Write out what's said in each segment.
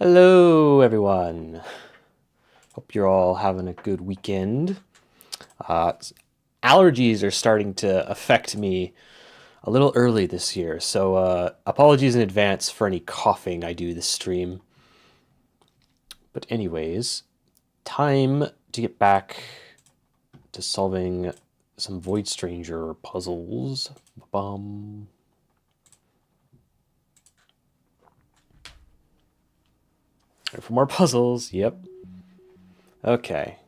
Hello, everyone. Hope you're all having a good weekend. Allergies are starting to affect me a little early this year, so apologies in advance for any coughing I do this stream. But anyways, time to get back to solving some Void Stranger puzzles. Bum. For more puzzles, yep. Okay.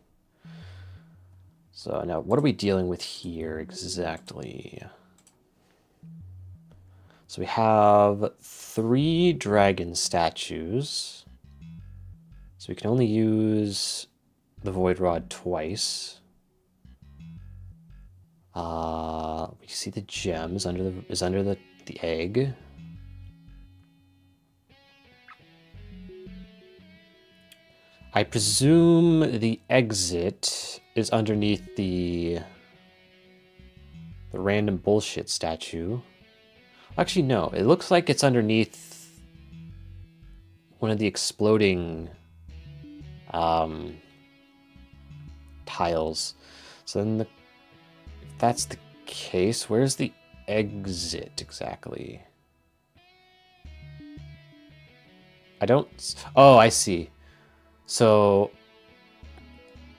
So now what are we dealing with here exactly? So we have 3 dragon statues. So we can only use the void rod twice. We see the gems under the egg. I presume the exit is underneath the random bullshit statue. Actually, no. It looks like it's underneath one of the exploding tiles. So then, if that's the case, where's the exit exactly? I don't... Oh, I see. So,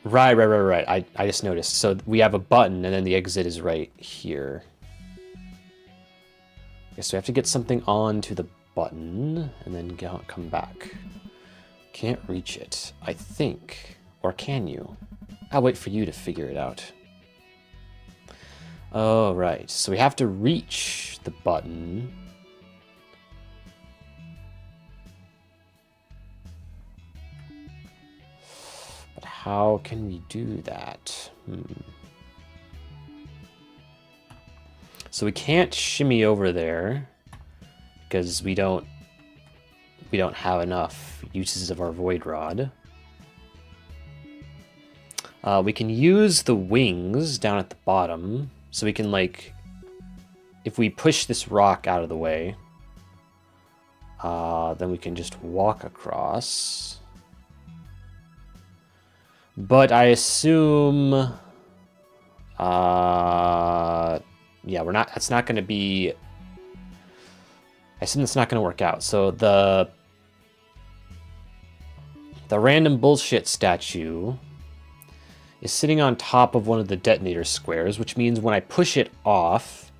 right. I just noticed. So we have a button, and then the exit is right here. Okay, so we have to get something onto the button, and then come back. Can't reach it, I think. Or can you? I'll wait for you to figure it out. Oh, right. So we have to reach the button. But how can we do that? So we can't shimmy over there because we don't have enough uses of our void rod. We can use the wings down at the bottom, so we can, like, if we push this rock out of the way, then we can just walk across. But I assume, yeah, that's not going to be, I assume that's not going to work out. So the random bullshit statue is sitting on top of one of the detonator squares, which means when I push it off,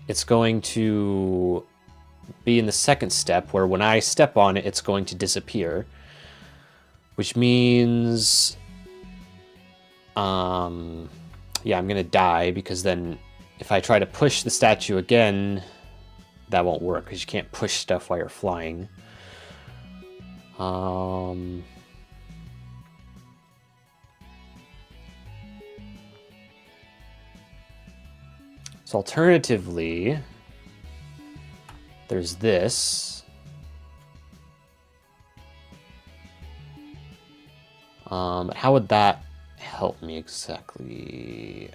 it's going to be in the second step, where when I step on it, it's going to disappear. Which means, yeah, I'm gonna die, because then if I try to push the statue again, that won't work, because you can't push stuff while you're flying. So alternatively, there's this. How would that help me exactly?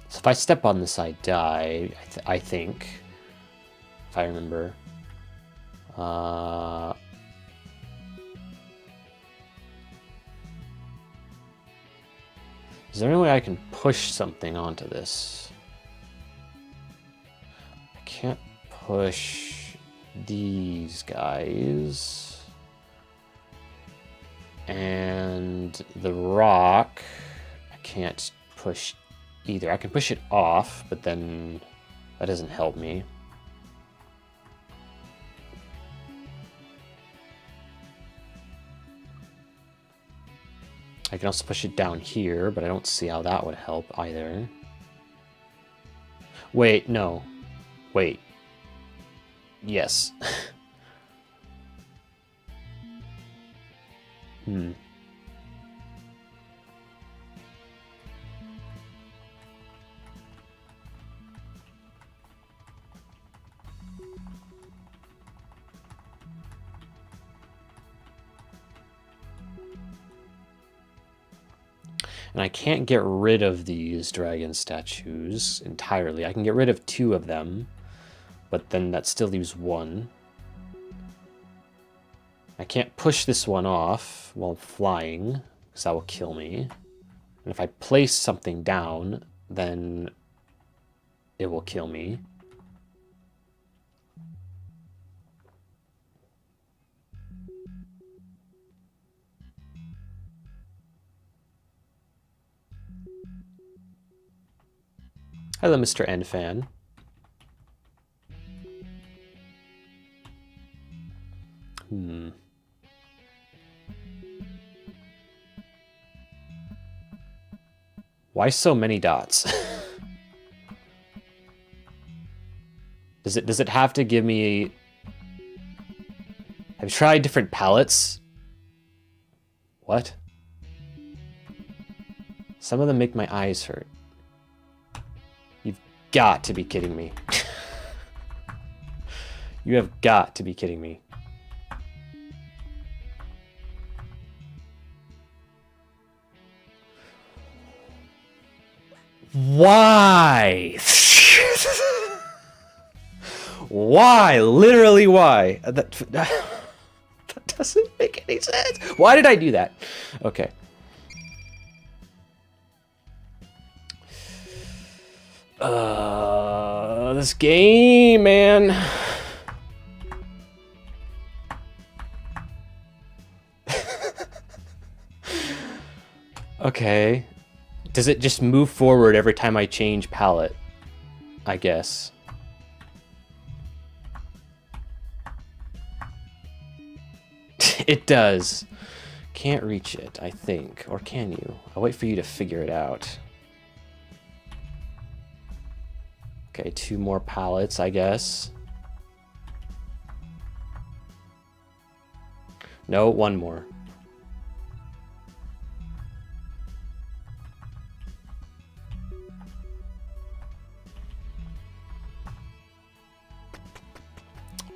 So if I step on this, I die, I think. If I remember. Is there any way I can push something onto this? I can't push these guys. And the rock, I can't push either. I can push it off, but then that doesn't help me. I can also push it down here, but I don't see how that would help either. Wait, no. Wait. Yes. And I can't get rid of these dragon statues entirely. I can get rid of 2 of them, but then that still leaves 1. I can't push this one off while flying, because that will kill me. And if I place something down, then it will kill me. Hello, Mr. N fan. Why so many dots? Does it have to give me... Have you tried different palettes? What? Some of them make my eyes hurt. You've got to be kidding me. You have got to be kidding me. Why? Why? Literally why? That doesn't make any sense. Why did I do that? Okay. This game, man. Okay. Does it just move forward every time I change palette? I guess. It does. Can't reach it, I think. Or can you? I'll wait for you to figure it out. Okay, 2 more palettes, I guess. No, 1 more.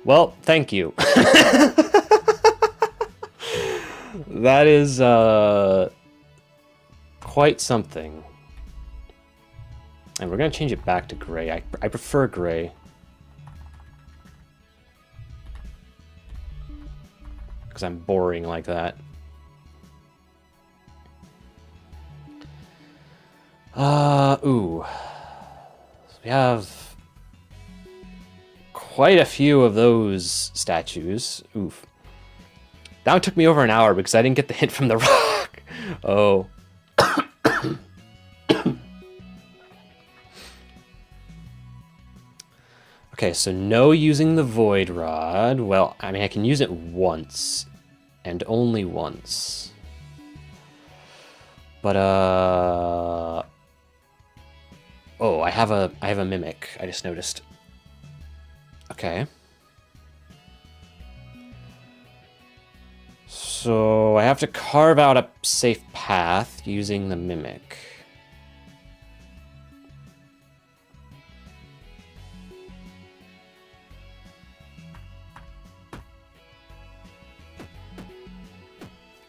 Well, thank you. That is quite something. And we're going to change it back to gray. I prefer gray. Because I'm boring like that. Ooh. So we have quite a few of those statues. Oof. That one took me over an hour because I didn't get the hint from the rock. Oh. Okay, so no using the void rod. Well, I mean, I can use it once and only once. But oh, I have a mimic. I just noticed. Okay. So I have to carve out a safe path using the mimic.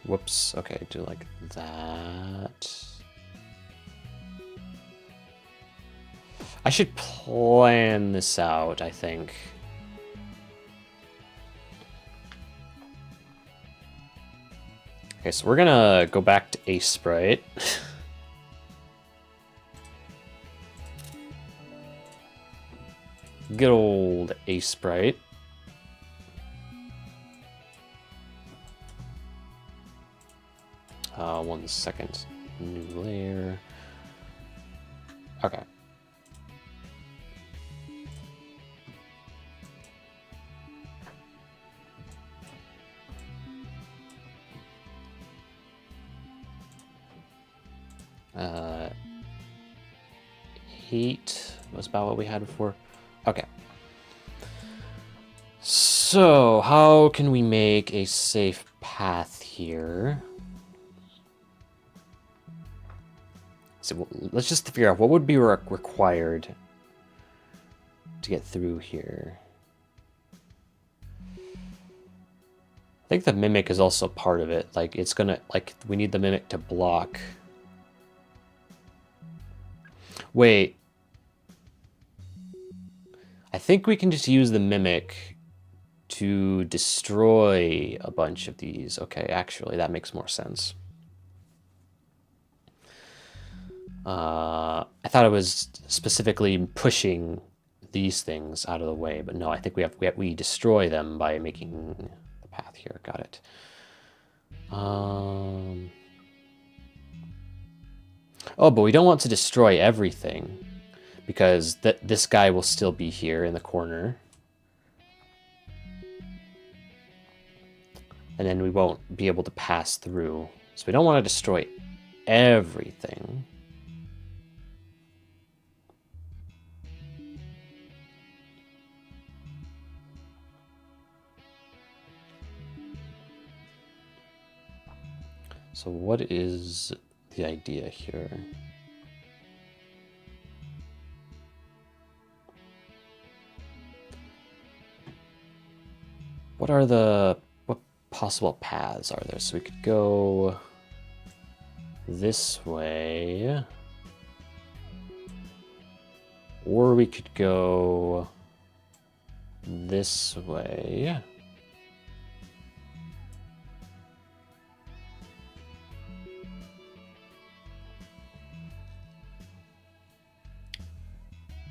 Whoops. Okay, do like that. I should plan this out, I think. Okay, so we're gonna go back to Ace Sprite. Good old Ace Sprite. One second. New layer. Okay. Heat was about what we had before. Okay. So, how can we make a safe path here? So let's just figure out what would be required to get through here. I think the mimic is also part of it. Like, it's gonna, like, we need the mimic to block Wait. I think we can just use the mimic to destroy a bunch of these. Okay, actually, that makes more sense. I thought it was specifically pushing these things out of the way, but no, I think we destroy them by making the path here. Got it. Oh, but we don't want to destroy everything because this guy will still be here in the corner. And then we won't be able to pass through. So we don't want to destroy everything. So what is the idea here? What possible paths are there? So we could go this way, or we could go this way.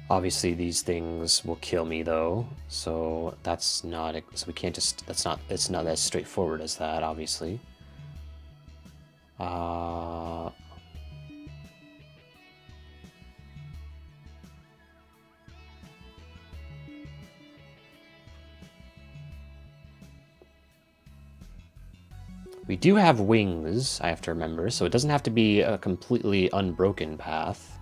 Obviously, these things will kill me though, so that's not, so we can't just, it's not as straightforward as that, obviously. We do have wings, I have to remember, so it doesn't have to be a completely unbroken path.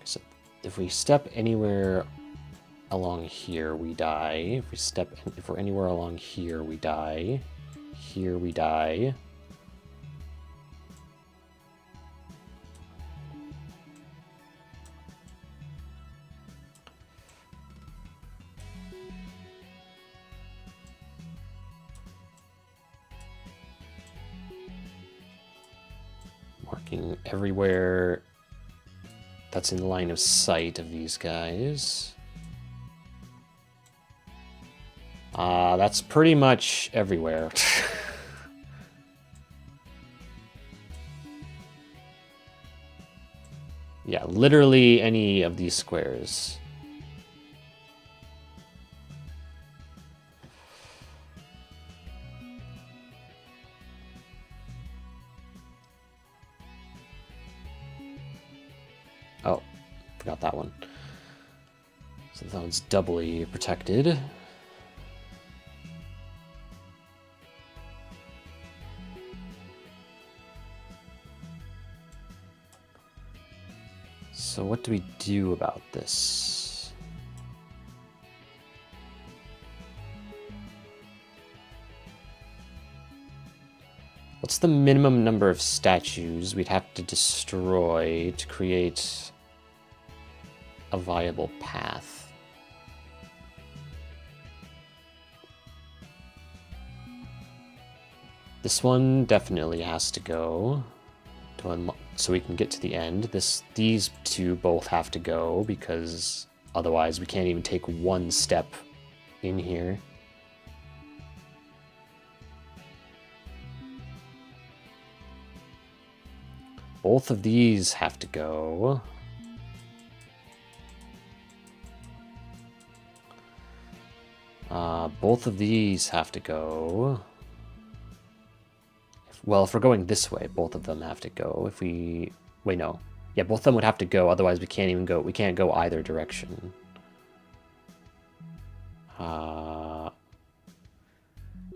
So if we step anywhere along here, we die. If we're anywhere along here, we die. Here we die. Marking everywhere that's in line of sight of these guys. That's pretty much everywhere. Yeah, literally any of these squares. Oh, forgot that one. So that one's doubly protected. So what do we do about this? What's the minimum number of statues we'd have to destroy to create a viable path? This one definitely has to go to unlock, so we can get to the end. These two both have to go because otherwise we can't even take one step in here. Both of these have to go. Both of these have to go. Well, if we're going this way, both of them have to go. If we... Wait, no. Yeah, both of them would have to go, otherwise we can't even go. We can't go either direction.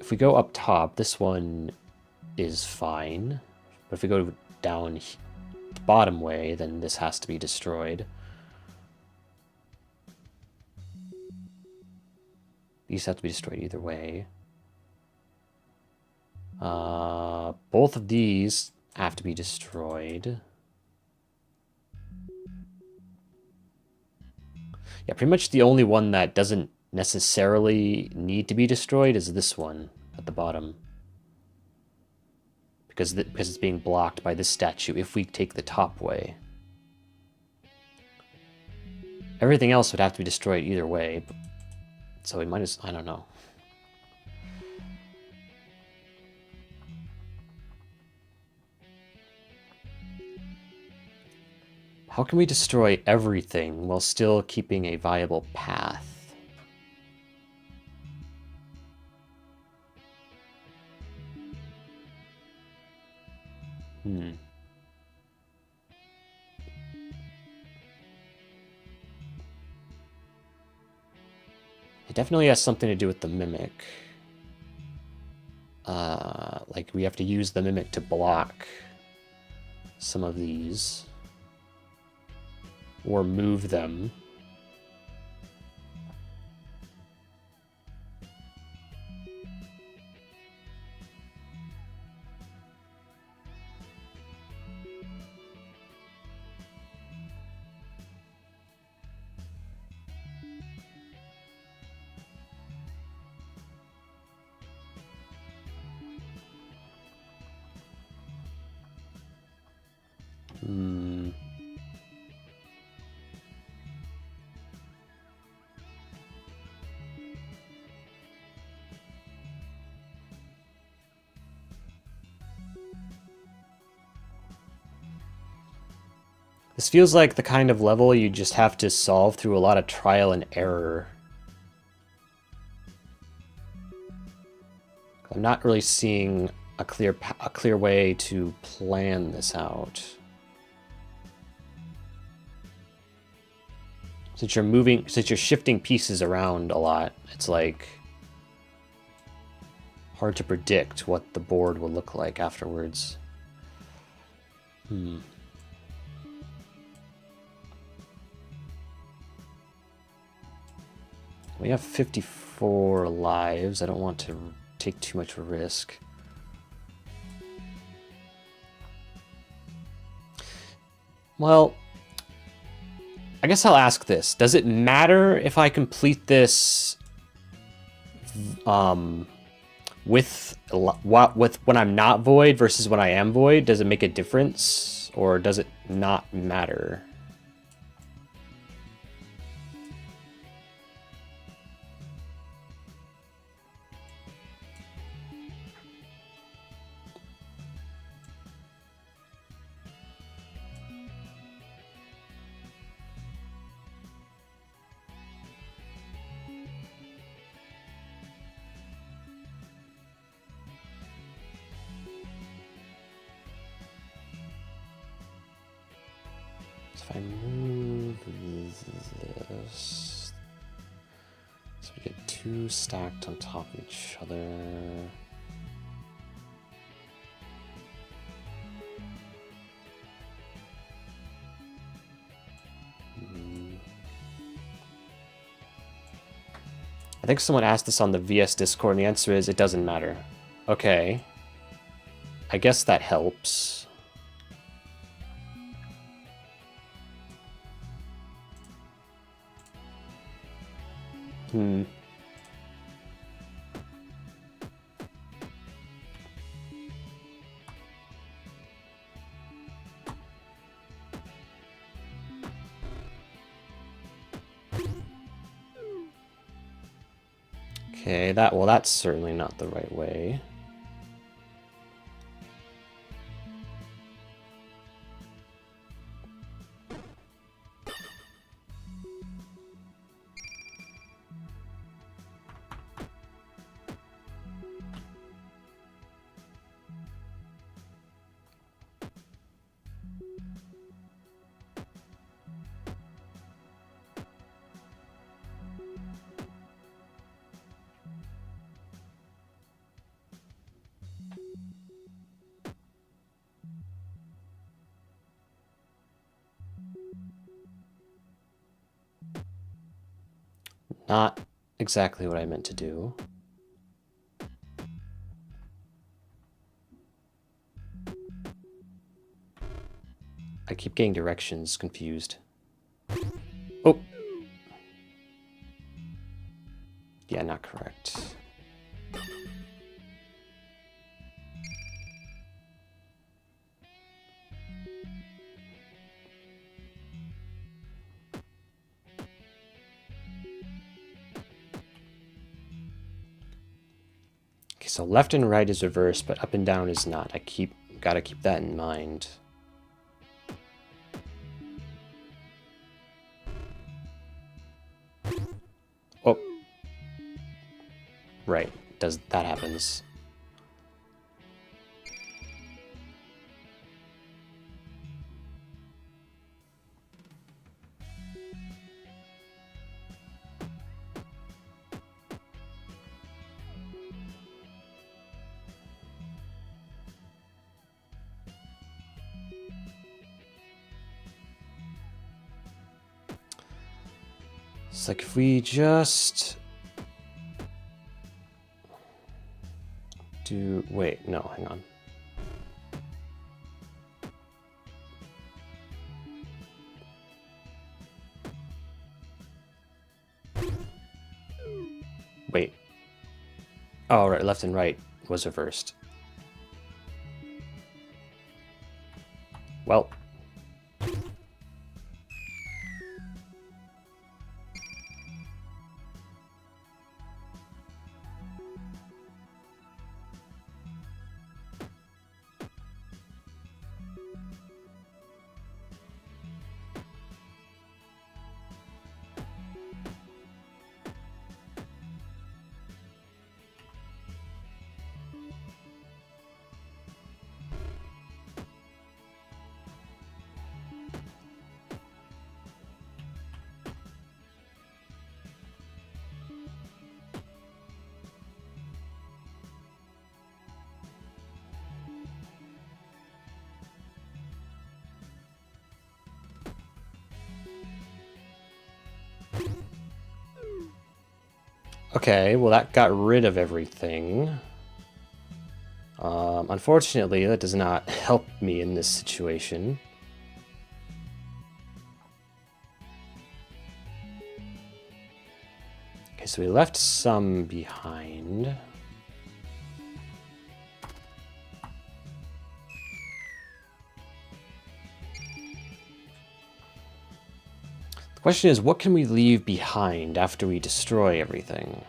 If we go up top, this one is fine. But if we go down the bottom way, then this has to be destroyed. These have to be destroyed either way. Both of these have to be destroyed. Yeah, pretty much the only one that doesn't necessarily need to be destroyed is this one at the bottom. Because it's being blocked by this statue if we take the top way. Everything else would have to be destroyed either way. So we might as... I don't know. How can we destroy everything while still keeping a viable path? It definitely has something to do with the mimic. Like we have to use the mimic to block some of these. Or move them. This feels like the kind of level you just have to solve through a lot of trial and error. I'm not really seeing a clear way to plan this out. Since you're shifting pieces around a lot, it's like hard to predict what the board will look like afterwards. We have 54 lives. I don't want to take too much risk. Well, I guess I'll ask this. Does it matter if I complete this with when I'm not void versus when I am void? Does it make a difference, or does it not matter? If I move this, so we get two stacked on top of each other. I think someone asked this on the VS Discord, and the answer is it doesn't matter. Okay. I guess that helps. Okay, that's certainly not the right way. Not exactly what I meant to do. I keep getting directions confused. Oh! Yeah, not correct. Okay, so left and right is reversed, but up and down is not. Gotta keep that in mind. Oh. Right. That happens. It's like if we just do, wait, no, hang on. Wait. Oh, right, left and right was reversed. Well. Okay, well that got rid of everything. Unfortunately, that does not help me in this situation. Okay, so we left some behind. The question is, what can we leave behind after we destroy everything?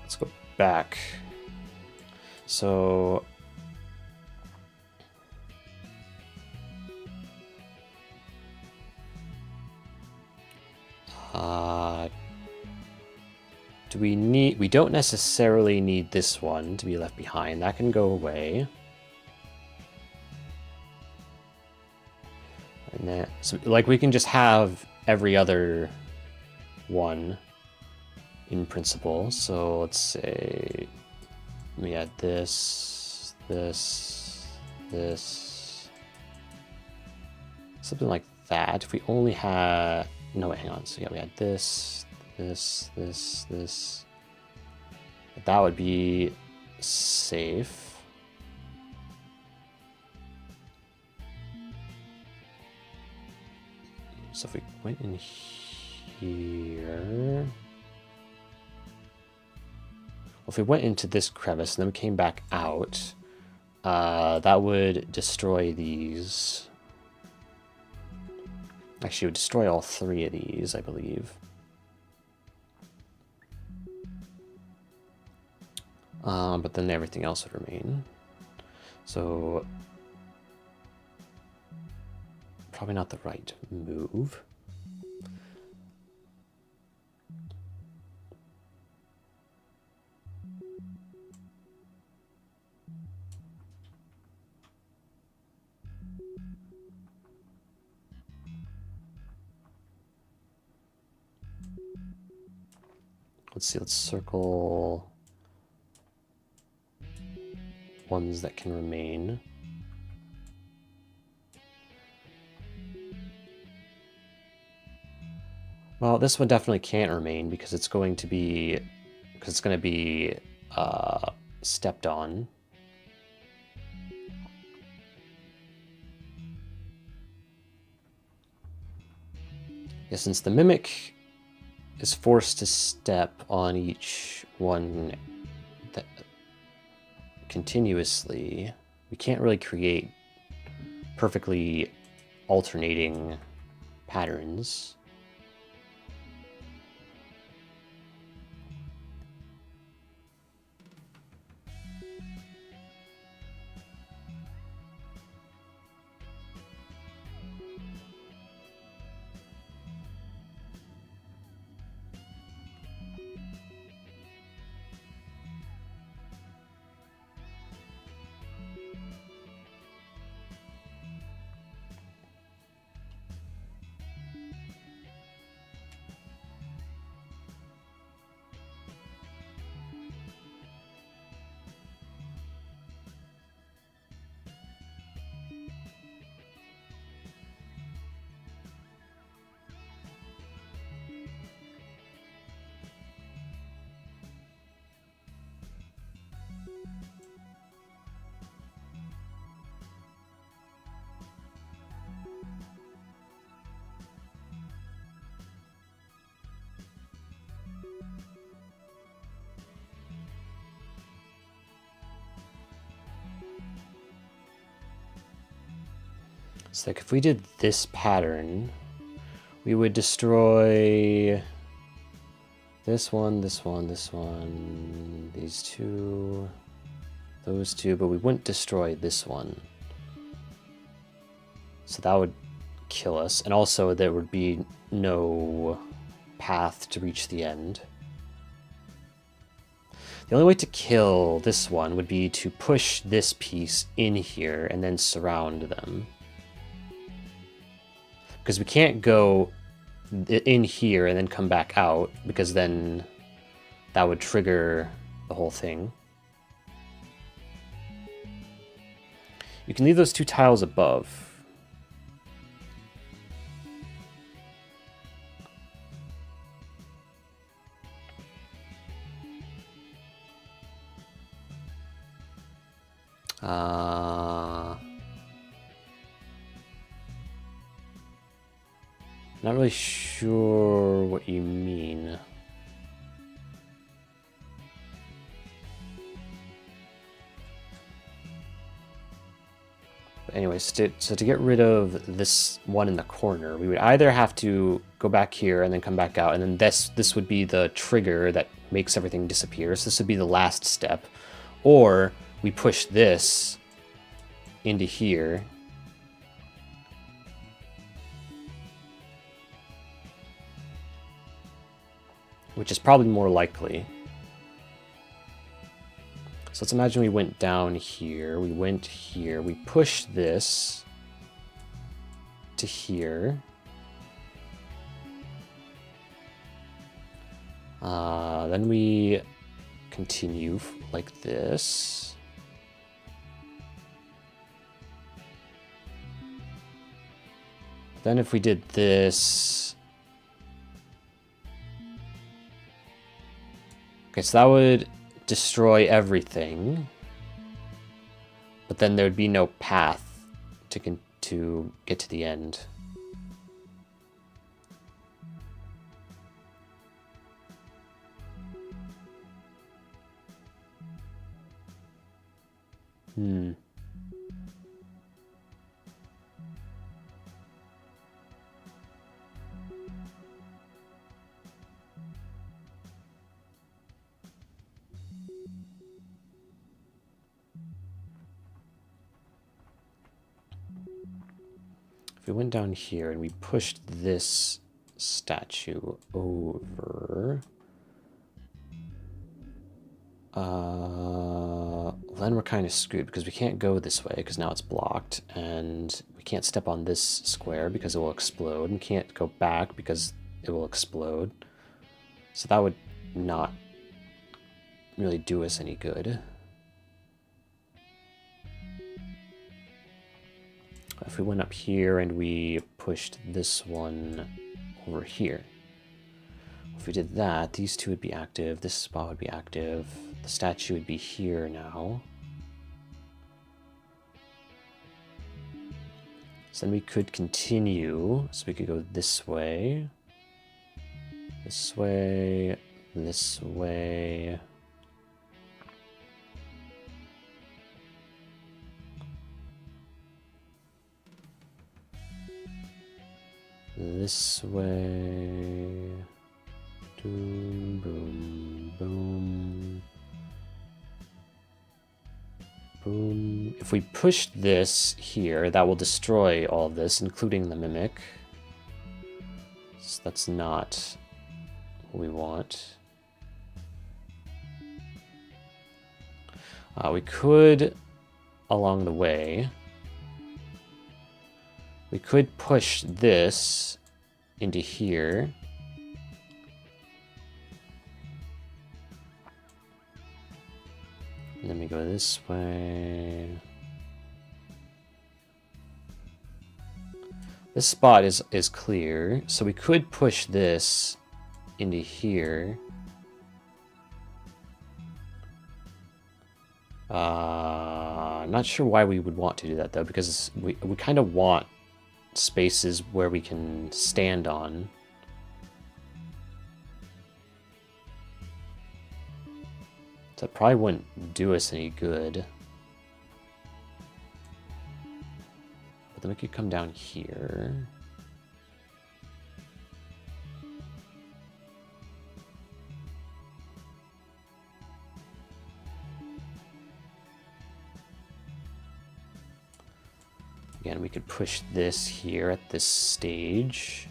Let's go back. So we don't necessarily need this one to be left behind. That can go away. And then, so like we can just have every other one in principle. So let's say we had this, something like that. If we only had, no, wait, hang on. So yeah, we had this. That would be safe. So if we went in here, well, if we went into this crevice and then we came back out, that would destroy these. Actually, it would destroy all three of these, I believe. But then everything else would remain. So probably not the right move. Let's see, let's circle ones that can remain. Well, this one definitely can't remain because it's going to be stepped on. Yeah, since the mimic is forced to step on each one continuously, we can't really create perfectly alternating patterns. So like if we did this pattern, we would destroy this one, this one, this one, these two, those two, but we wouldn't destroy this one. So that would kill us. And also there would be no path to reach the end. The only way to kill this one would be to push this piece in here and then surround them. Because we can't go in here and then come back out, because then that would trigger the whole thing. You can leave those two tiles above. Not really sure what you mean. But anyways, so to get rid of this one in the corner, we would either have to go back here and then come back out, and then this would be the trigger that makes everything disappear. So this would be the last step. Or we push this into here. Which is probably more likely. So let's imagine we went down here, we went here, we pushed this to here. Then we continue like this. Then if we did this, okay, so that would destroy everything, but then there would be no path to get to the end. If we went down here and we pushed this statue over, then we're kind of screwed because we can't go this way because now it's blocked, and we can't step on this square because it will explode, and can't go back because it will explode. So that would not really do us any good. If we went up here and we pushed this one over here. If we did that, these two would be active, this spot would be active, the statue would be here now. So then we could continue, so we could go this way, this way, this way. This way. Boom, boom, boom. Boom. If we push this here, that will destroy all of this, including the mimic. So that's not what we want. We could, along the way, we could push this into here. And then we go this way. This spot is clear, so we could push this into here. Not sure why we would want to do that though, because we kind of want spaces where we can stand on. That probably wouldn't do us any good. But then we could come down here. Again, we could push this here at this stage.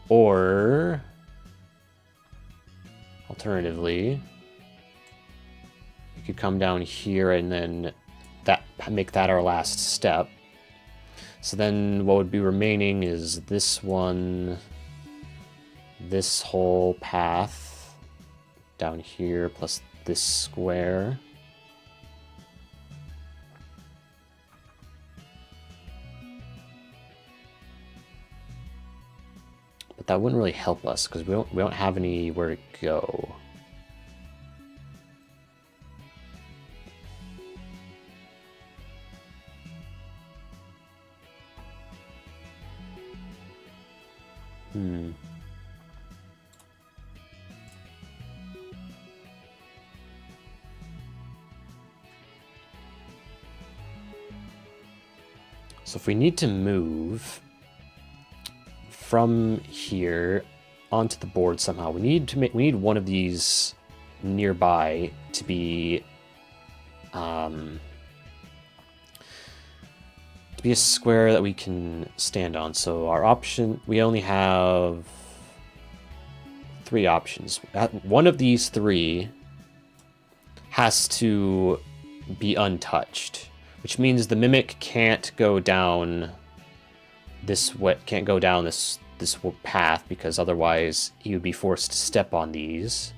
Or alternatively, we could come down here and then make that our last step. So then what would be remaining is this one, this whole path down here, plus this square. But that wouldn't really help us because we don't have anywhere to go. So if we need to move from here onto the board somehow, we need one of these nearby to be a square that we can stand on. So our option, we only have 3 options. One of these 3 has to be untouched, which means the mimic can't go down this way, can't go down this path, because otherwise he would be forced to step on these.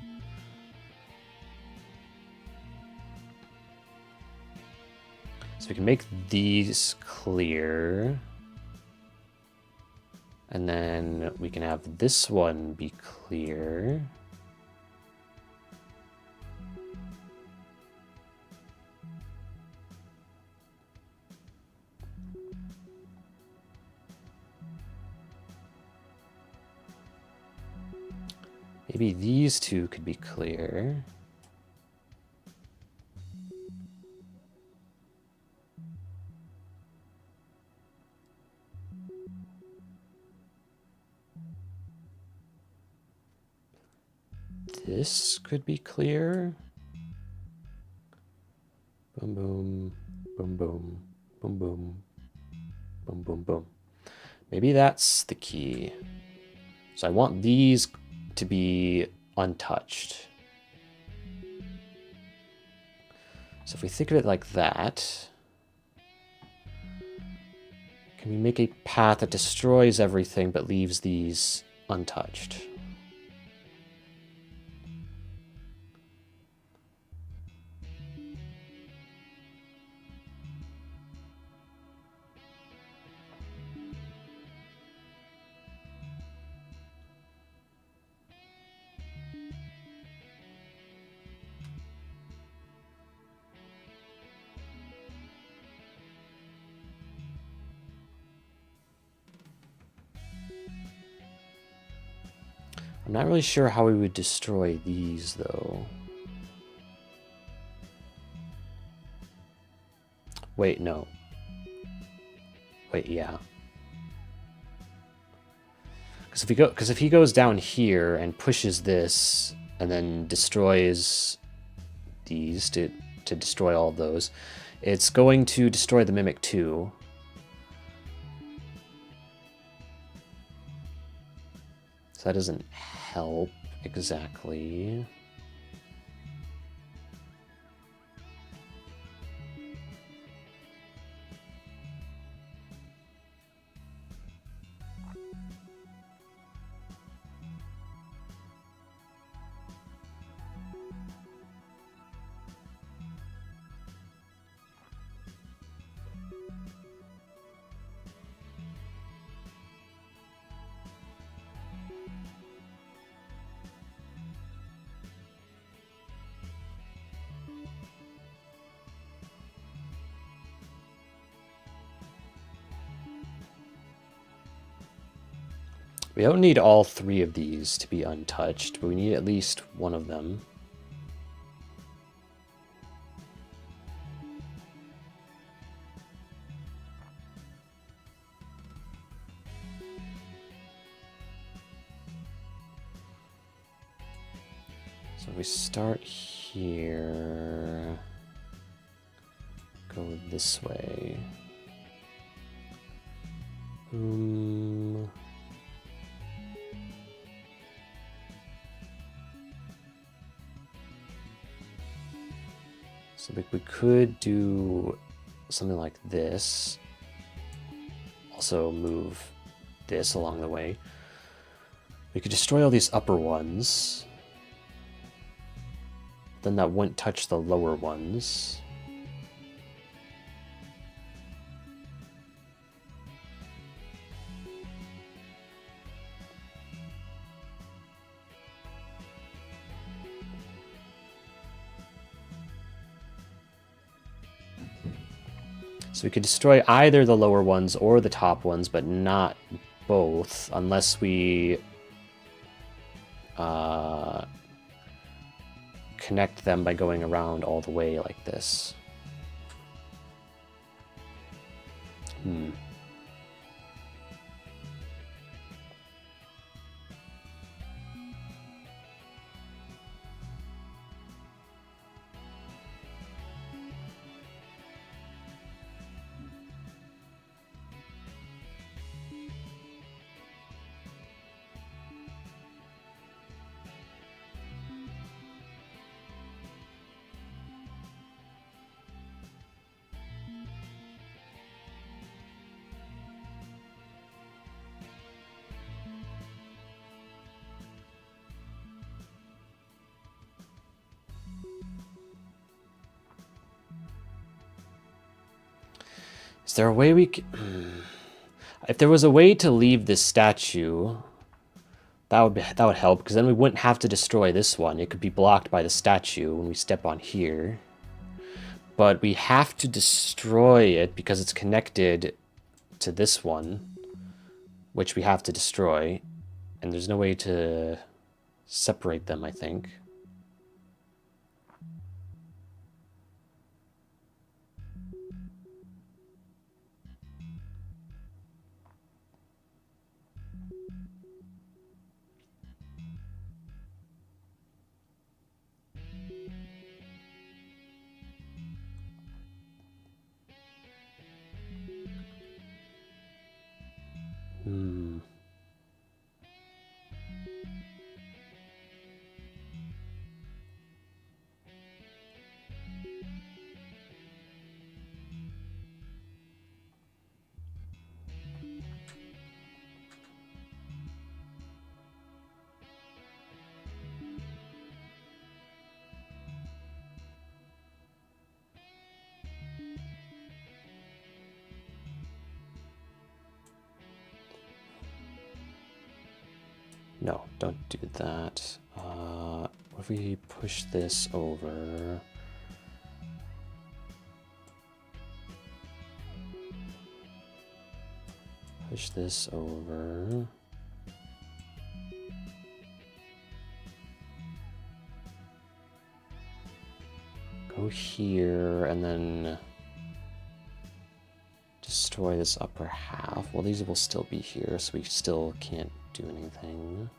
So we can make these clear. And then we can have this one be clear. Maybe these 2 could be clear. This could be clear. Boom, boom, boom, boom, boom, boom, boom, boom, boom. Maybe that's the key. So I want these to be untouched. So if we think of it like that, can we make a path that destroys everything but leaves these untouched? I'm not really sure how we would destroy these, though. Wait, no. Wait, yeah. Because if he goes down here and pushes this and then destroys these to destroy all of those, it's going to destroy the Mimic too. So that doesn't help exactly. We don't need all three of these to be untouched, but we need at least one of them. So we start here, go this way. So we could do something like this. Also move this along the way. We could destroy all these upper ones. Then that wouldn't touch the lower ones. So we could destroy either the lower ones or the top ones, but not both, unless we connect them by going around all the way like this. Is there a way we could... If there was a way to leave this statue, that would help, because then we wouldn't have to destroy this one. It could be blocked by the statue when we step on here. But we have to destroy it because it's connected to this one, which we have to destroy. And there's no way to separate them, I think. No, don't do that. What if we push this over? Push this over. go here and then destroy this upper half. Well, these will still be here, so we still can't do anything.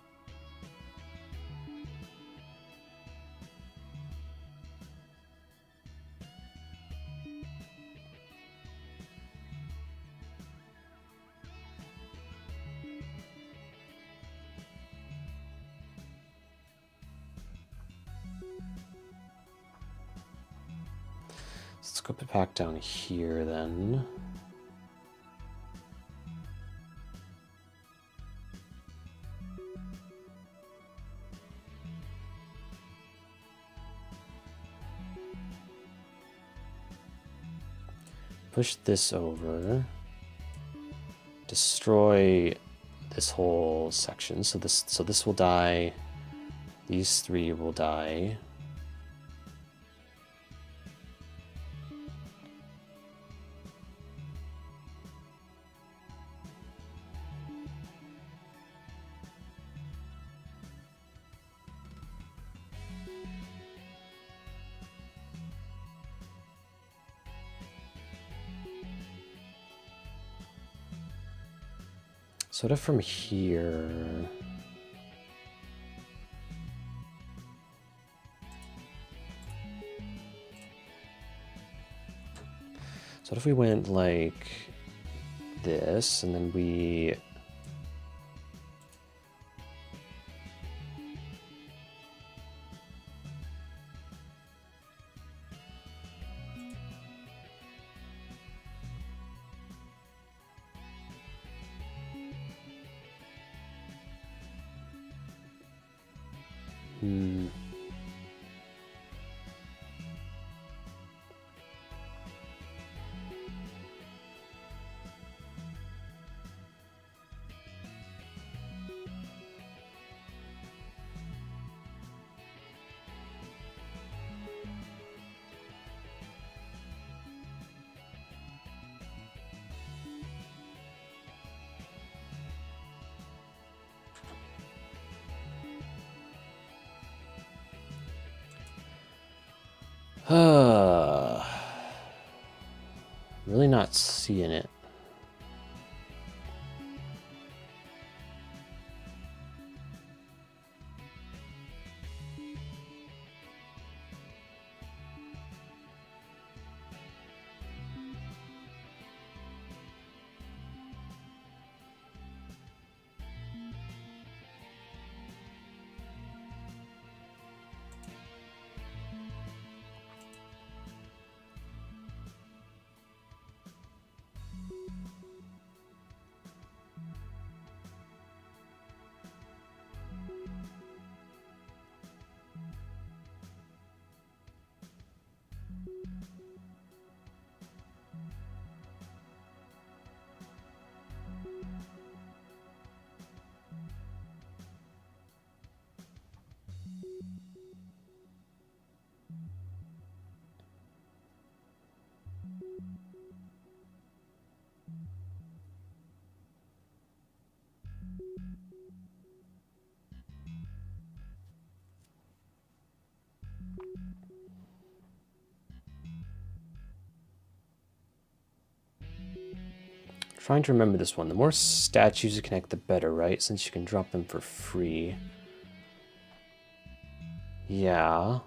Let's go back down here then. Push this over. Destroy this whole section. So this will die. These three will die. Sort of from here. So if we went like this, and then we really not seeing it. Trying to remember this one. The more statues you connect, the better, right? Since you can drop them for free. Yeah.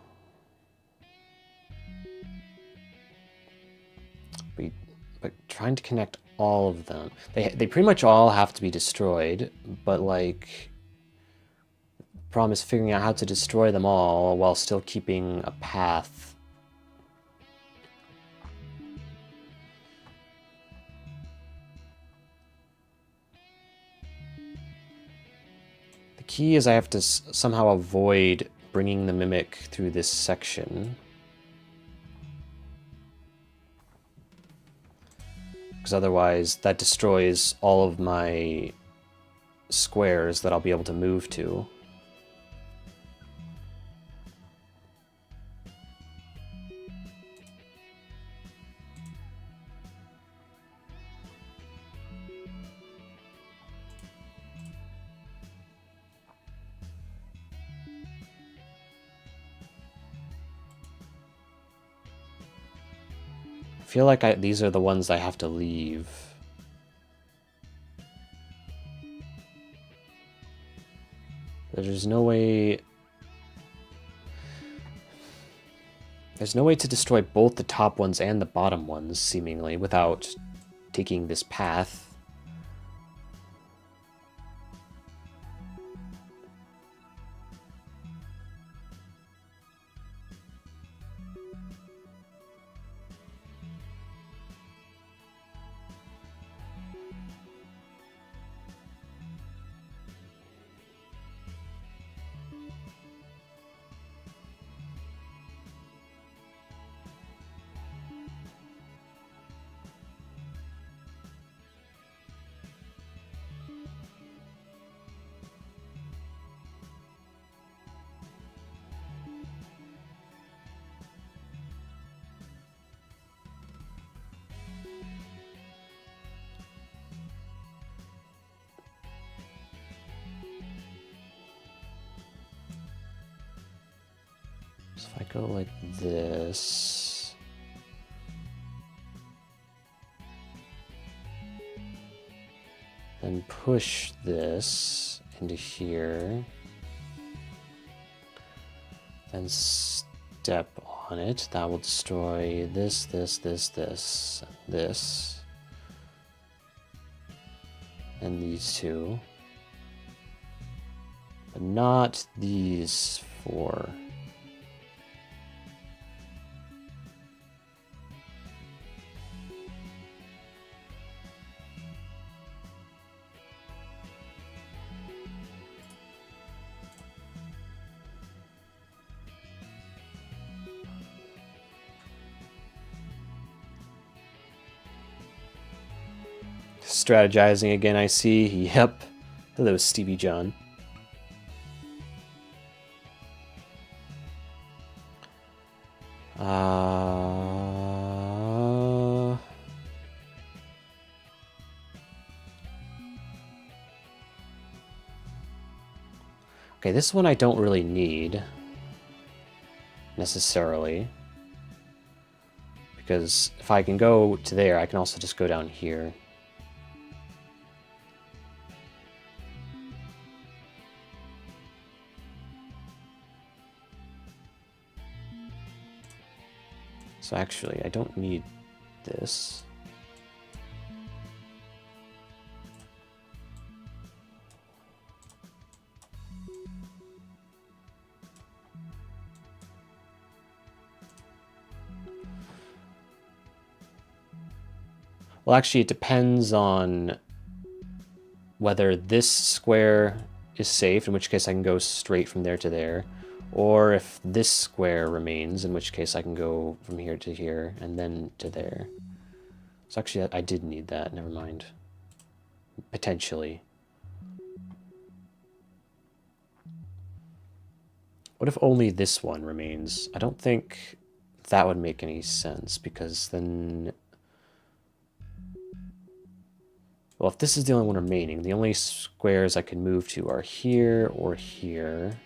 But trying to connect all of them. They pretty much all have to be destroyed, but like problem is figuring out how to destroy them all while still keeping a path. The key is I have to somehow avoid bringing the mimic through this section. Because otherwise that destroys all of my squares that I'll be able to move to. feel like these are the ones I have to leave. There's no way... There's no way to destroy both the top ones and the bottom ones, seemingly, without taking this path. So if I go like this, then push this into here, then step on it, that will destroy this, this, and these two, but not these four. Strategizing again, I see. Yep. Thought that was Stevie John. Okay, this one I don't really need necessarily, because if I can go to there, I can also just go down here. So actually, I don't need this. Well, actually, it depends on whether this square is safe, in which case I can go straight from there to there, or if this square remains, in which case I can go from here to here, and then to there. So actually, I did need that. Never mind. Potentially. What if only this one remains? I don't think that would make any sense, because then... Well, if this is the only one remaining, the only squares I can move to are here or here.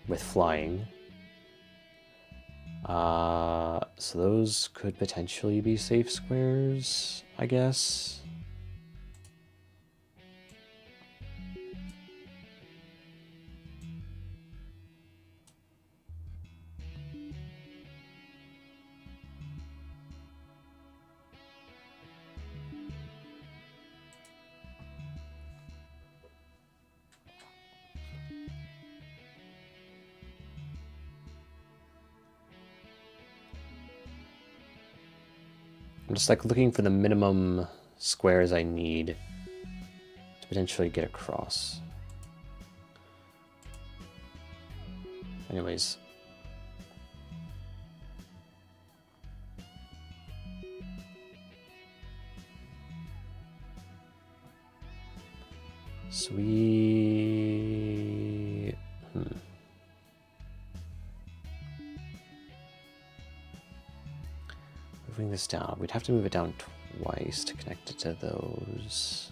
With flying. So those could potentially be safe squares, I guess. I'm just like looking for the minimum squares I need to potentially get across. Anyways. Sweet. Moving this down, we'd have to move it down twice to connect it to those.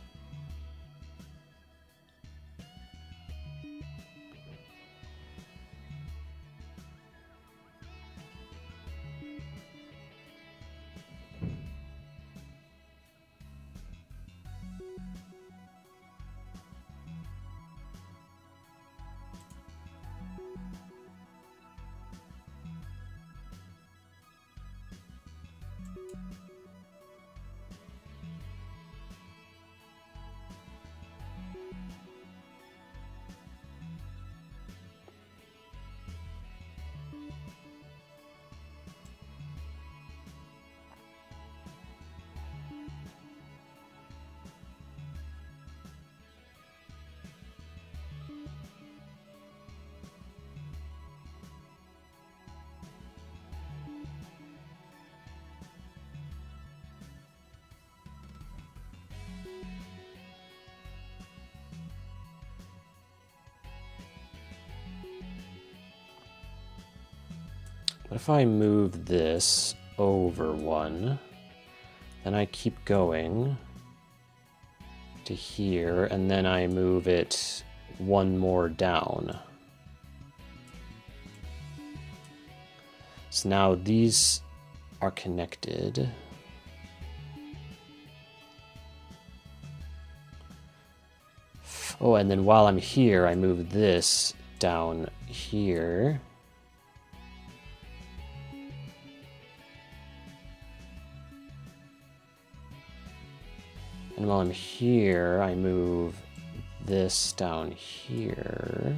What if I move this over one, then I keep going to here, and then I move it one more down. So now these are connected. Oh, and then while I'm here, I move this down here. And while I'm here, I move this down here.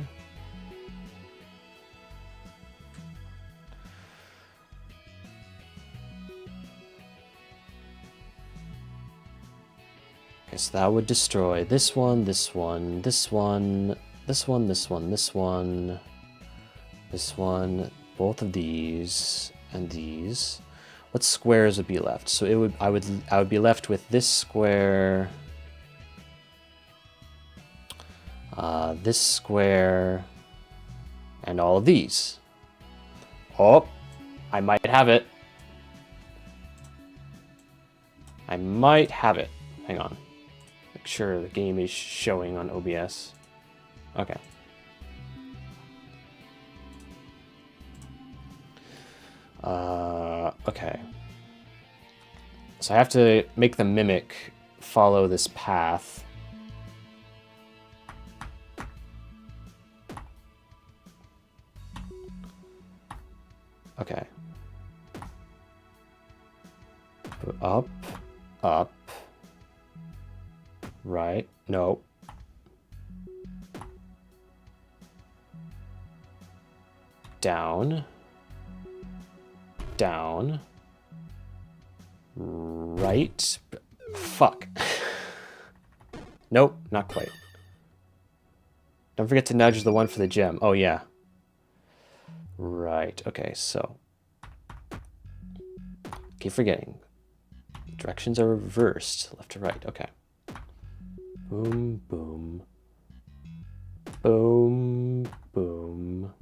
Okay, so that would destroy this one, this one, this one, this one, this one, this one, this one, both of these, and these. What squares would be left? So it would I would be left with this square, this square, and all of these. Oh, I might have it. I might have it. Hang on. Make sure the game is showing on OBS. Okay. Okay. So I have to make the mimic follow this path. Okay. Up, up, right, no. Down. Down, right, fuck. Nope, not quite. Don't forget to nudge the one for the gem. Oh yeah. Right, okay, so. Keep forgetting. Directions are reversed, left to right, okay. Boom, boom. Boom, boom.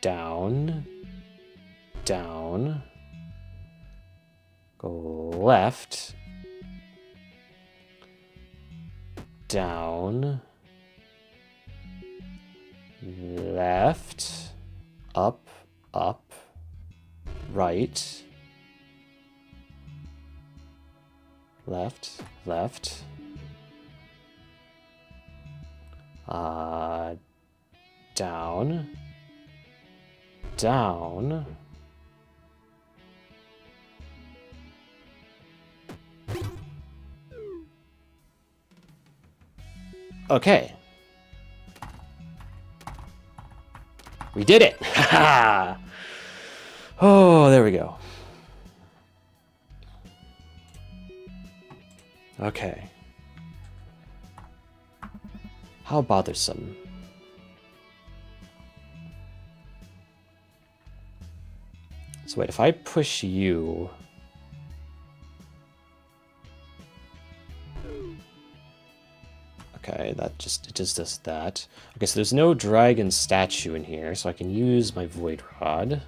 Down, down, go left, down, left, up, up, right, left, left, down, down, okay. We did it! Oh, there we go. Okay. How bothersome. So wait, if I push you... Okay, it just does that. Okay, so there's no dragon statue in here, so I can use my void rod.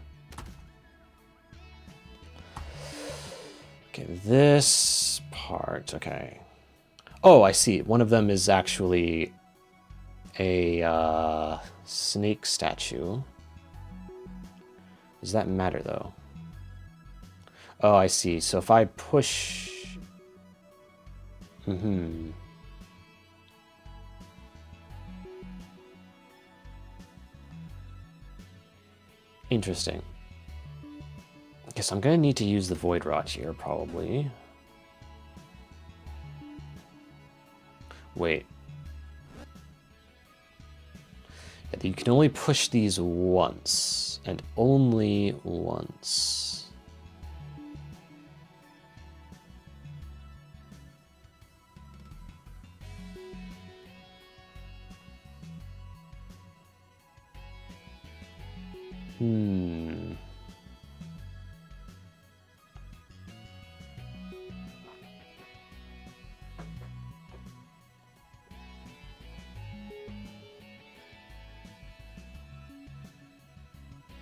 Okay, this part, okay. Oh, I see. One of them is actually a snake statue. Does that matter, though? Oh, I see. So if I push... Interesting. Guess I'm gonna need to use the void rod here, probably. Wait. Yeah, you can only push these once, and only once.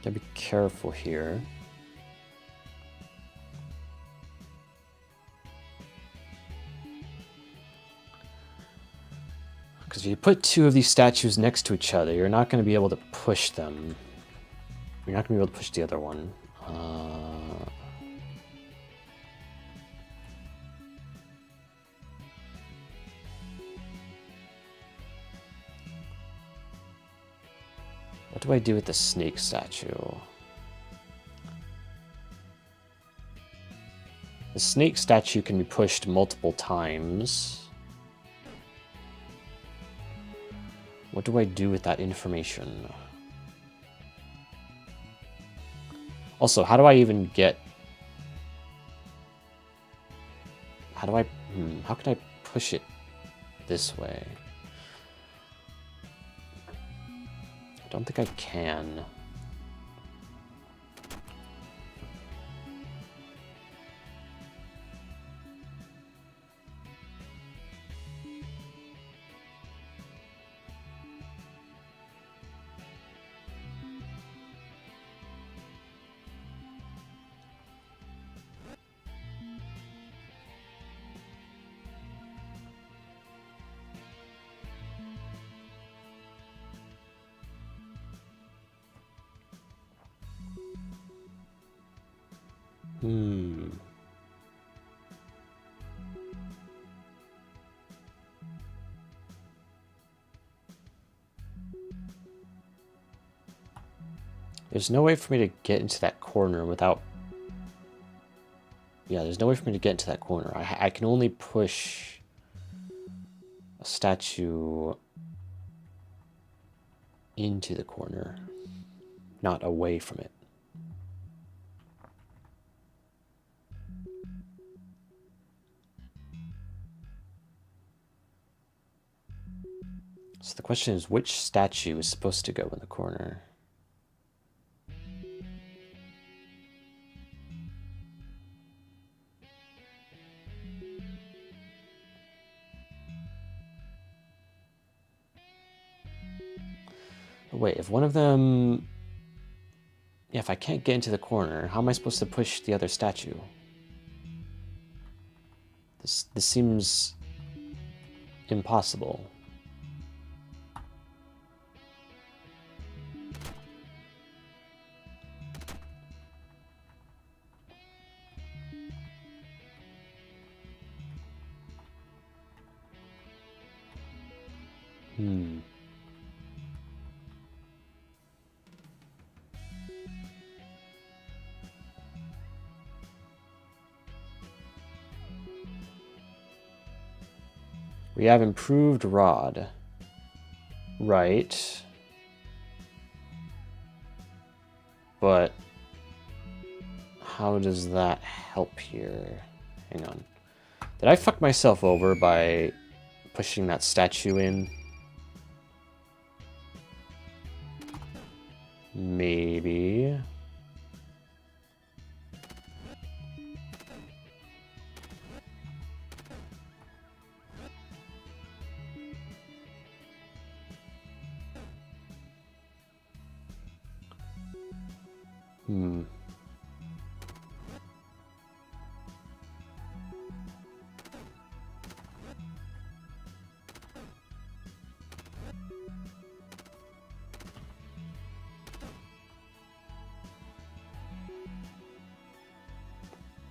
Gotta be careful here. Because if you put two of these statues next to each other, you're not going to be able to push them. You're not going to be able to push the other one. What do I do with the snake statue? The snake statue can be pushed multiple times. What do I do with that information? Also, how do I even get... How can I push it this way? I don't think I can. There's no way for me to get into that corner without... Yeah, there's no way for me to get into that corner. I can only push a statue into the corner, not away from it. So the question is, which statue is supposed to go in the corner? Wait, if one of them... Yeah, if I can't get into the corner, how am I supposed to push the other statue? This seems impossible. We have improved rod. Right. But how does that help here? Hang on. Did I fuck myself over by pushing that statue in? Maybe.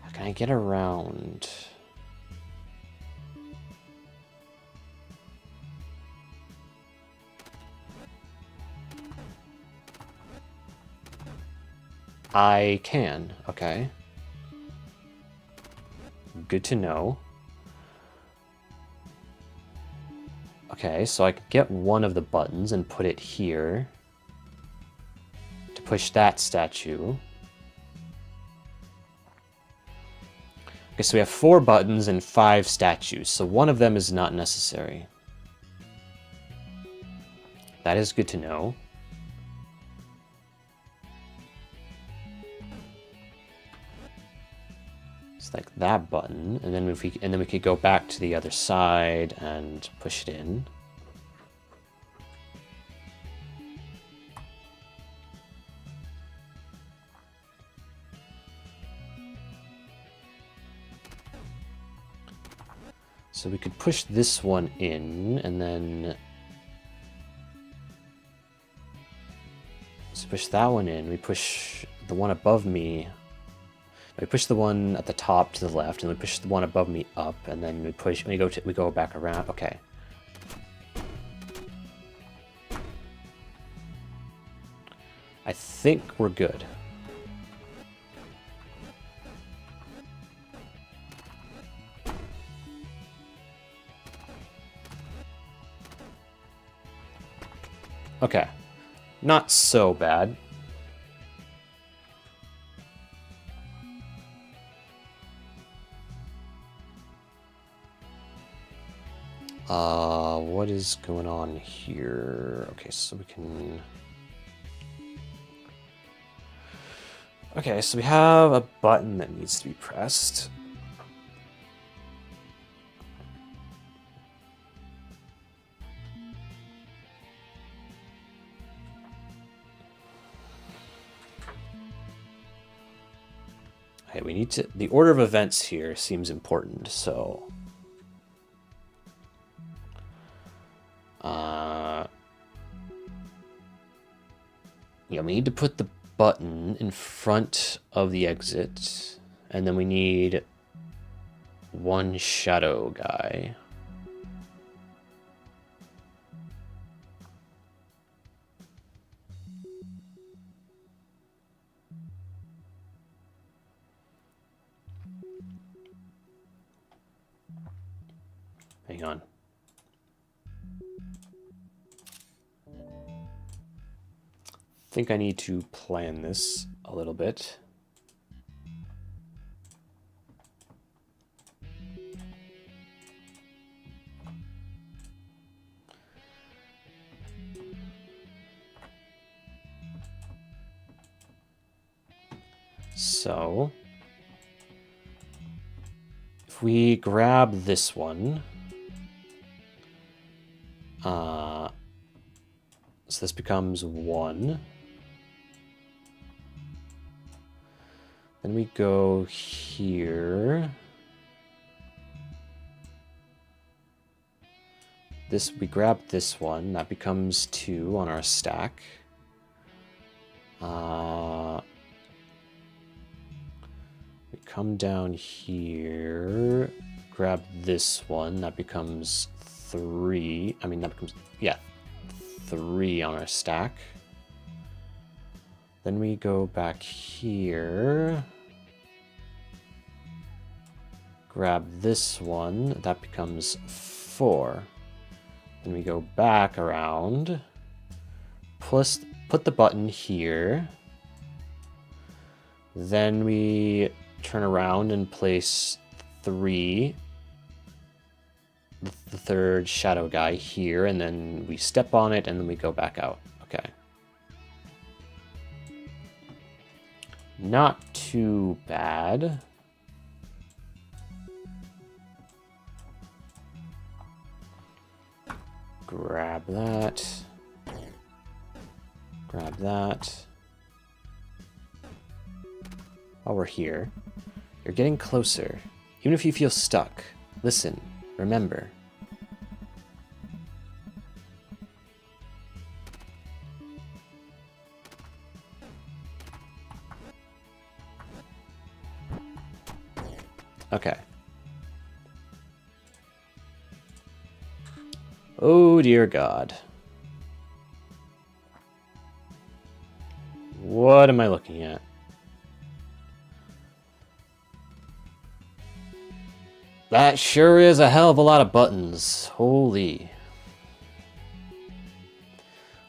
How can I get around? I can, okay. Good to know. Okay, so I can get one of the buttons and put it here to push that statue. Okay, so we have 4 buttons and 5 statues, so one of them is not necessary. That is good to know. It's like that button, and then we could go back to the other side and push it in. So we could push this one in, and then... So push that one in, we push the one above me. We push the one at the top to the left, and we push the one above me up, and then we go back around. Okay. I think we're good. Okay. Not so bad. What is going on here? Okay, so we can... Okay, so we have a button that needs to be pressed. Okay, we need to... The order of events here seems important, so... Yeah, we need to put the button in front of the exit, and then we need one shadow guy. Hang on. I think I need to plan this a little bit. So, if we grab this one, so this becomes 1. Then we go here. We grab this one, that becomes 2 on our stack. We come down here, grab this one, that becomes 3. I mean, that becomes, yeah, 3 on our stack. Then we go back here, grab this one, that becomes 4. Then we go back around, plus put the button here. Then we turn around and place 3, the third shadow guy here, and then we step on it, and then we go back out. Okay. Not too bad. Grab that. Grab that. While we're here, you're getting closer. Even if you feel stuck, listen, remember. Okay. Oh dear God. What am I looking at? That sure is a hell of a lot of buttons. Holy.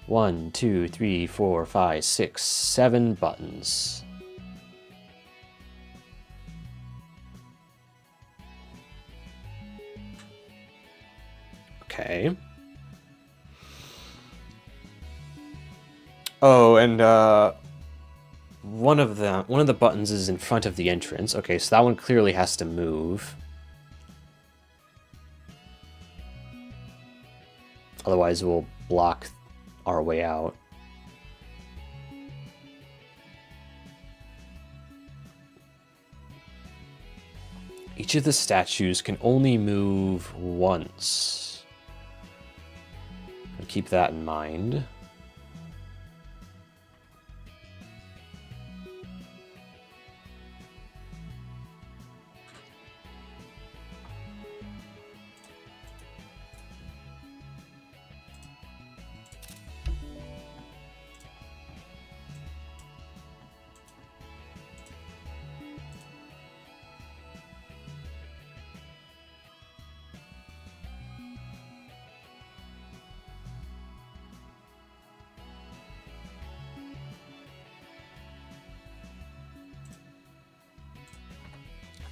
1, 2, 3, 4, 5, 6, 7 buttons. Okay. Oh, and one of the buttons is in front of the entrance. Okay, so that one clearly has to move. Otherwise, we'll block our way out. Each of the statues can only move once. I'll keep that in mind.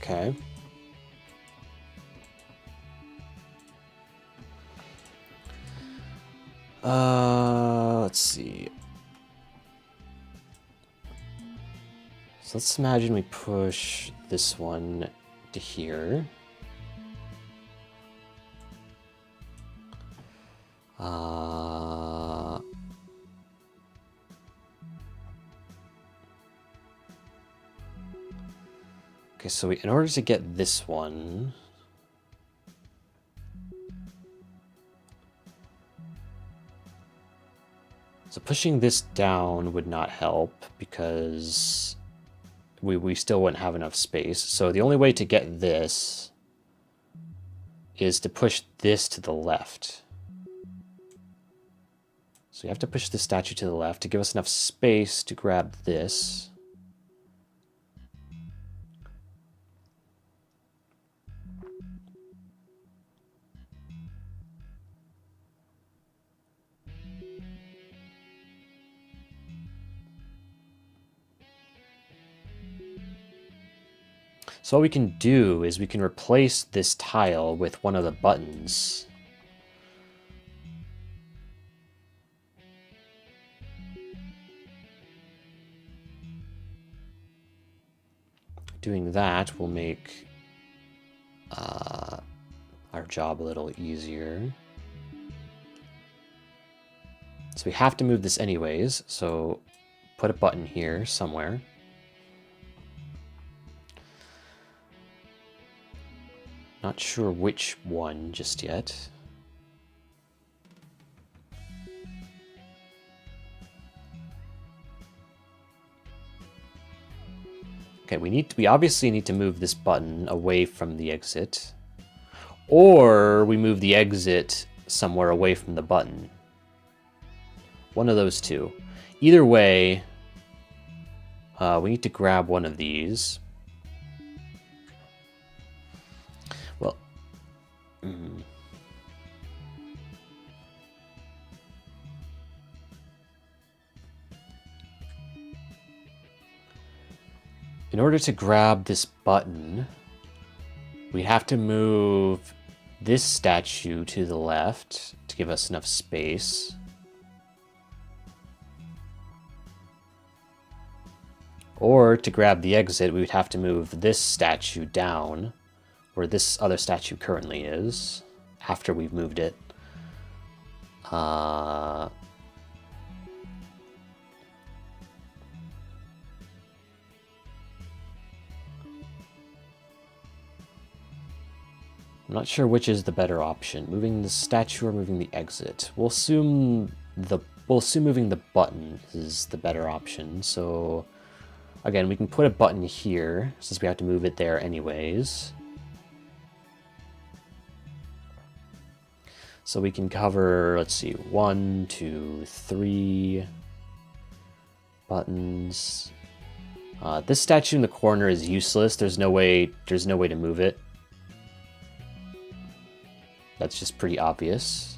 Okay. Let's see. So let's imagine we push this one to here. Okay, so in order to get this one, so pushing this down would not help because we still wouldn't have enough space. So the only way to get this is to push this to the left. So you have to push the statue to the left to give us enough space to grab this. So what we can do is we can replace this tile with one of the buttons. Doing that will make our job a little easier. So we have to move this anyways, so put a button here somewhere. Not sure which one just yet. Okay, we obviously need to move this button away from the exit. Or we move the exit somewhere away from the button. One of those two. Either way, we need to grab one of these. Well, in order to grab this button, we have to move this statue to the left to give us enough space. Or to grab the exit, we would have to move this statue down, where this other statue currently is, after we've moved it. I'm not sure which is the better option, moving the statue or moving the exit. We'll assume moving the button is the better option. So again, we can put a button here since we have to move it there anyways. So we can cover, let's see, 1, 2, 3 buttons. This statue in the corner is useless. There's no way to move it. That's just pretty obvious.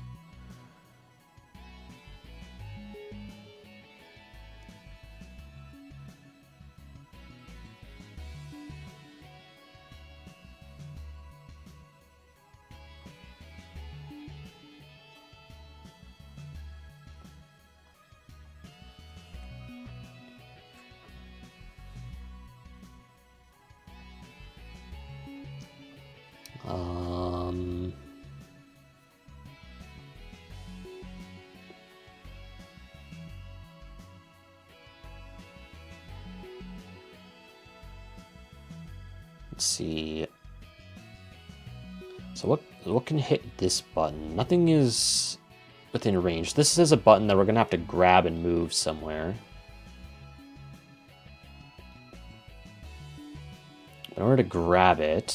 Let's see. So what can hit this button? Nothing is within range. This is a button that we're gonna have to grab and move somewhere. In order to grab it,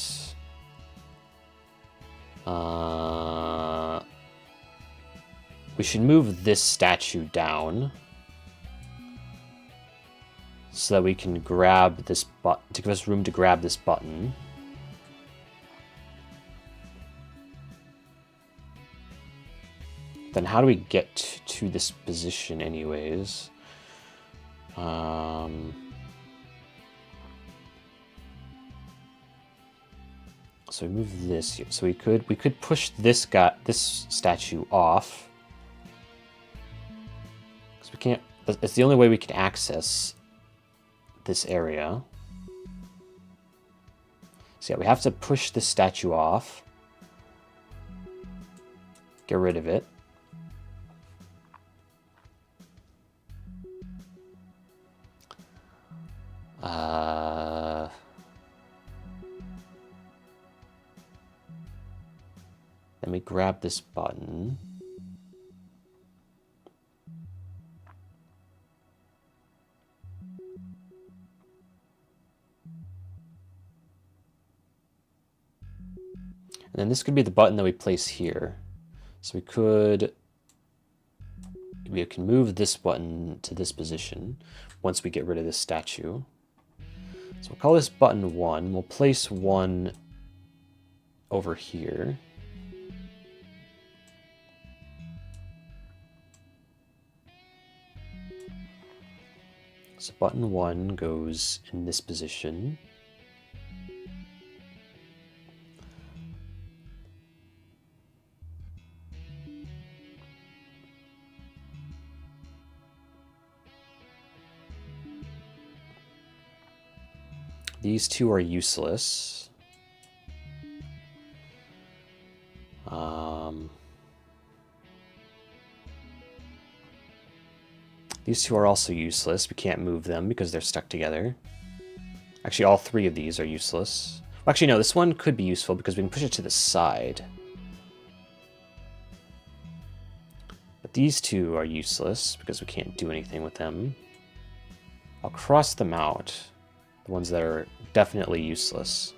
we should move this statue down so that we can grab this button, to give us room to grab this button. Then how do we get to this position anyways? So we move this here. So we could push this statue off. Because we can't, it's the only way we can access this area. So yeah, we have to push this statue off. Get rid of it. Then we grab this button. And then this could be the button that we place here. So we can move this button to this position once we get rid of this statue. So we'll call this button 1. We'll place 1 over here. So button 1 goes in this position. These two are useless. These two are also useless. We can't move them because they're stuck together. Actually, all 3 of these are useless. Well, actually, no, this one could be useful because we can push it to the side. But these 2 are useless because we can't do anything with them. I'll cross them out. The ones that are definitely useless.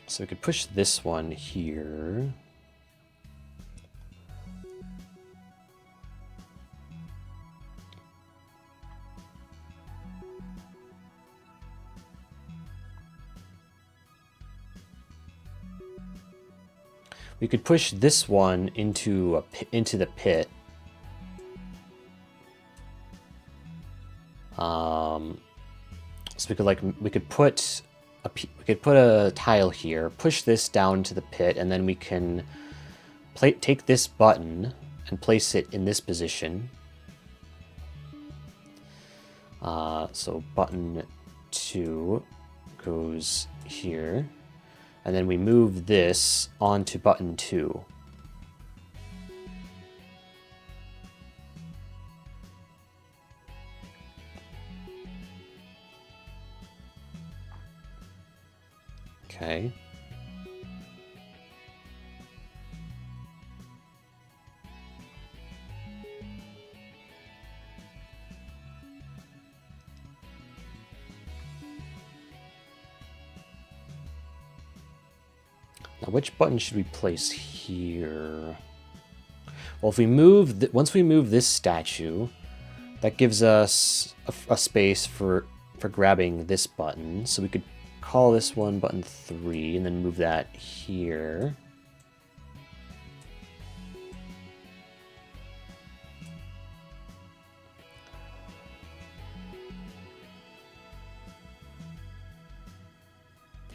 So we could push this one here. We could push this one into the pit. So we could put a tile here, push this down to the pit, and then we can take this button and place it in this position. So button 2 goes here. And then we move this onto button 2. Okay. Now, which button should we place here? Well, if we move, once we move this statue, that gives us a space for grabbing this button. So we could call this one button 3 and then move that here.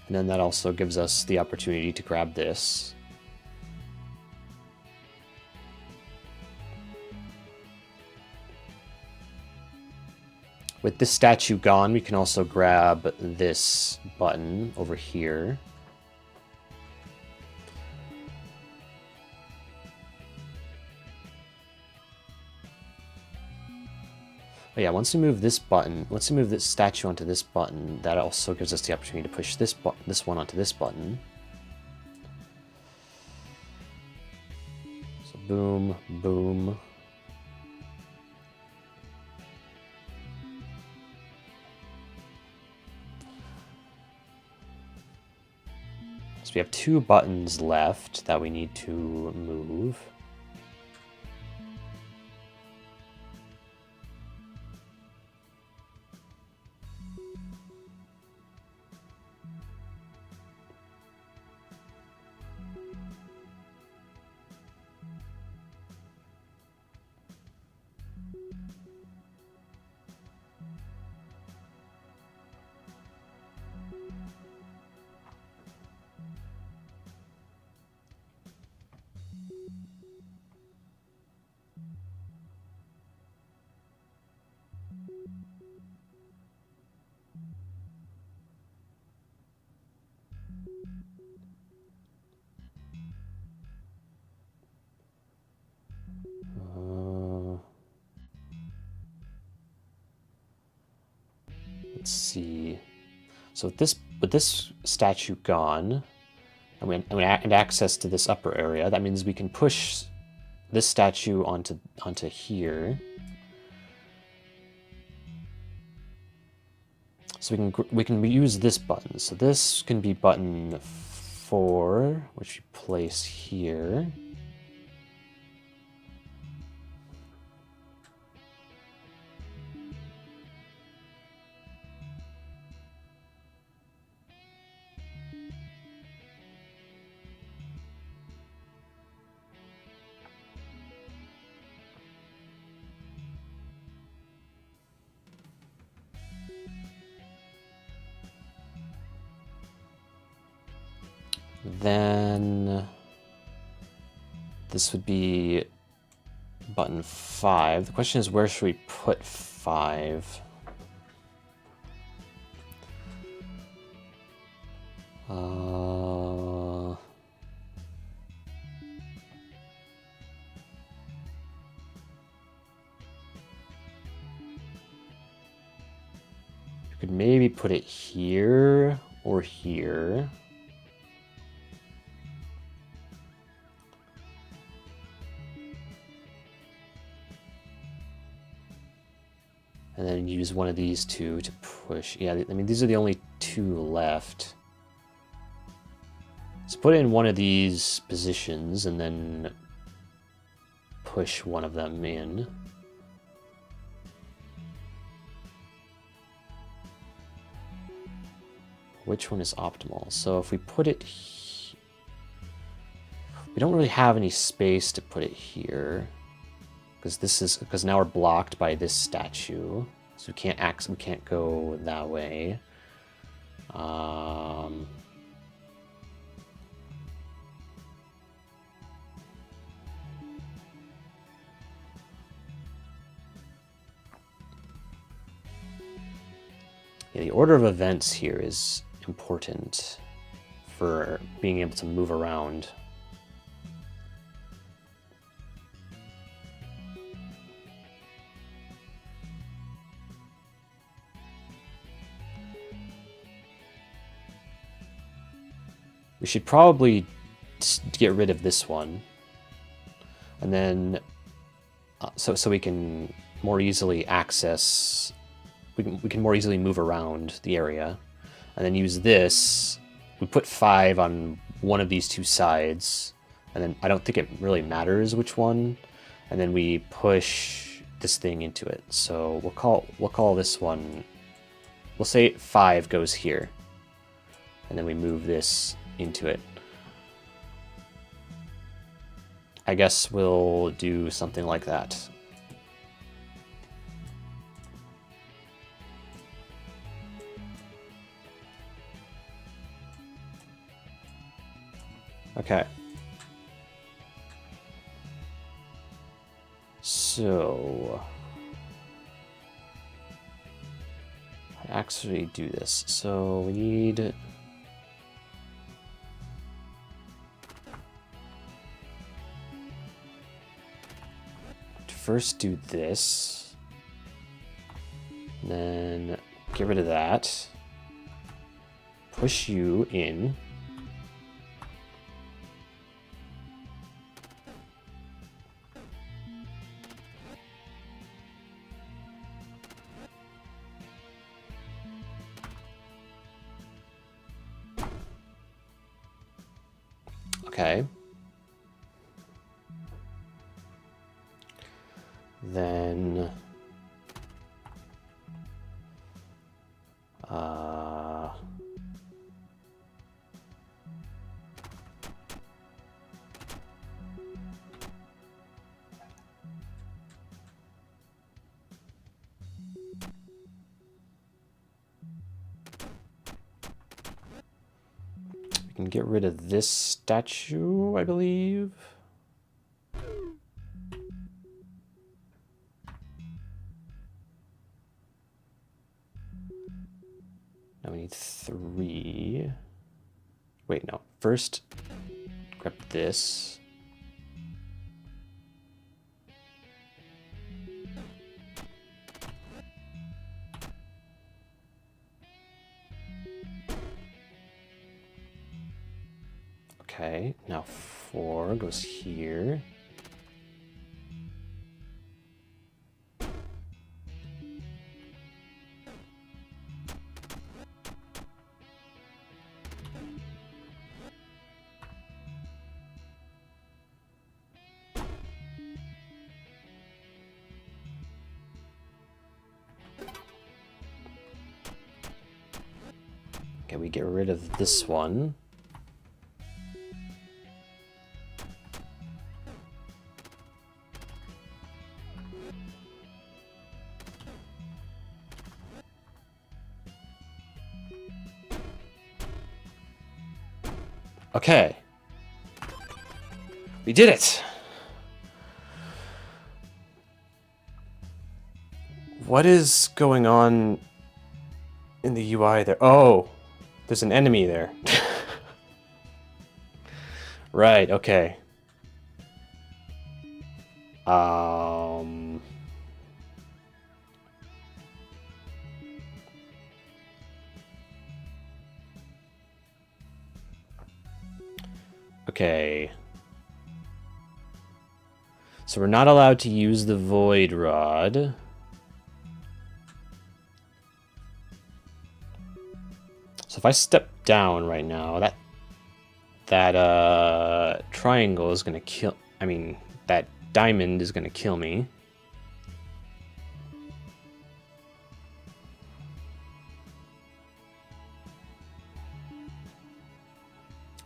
And then that also gives us the opportunity to grab this. With this statue gone, we can also grab this button over here. Oh yeah, once we move this statue onto this button, that also gives us the opportunity to push this one onto this button. So boom, boom. So we have 2 buttons left that we need to move. Let's see. So with this statue gone, and access to this upper area, that means we can push this statue onto here. So we can use this button. So this can be button 4, which we place here. Then this would be button 5. The question is, where should we put 5? You could maybe put it here or here. And then use one of these 2 to push. Yeah, I mean, these are the only 2 left. So put it in one of these positions and then push one of them in. Which one is optimal? So if we put it we don't really have any space to put it here. Because now we're blocked by this statue, so we can't go that way. Yeah, the order of events here is important for being able to move around. We should probably get rid of this one, and then so we can more easily access. We can more easily move around the area, and then use this. We put 5 on one of these 2 sides, and then I don't think it really matters which one. And then we push this thing into it. So we'll call this one. We'll say 5 goes here, and then we move this into it. I guess we'll do something like that. Okay. So actually do this. So we need to first do this, then get rid of that, push you in. Okay. Then we can get rid of this statue, I believe. Now we need 3. Wait, no. First, grab this. Okay, now 4 goes here. Okay, we get rid of this one. Okay. We did it! What is going on in the UI there? Oh, there's an enemy there. Right, okay. Okay. So we're not allowed to use the void rod. So if I step down right now, that triangle is gonna kill, I mean, that diamond is gonna kill me.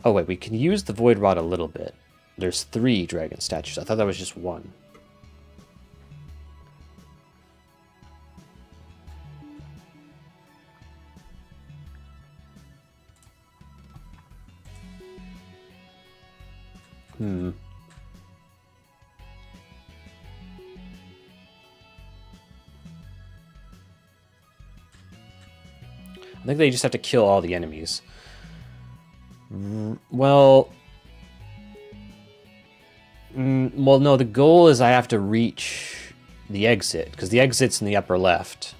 Oh wait, we can use the void rod a little bit. There's 3 dragon statues. I thought that was just 1. I think they just have to kill all the enemies. Well, no, the goal is I have to reach the exit, because the exit's in the upper left.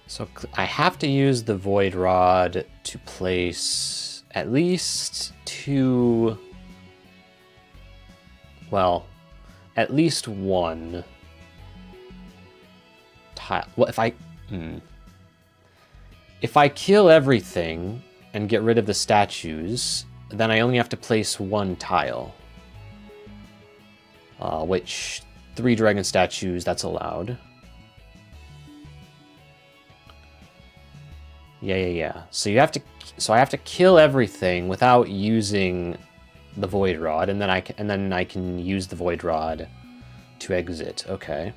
So I have to use the void rod to place at least 2, well, at least 1 tile. Well, if I kill everything and get rid of the statues, then I only have to place 1 tile. Which 3 dragon statues, that's allowed. Yeah. So I have to kill everything without using the void rod, and then I can use the void rod to exit. Okay.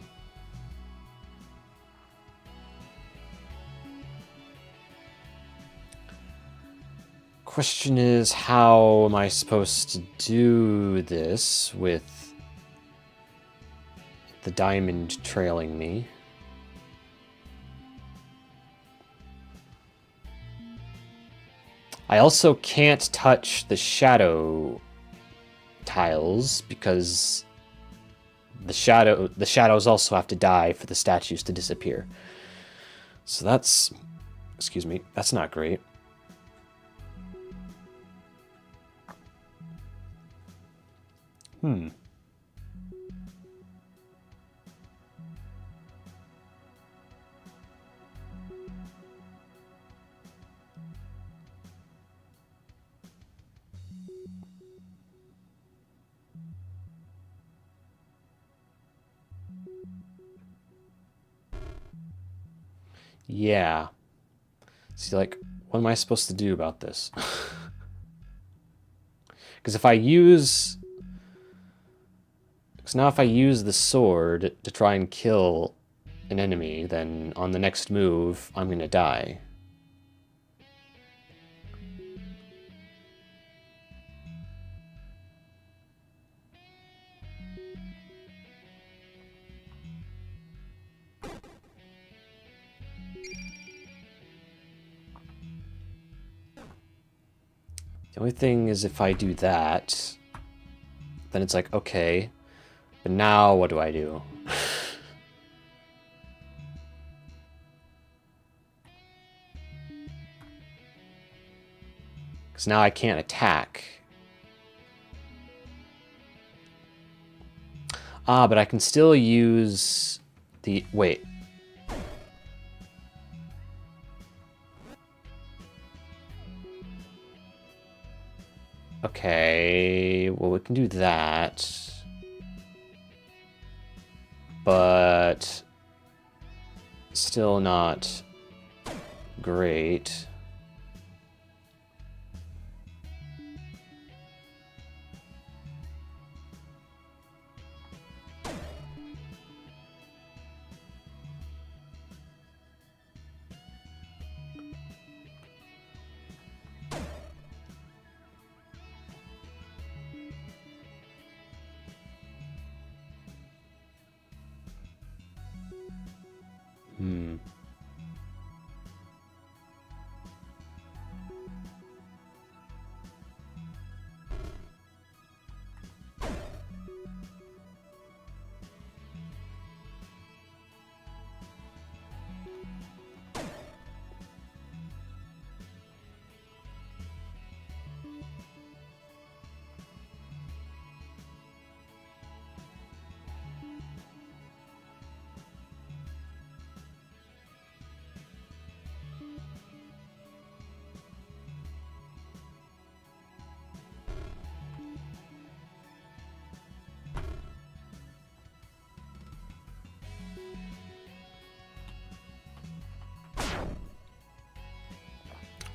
Question is, how am I supposed to do this with the diamond trailing me? I also can't touch the shadow tiles because the shadows also have to die for the statues to disappear. So that's, excuse me, that's not great. Yeah. See, like, what am I supposed to do about this? Because if I use the sword to try and kill an enemy, then on the next move, I'm gonna die. The only thing is if I do that, then it's like, okay, but now what do I do? Because now I can't attack. Ah, but I can still use the... Wait. Okay, well, we can do that. But still not great.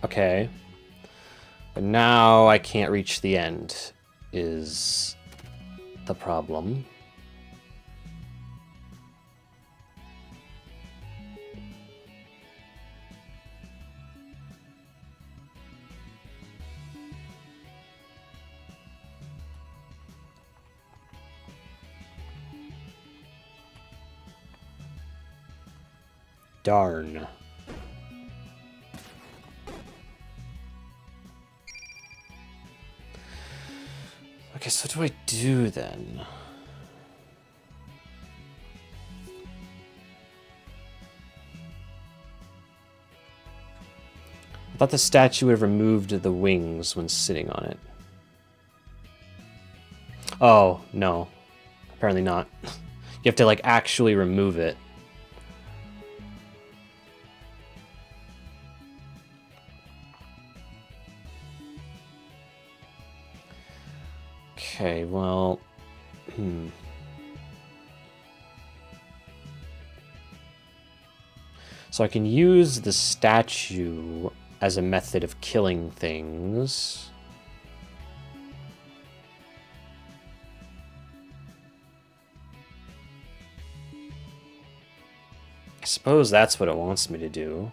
Okay. But now I can't reach the end, is the problem. Darn. Okay, so what do I do then? I thought the statue would have removed the wings when sitting on it. Oh, no. Apparently not. You have to, like, actually remove it. Okay, well... So I can use the statue as a method of killing things. I suppose that's what it wants me to do.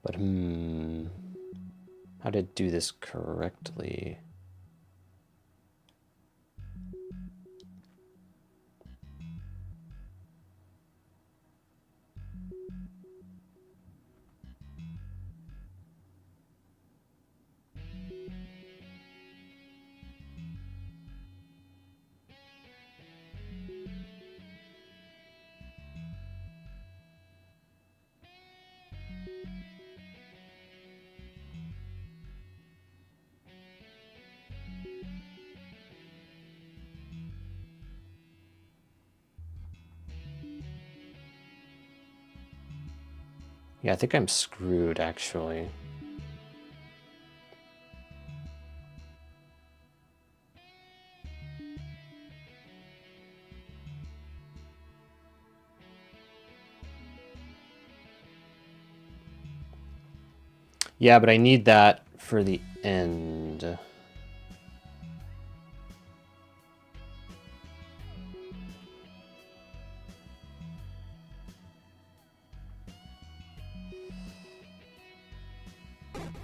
But how to do this correctly? Yeah, I think I'm screwed, actually. Yeah, but I need that for the end.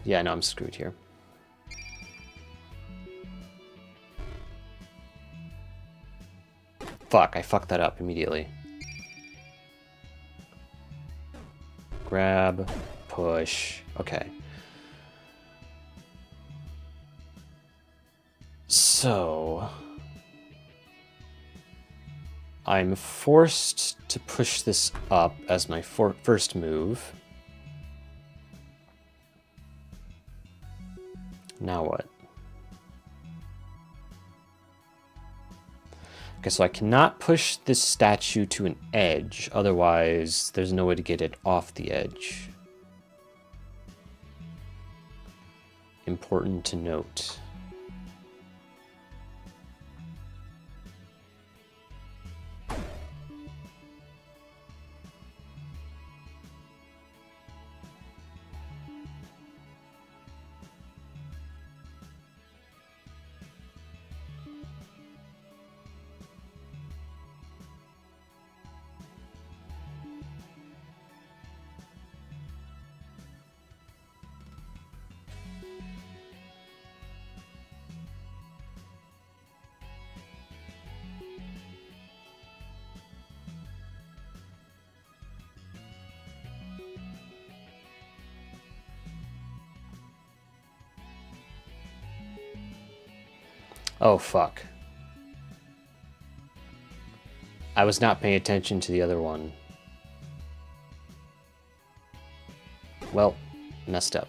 Yeah, no, I'm screwed here. Fuck, I fucked that up immediately. Grab, push, okay. So I'm forced to push this up as my first move. Now what? Okay, so I cannot push this statue to an edge, otherwise there's no way to get it off the edge. Important to note. Oh, fuck. I was not paying attention to the other one. Well, messed up.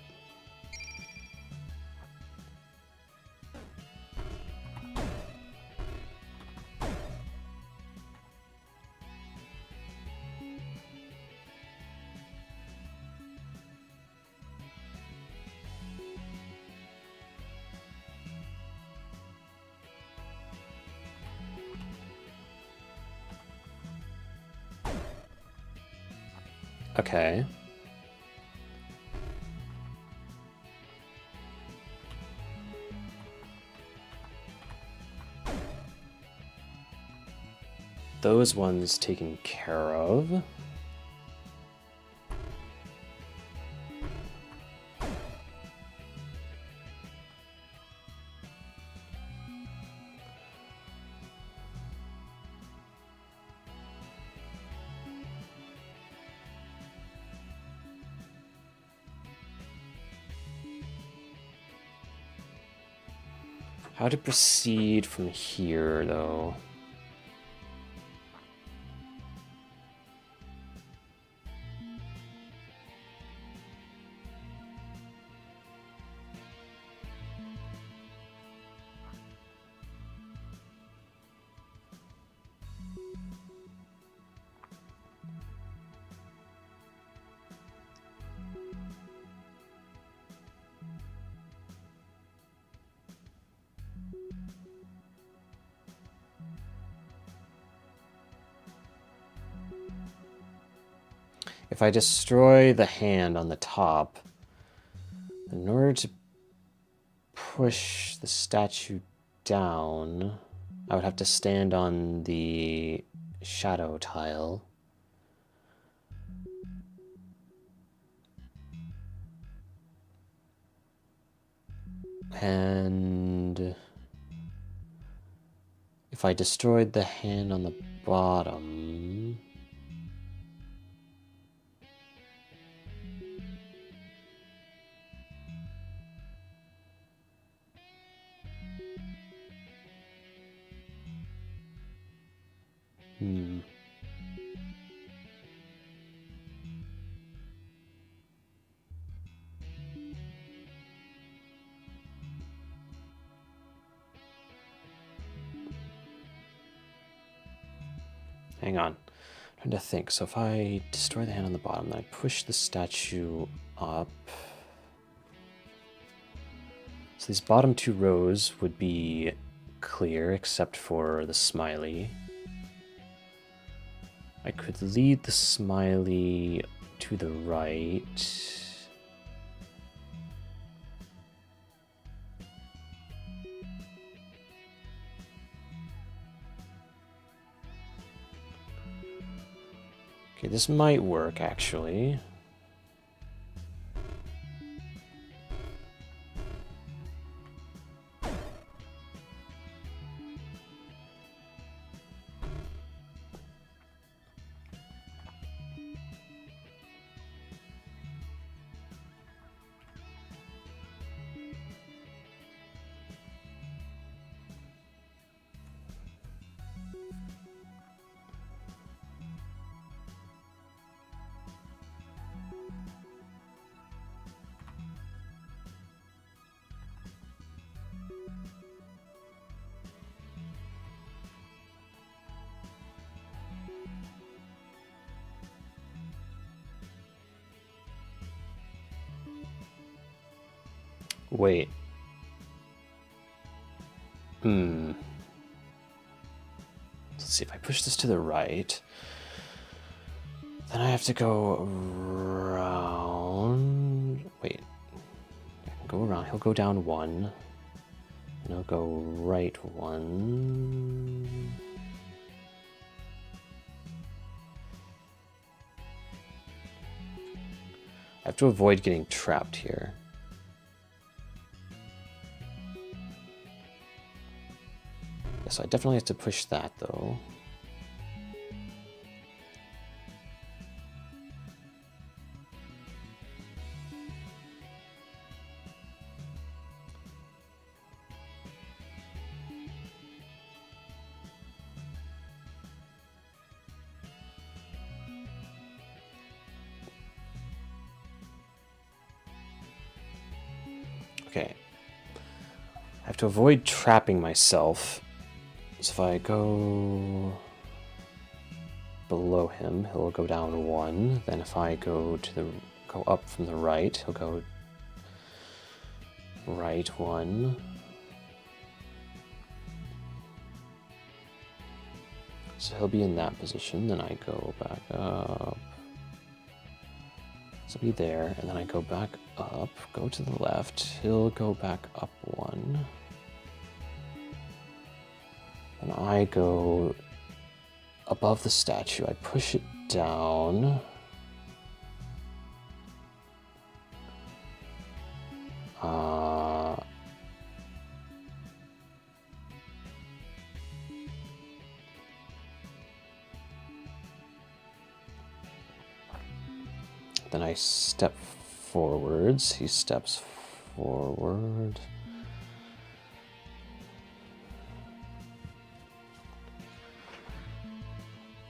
Okay. Those ones taken care of. How to proceed from here, though? If I destroy the hand on the top, in order to push the statue down, I would have to stand on the shadow tile. And if I destroyed the hand on the bottom, hang on. I'm trying to think. So if I destroy the hand on the bottom, then I push the statue up. So these bottom two rows would be clear except for the smiley. I could lead the smiley to the right. Okay, this might work actually. Wait. Let's see, if I push this to the right, then I have to go around. Wait. I can go around. He'll go down one. And he'll go right one. I have to avoid getting trapped here. So I definitely have to push that though. Okay. I have to avoid trapping myself. So if I go below him, he'll go down one. Then if I go up from the right, he'll go right one. So he'll be in that position. Then I go back up. So be there, and then I go back up, go to the left. He'll go back up one. And I go above the statue. I push it down. Then I step forwards. He steps forward.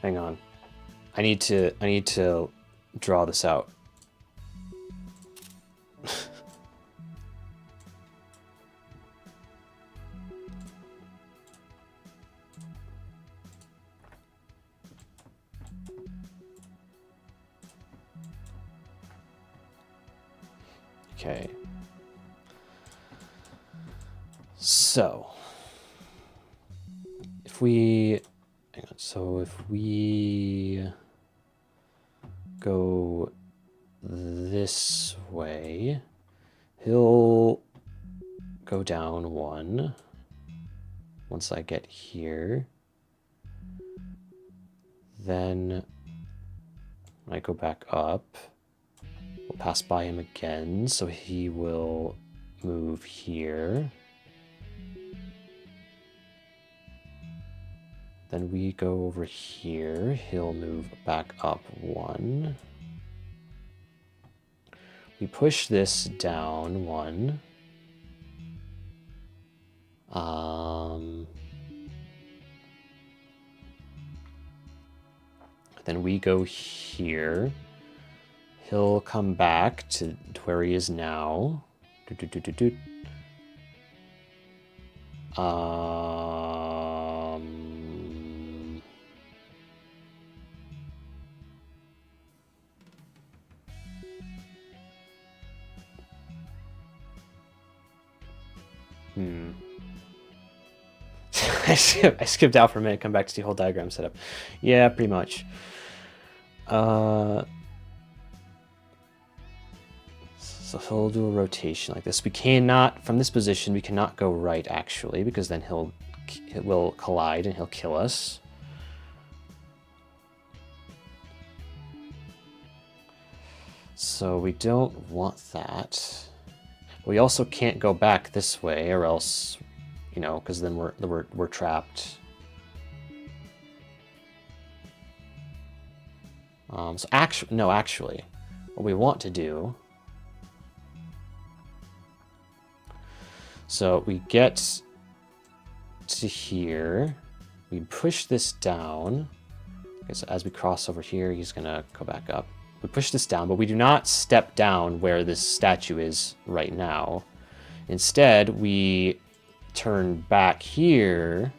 Hang on. I need to draw this out. Okay. So, if we go this way, he'll go down one once I get here. Then when I go back up, we'll pass by him again, so he will move here. Then we go over here. He'll move back up 1. We push this down 1. Then we go here. He'll come back to where he is now. I skipped out for a minute, come back to the whole diagram setup. Yeah, pretty much. So he'll do a rotation like this. We cannot, from this position, we cannot go right actually, because then it will collide and he'll kill us. So we don't want that. We also can't go back this way, or else, you know, because then we're trapped. So actually, what we want to do. So we get to here, we push this down. Okay, so as we cross over here, he's gonna go back up. We push this down, but we do not step down where this statue is right now. Instead, we turn back here,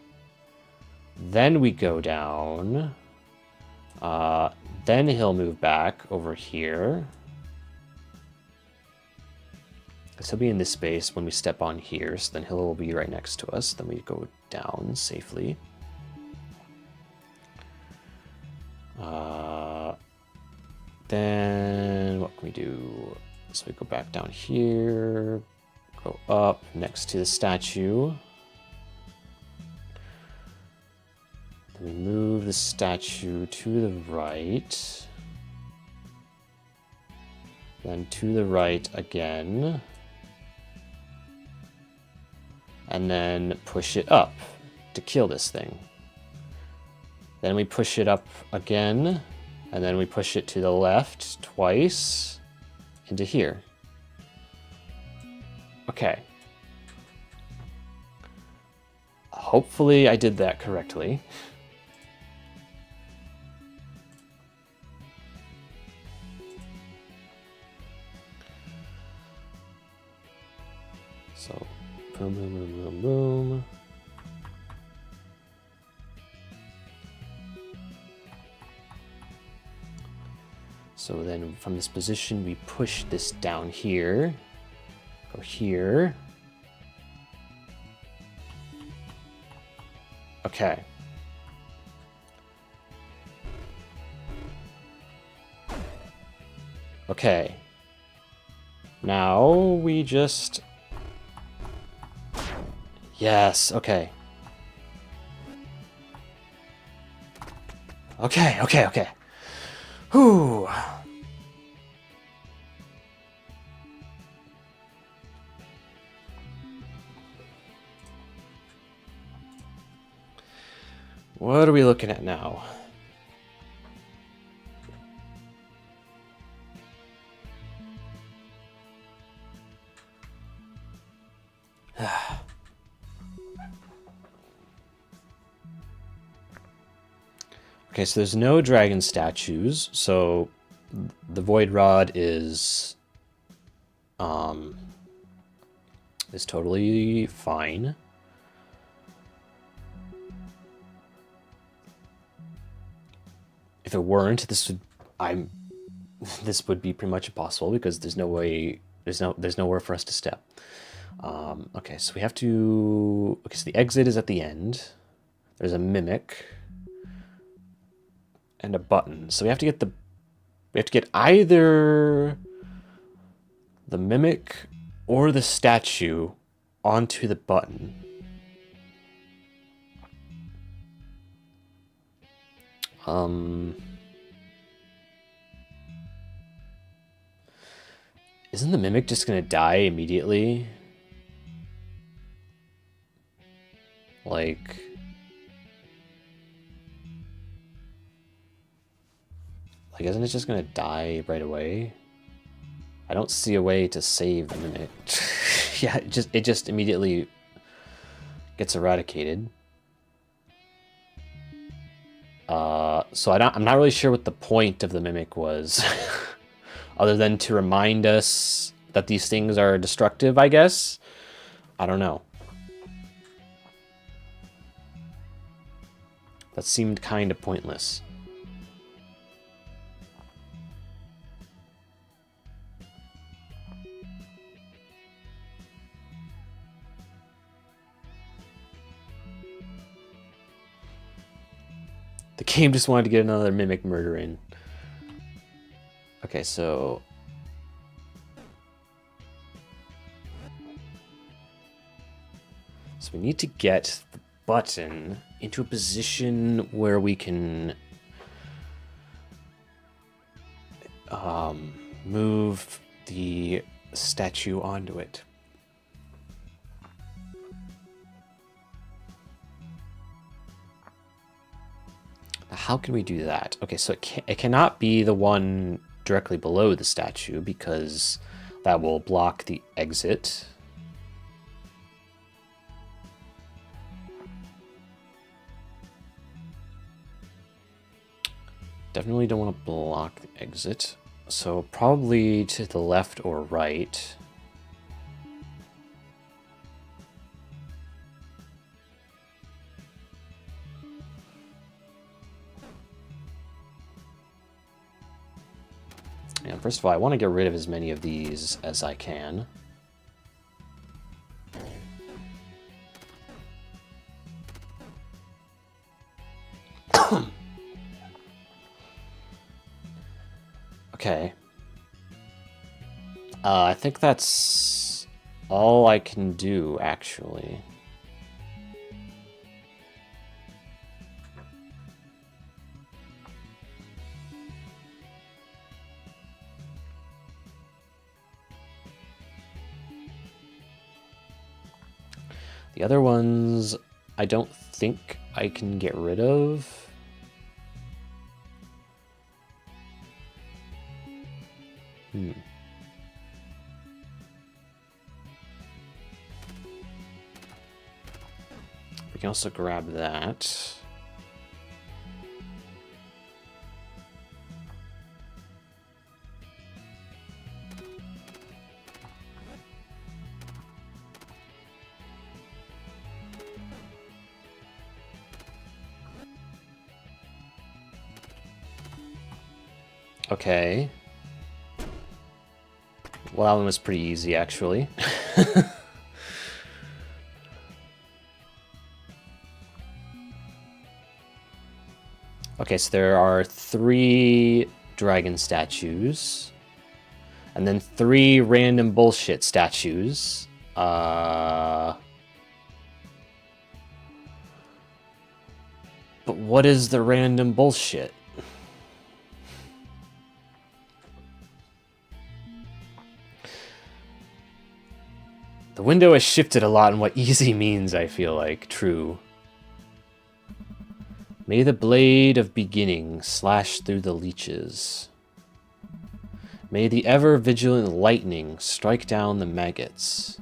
then we go down, then he'll move back over here. So he'll be in this space when we step on here, so then he'll be right next to us. Then we go down safely. Then what can we do? So we go back down here, go up next to the statue. Then we move the statue to the right. Then to the right again. And then push it up to kill this thing. Then we push it up again, and then we push it to the left twice into here. Okay. Hopefully I did that correctly. So, boom, boom, boom, boom, boom. So then from this position, we push this down here, go here. Okay. Okay. Now we just... Yes, okay. Okay. Whew. What are we looking at now? Okay, so there's no dragon statues, so the void rod is totally fine. If it weren't, this would be pretty much impossible because there's no way, there's nowhere for us to step. Okay, so we have to. Okay, so the exit is at the end. There's a mimic and a button. So we have to get either the mimic or the statue onto the button. Isn't the mimic just gonna die immediately? Like, isn't it just gonna die right away? I don't see a way to save the mimic. Yeah, it just immediately gets eradicated. So I'm not really sure what the point of the mimic was, other than to remind us that these things are destructive, I guess. I don't know. That seemed kind of pointless. The game just wanted to get another mimic murder in. Okay, so... So we need to get the button into a position where we can move the statue onto it. How can we do that? Okay, so it cannot be the one directly below the statue because that will block the exit. Definitely don't want to block the exit. So probably to the left or right. Yeah, first of all, I want to get rid of as many of these as I can. Okay. I think that's all I can do, actually. The other ones, I don't think I can get rid of. We can also grab that. Okay. Well, that one was pretty easy, actually. Okay, so there are 3 dragon statues. And then 3 random bullshit statues. But what is the random bullshit? The window has shifted a lot in what easy means, I feel like. True. May the blade of beginning slash through the leeches. May the ever-vigilant lightning strike down the maggots.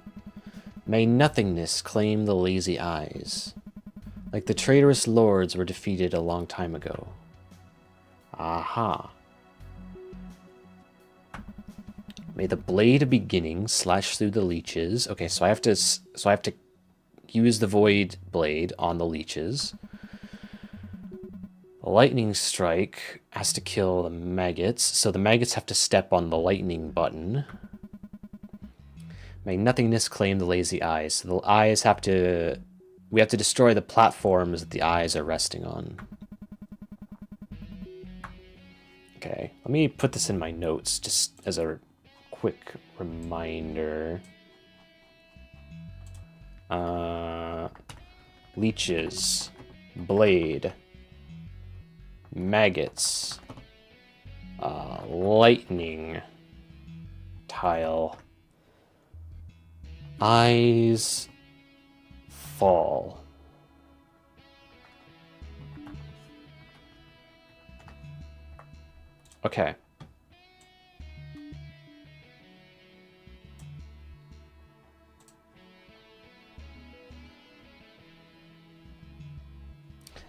May nothingness claim the lazy eyes. Like the traitorous lords were defeated a long time ago. Aha. May the blade of beginning slash through the leeches. Okay, so I have to use the void blade on the leeches. The lightning strike has to kill the maggots, so the maggots have to step on the lightning button. May nothingness claim the lazy eyes. So the eyes have to... We have to destroy the platforms that the eyes are resting on. Okay, let me put this in my notes just as a quick reminder. Leeches, blade, maggots, lightning, tile, eyes, fall. Okay.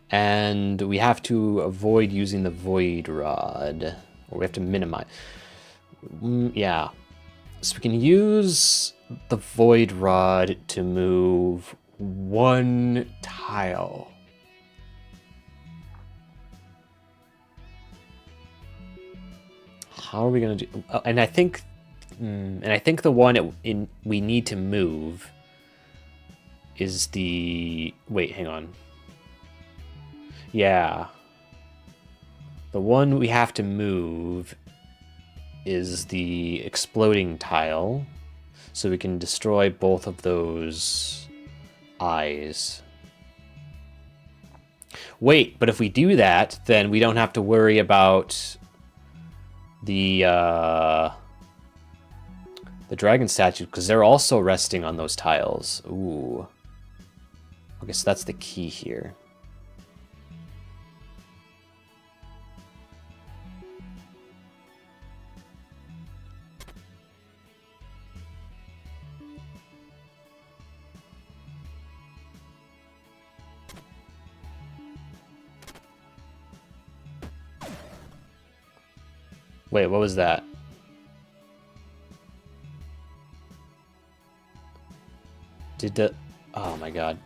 And we have to avoid using the void rod. Or we have to minimize. Yeah. So we can use the void rod to move one tile. How are we gonna do? And I think the one we need to move is the. Wait, hang on. Yeah. The one we have to move is the exploding tile, so we can destroy both of those eyes. Wait, but if we do that, then we don't have to worry about the dragon statue, because they're also resting on those tiles. Ooh. Okay, so that's the key here. Wait, what was that? Oh my god.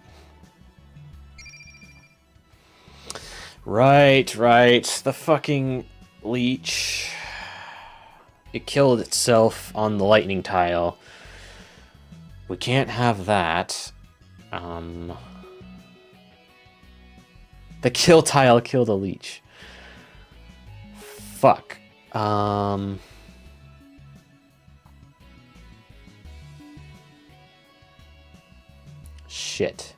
Right. The fucking leech. It killed itself on the lightning tile. We can't have that. The kill tile killed a leech. Fuck. Shit.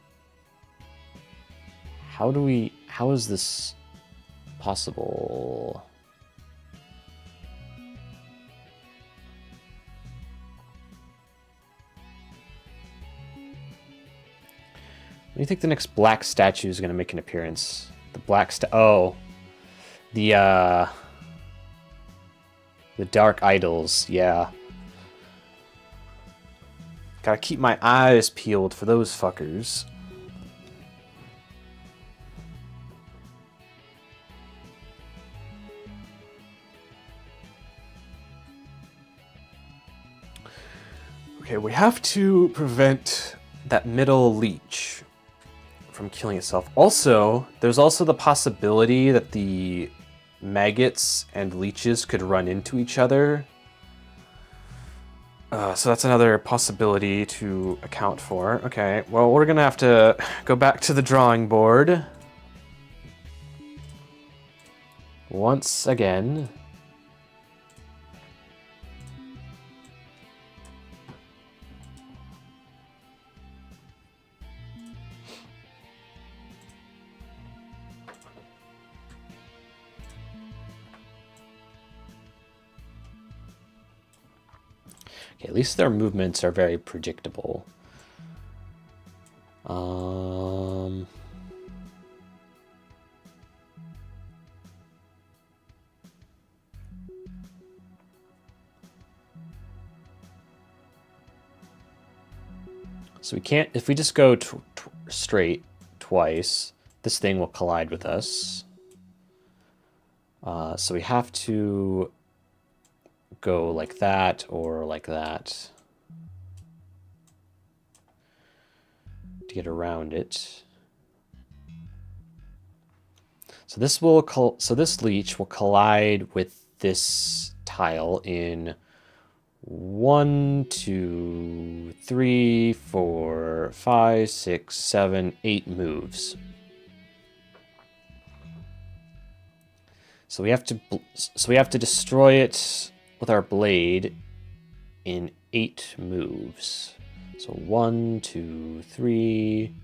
How is this possible? When do you think the next black statue is going to make an appearance? The black oh. The dark idols, yeah. Gotta keep my eyes peeled for those fuckers. Okay, we have to prevent that middle leech from killing itself. Also, there's also the possibility that the maggots and leeches could run into each other. So that's another possibility to account for. Okay, well, we're gonna have to go back to the drawing board once again. Okay, at least their movements are very predictable. So we can't, if we just go straight twice, this thing will collide with us. So we have to go like that or like that to get around it. So this leech will collide with this tile in 1, 2, 3, 4, 5, 6, 7, 8 moves. So we have to destroy it with our blade in 8 moves. So 1, 2, 3,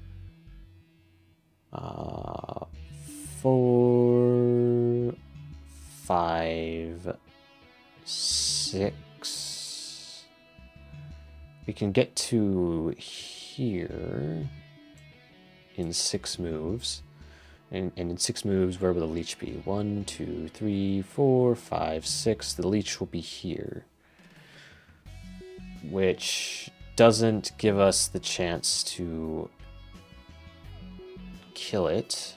4, 5, 6. We can get to here in 6 moves. And in 6 moves, where will the leech be? 1, 2, 3, 4, 5, 6. The leech will be here. Which doesn't give us the chance to kill it.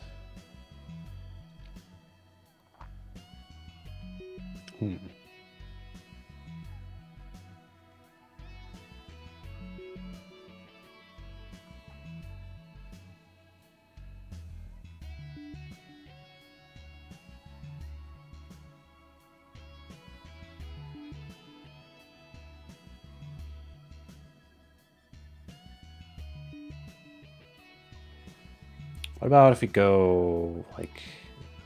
What about if we go like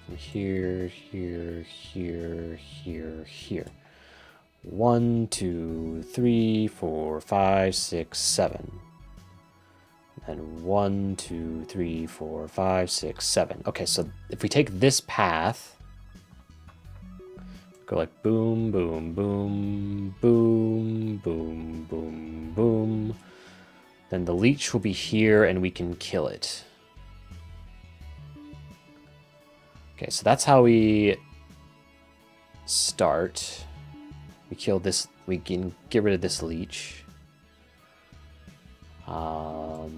from here, here, here, here, here? 1, 2, 3, 4, 5, 6, 7. And 1, 2, 3, 4, 5, 6, 7. Okay, so if we take this path, go like boom, boom, boom, boom, boom, boom, boom, then the leech will be here and we can kill it. Okay, so that's how we start. We kill this, we can get rid of this leech. We'll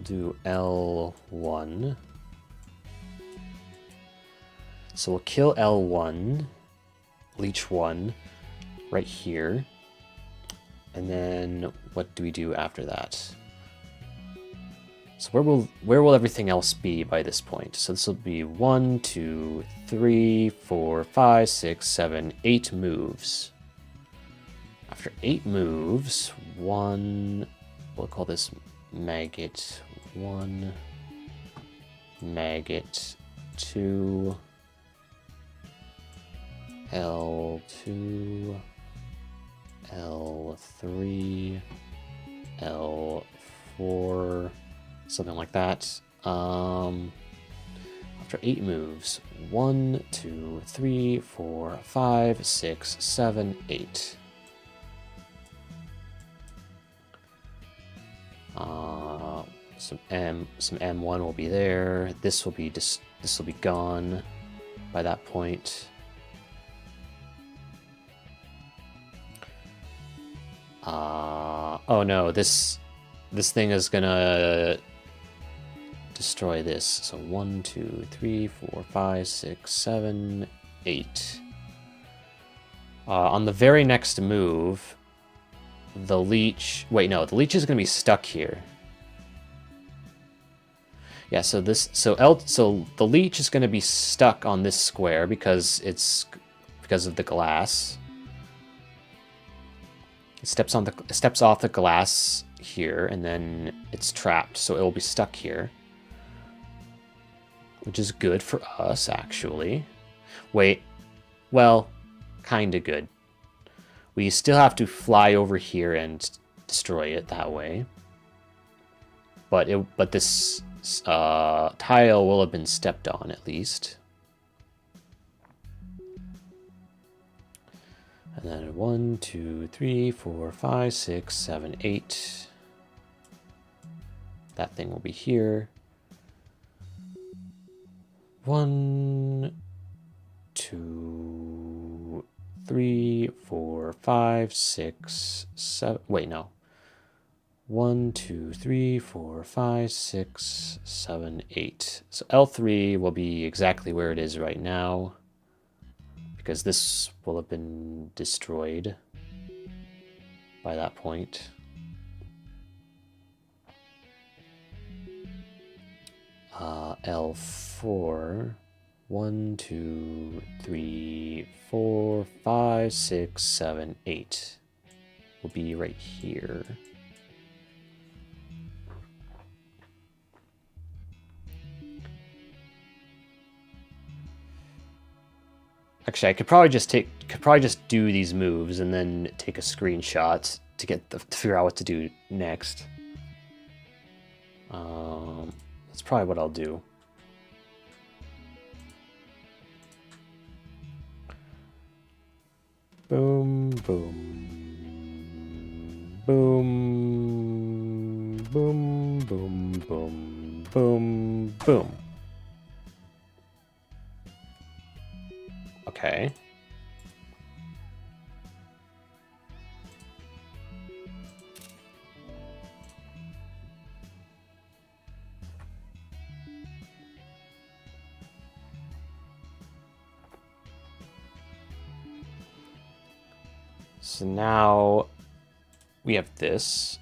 do L1. So we'll kill L1, leech 1, right here. And then what do we do after that? So where will everything else be by this point? So this will be 1, 2, 3, 4, 5, 6, 7, 8 moves. After 8 moves, we'll call this maggot 1, maggot 2, L2, L3, L4, something like that. After 8 moves, 1, 2, 3, 4, 5, 6, 7, 8. Some M1 will be there. This will be gone by that point. Oh no, this thing is gonna destroy this. So 1, 2, 3, 4, 5, 6, 7, 8. On the very next move, the leech... Wait, no, the leech is gonna be stuck here. Yeah, so the leech is gonna be stuck on this square because of the glass. It steps off the glass here, and then it's trapped, so it will be stuck here, which is good for us, actually. Wait, well, kind of good. We still have to fly over here and destroy it that way, but this tile will have been stepped on at least. And then 1, 2, 3, 4, 5, 6, 7, 8. That thing will be here. 1, 2, 3, 4, 5, 6, 7. Wait, no. 1, 2, 3, 4, 5, 6, 7, 8. So L3 will be exactly where it is right now, because this will have been destroyed by that point. L4, 1, 2, 3, 4, 5, 6, 7, 8 will be right here. Actually, I could probably just do these moves and then take a screenshot to figure out what to do next. That's probably what I'll do. Boom, boom, Boom, boom, boom, boom, boom, boom. Okay. So now we have this.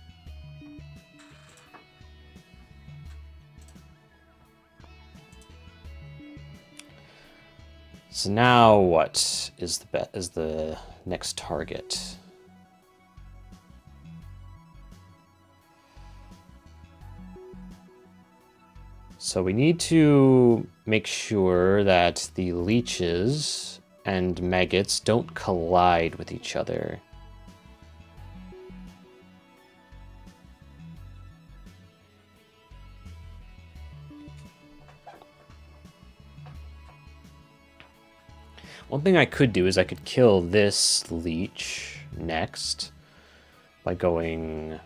So now what is the next target? So we need to make sure that the leeches and maggots don't collide with each other. One thing I could do is I could kill this leech next by going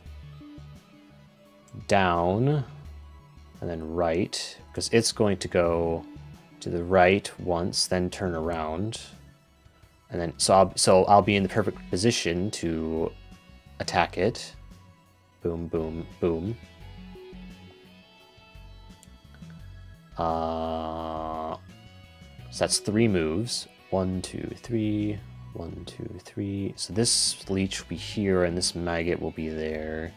down and then right, because it's going to go to the right once, then turn around, and then so I'll be in the perfect position to attack it. Boom, boom, boom. So that's 3 moves. 1, 2, 3. 1, 2, 3. So this leech will be here, and this maggot will be there.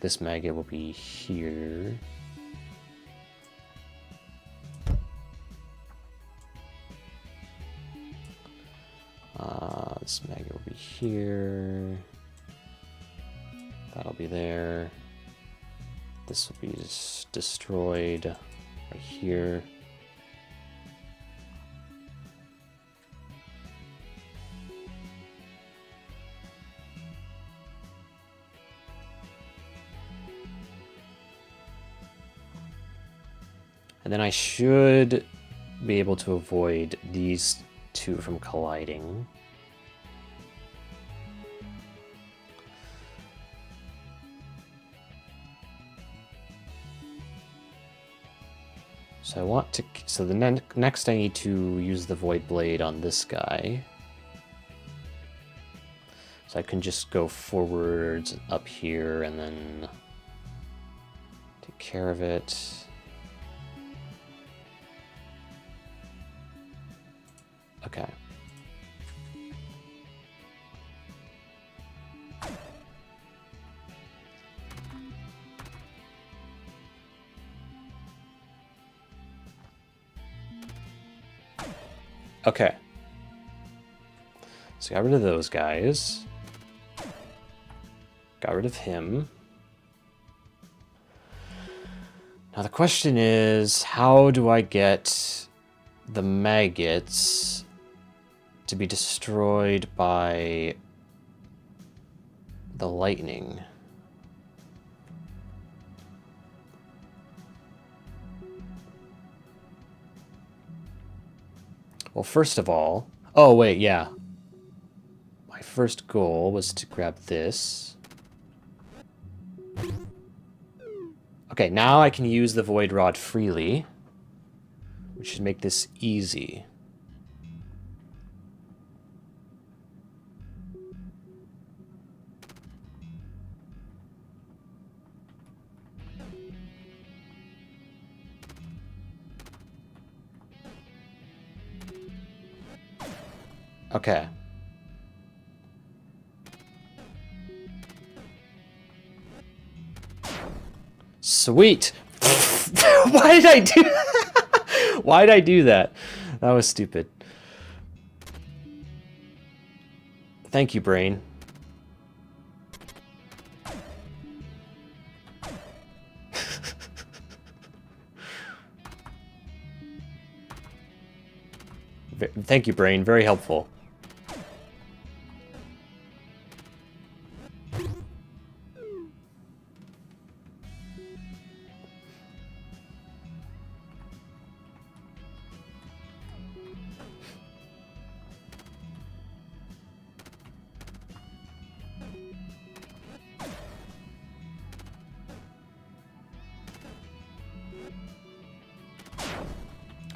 This maggot will be here. This maggot will be here. That'll be there. This will be destroyed right here. And then I should be able to avoid these 2 from colliding. So I want to, so the next I need to use the Void Blade on this guy. So I can just go forwards up here and then take care of it. Okay. Okay. So got rid of those guys. Got rid of him. Now the question is, how do I get the maggots to be destroyed by the lightning? Well, first of all, oh wait, yeah. My first goal was to grab this. Okay, now I can use the Void Rod freely, which should make this easy. Okay. Sweet. Why did I do Why did I do that? That was stupid. Thank you, brain. Thank you, brain. Very helpful.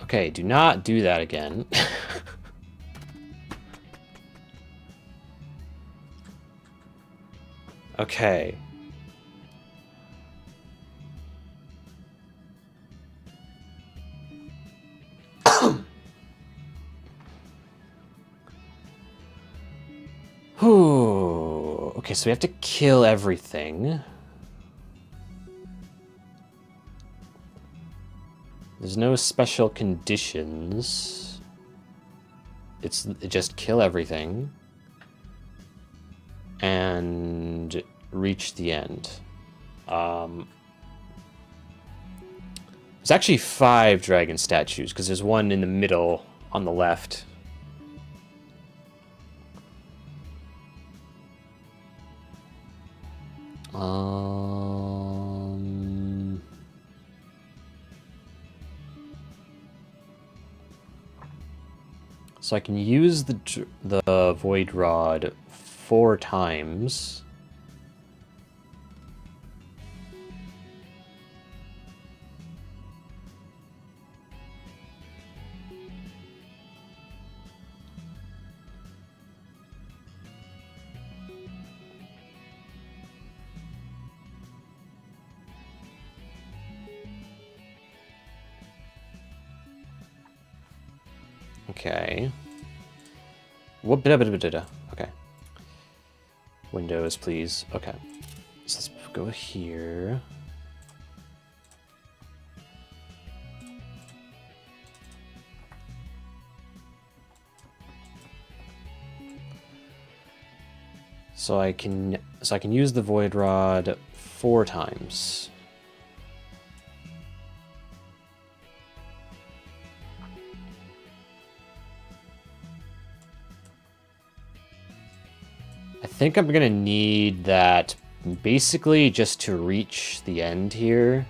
Okay, do not do that again. Okay. Whew. Okay, so we have to kill everything. There's no special conditions. It just kill everything. And reach the end. There's actually 5 dragon statues, because there's one in the middle on the left. So I can use the void rod 4 times. Okay. Okay. Windows, please. Okay. So let's go here. So I can use the void rod 4 times. I think I'm gonna need that basically just to reach the end here.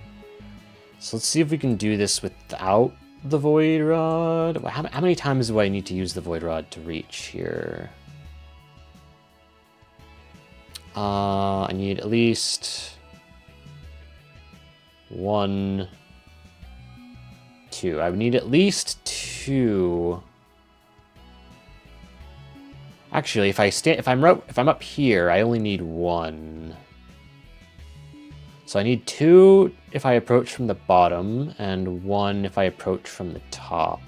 So let's see if we can do this without the void rod. How many times do I need to use the void rod to reach here? I need at least 1, 2. I would need at least 2. Actually, if I'm up here, I only need 1. So I need 2 if I approach from the bottom, and 1 if I approach from the top.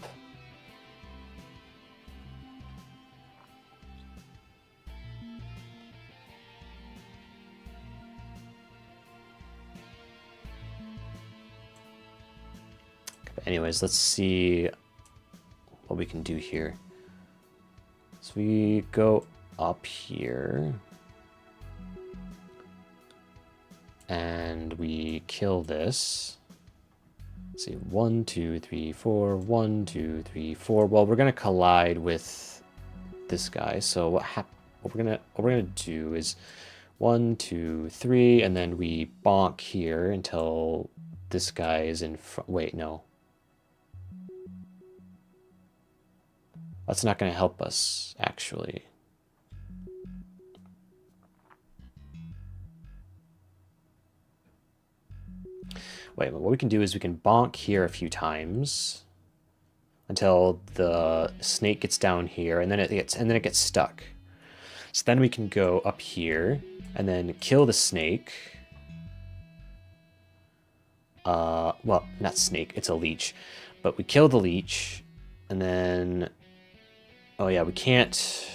But anyways, let's see what we can do here. So we go up here. And we kill this. Let's see, 1, 2, 3, 4, 1, 2, 3, 4. Well, we're gonna collide with this guy. So what we're gonna do is 1, 2, 3, and then we bonk here until this guy is in front. Wait, no. That's not gonna help us, actually. Wait, what we can do is we can bonk here a few times until the snake gets down here, and then it gets stuck. So then we can go up here and then kill the snake. Well, not snake, it's a leech. But we kill the leech, and then, oh yeah, we can't.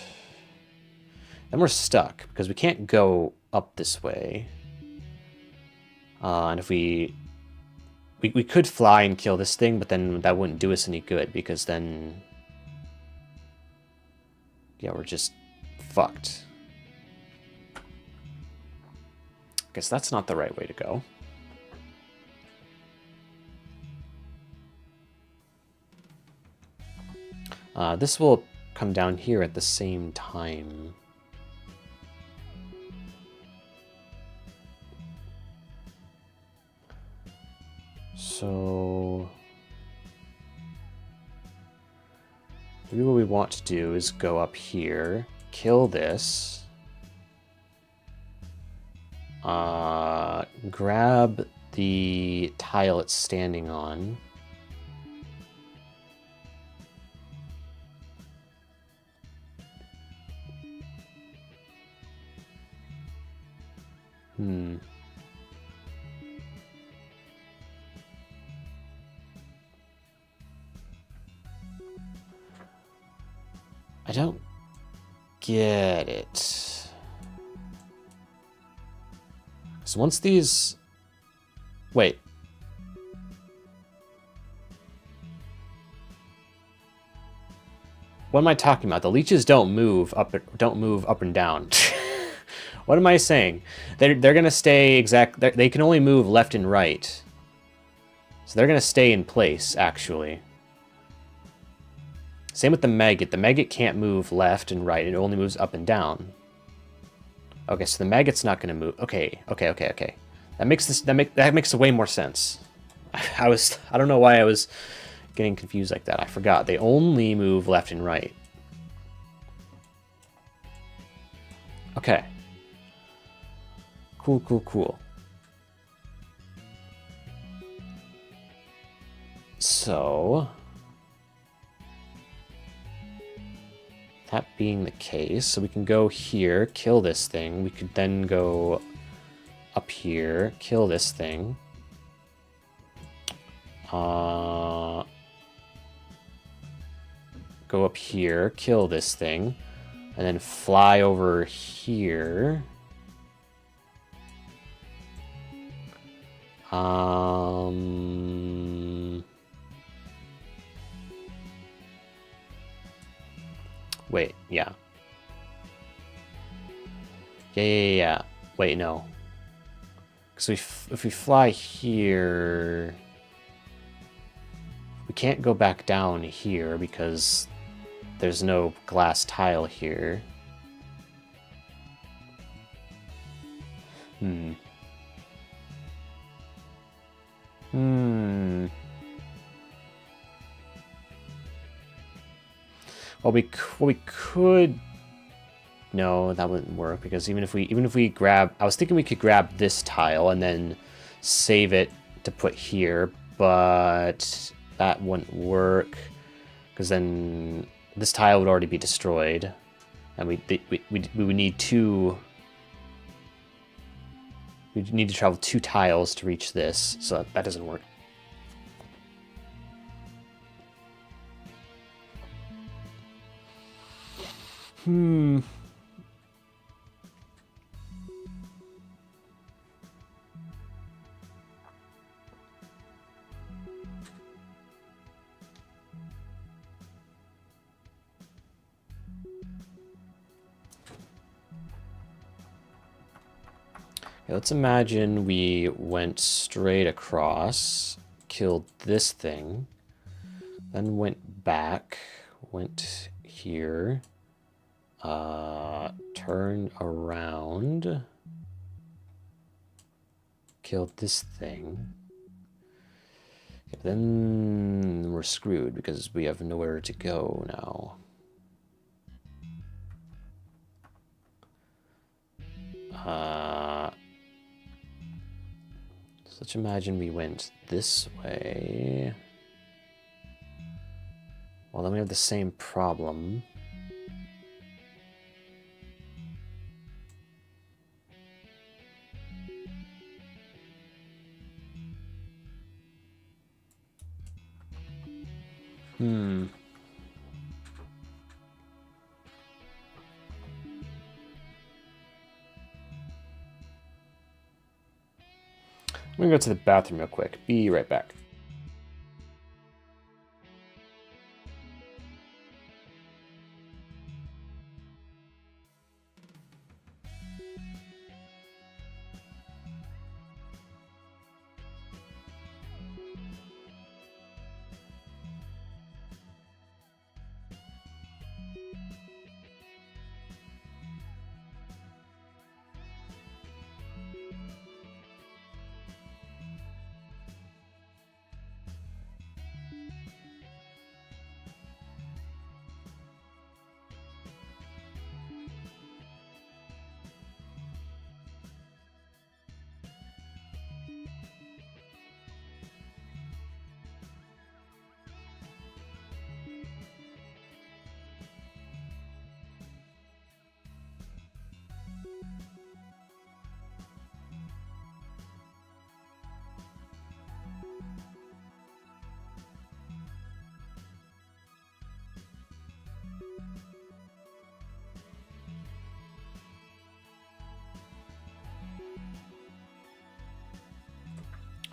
Then we're stuck because we can't go up this way. And if we could fly and kill this thing, but then that wouldn't do us any good because then, yeah, we're just fucked. Guess that's not the right way to go. This will come down here at the same time. So maybe what we want to do is go up here, kill this, grab the tile it's standing on, I don't get it. So once these... Wait. What am I talking about? The leeches don't move up and down. What am I saying? They're gonna stay exact. They can only move left and right. So they're gonna stay in place, actually. Same with the maggot. The maggot can't move left and right. It only moves up and down. Okay, so the maggot's not gonna move. Okay. That makes way more sense. I don't know why I was getting confused like that. I forgot. They only move left and right. Okay. Cool. So, that being the case, so we can go here, kill this thing. We could then go up here, kill this thing. Go up here, kill this thing, and then fly over here. Wait, yeah. Yeah. Wait, no. So if we fly here, we can't go back down here because there's no glass tile here. Well, we could. No, that wouldn't work because even if we grab, I was thinking we could grab this tile and then save it to put here, but that wouldn't work because then this tile would already be destroyed, and we would need two. We need to travel 2 tiles to reach this, so that doesn't work. Let's imagine we went straight across, killed this thing, then went back, went here, turned around, killed this thing. Okay, then we're screwed because we have nowhere to go now. So let's imagine we went this way. Well, then we have the same problem. I'm gonna go to the bathroom real quick. Be right back.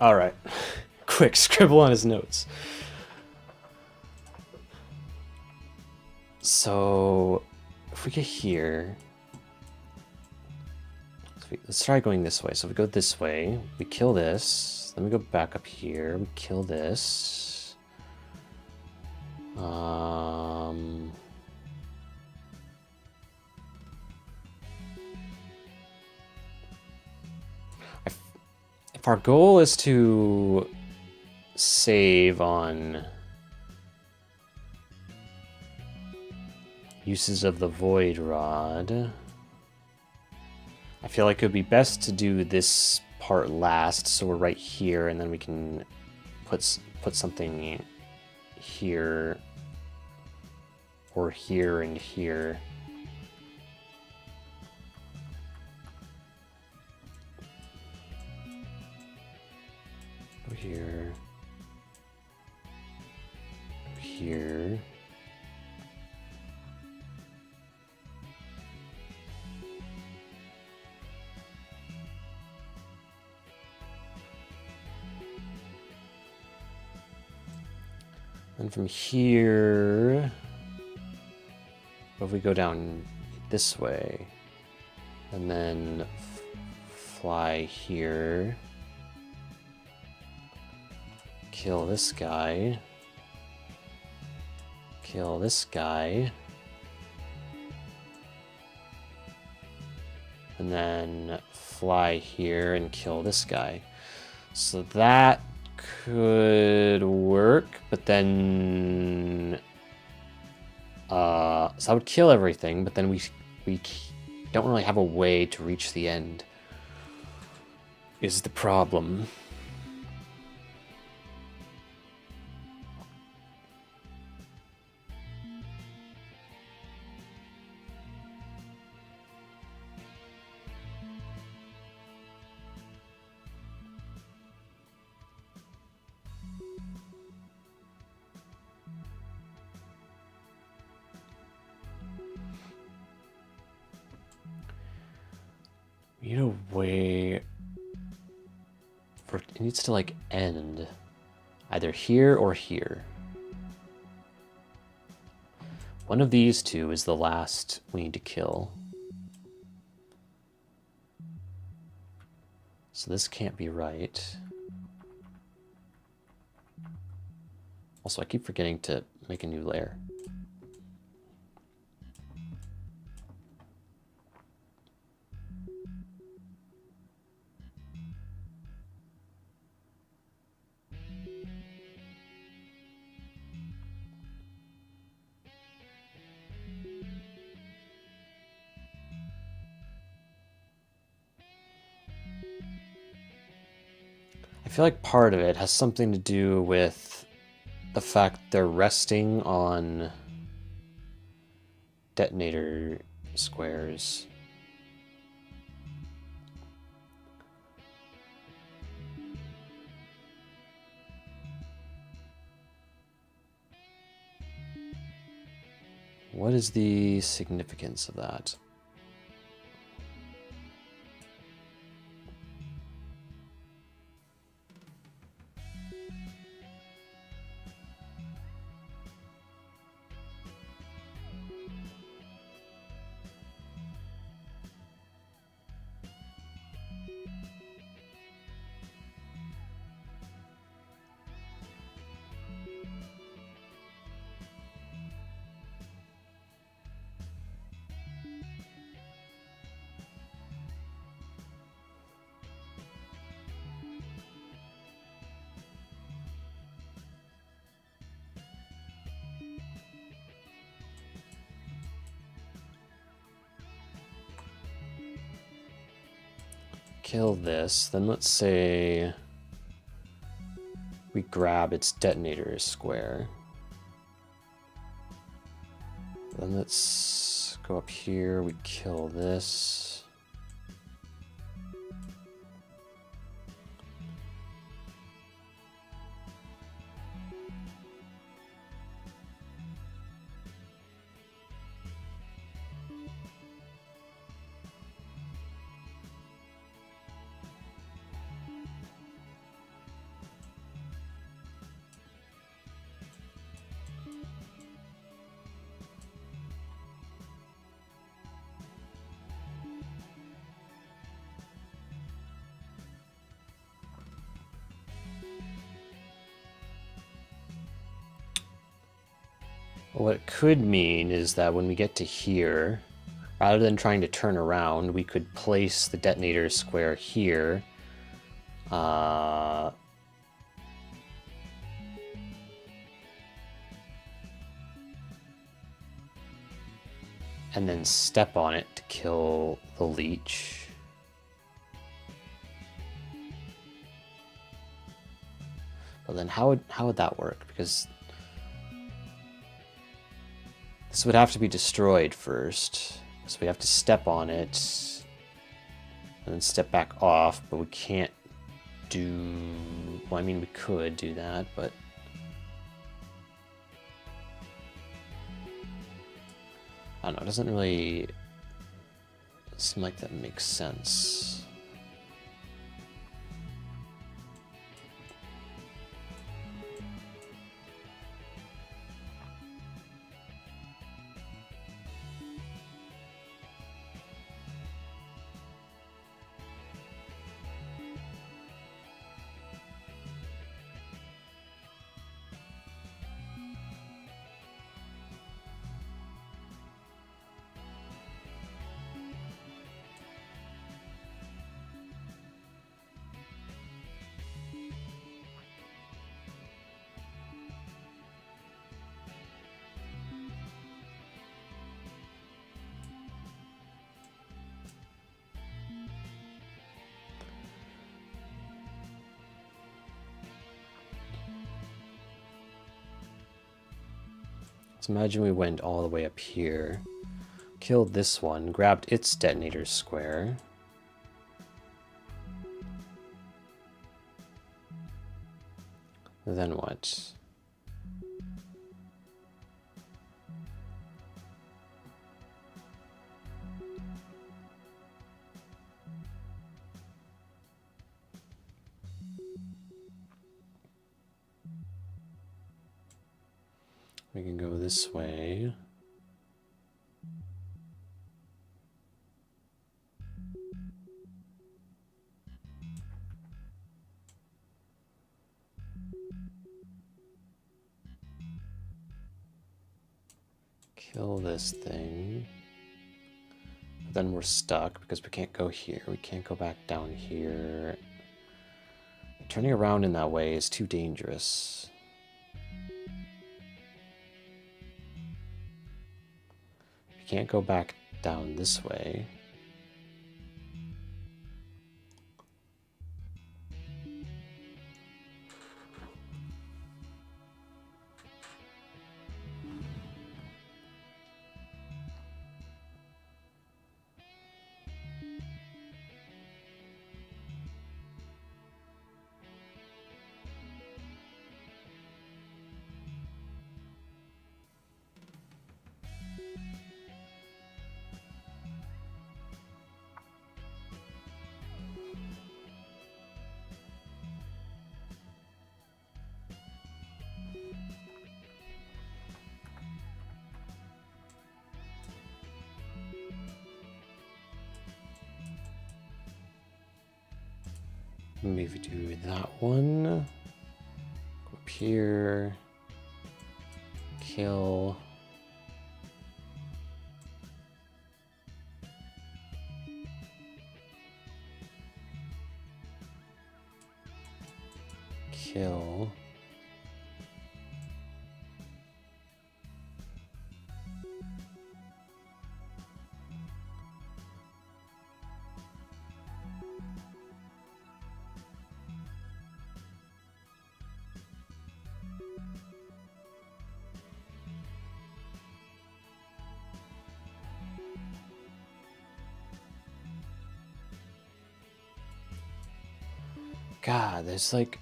All right. Quick, scribble on his notes. So, if we get here, let's try going this way. So we go this way, we kill this, then we go back up here, we kill this. If our goal is to save on uses of the void rod, I feel like it would be best to do this part last, so we're right here, and then we can put something here, or here and here. Over here. Over here. And from here, if we go down this way, and then fly here, kill this guy, kill this guy, and then fly here and kill this guy. So that could work, but then so I would kill everything, but then we don't really have a way to reach the end, is the problem. We need a way for it needs to like end either here or here. One of these two is the last we need to kill. So this can't be right. Also, I keep forgetting to make a new layer. I feel like part of it has something to do with the fact they're resting on detonator squares. What is the significance of that? Kill this, then let's say we grab its detonator square. Then let's go up here, we kill this. What it could mean is that when we get to here, rather than trying to turn around, we could place the detonator square here. And then step on it to kill the leech. But then how would that work? Because this would have to be destroyed first. So we have to step on it and then step back off, but we can't do... Well, I mean, we could do that, but... I don't know, it doesn't really seem like that makes sense. Let's imagine we went all the way up here, killed this one, grabbed its detonator square. Then what? We can go this way. Kill this thing. But then we're stuck because we can't go here. We can't go back down here. Turning around in that way is too dangerous. Can't go back down this way. Maybe do that one. Go up here. Kill. Kill. God, there's like...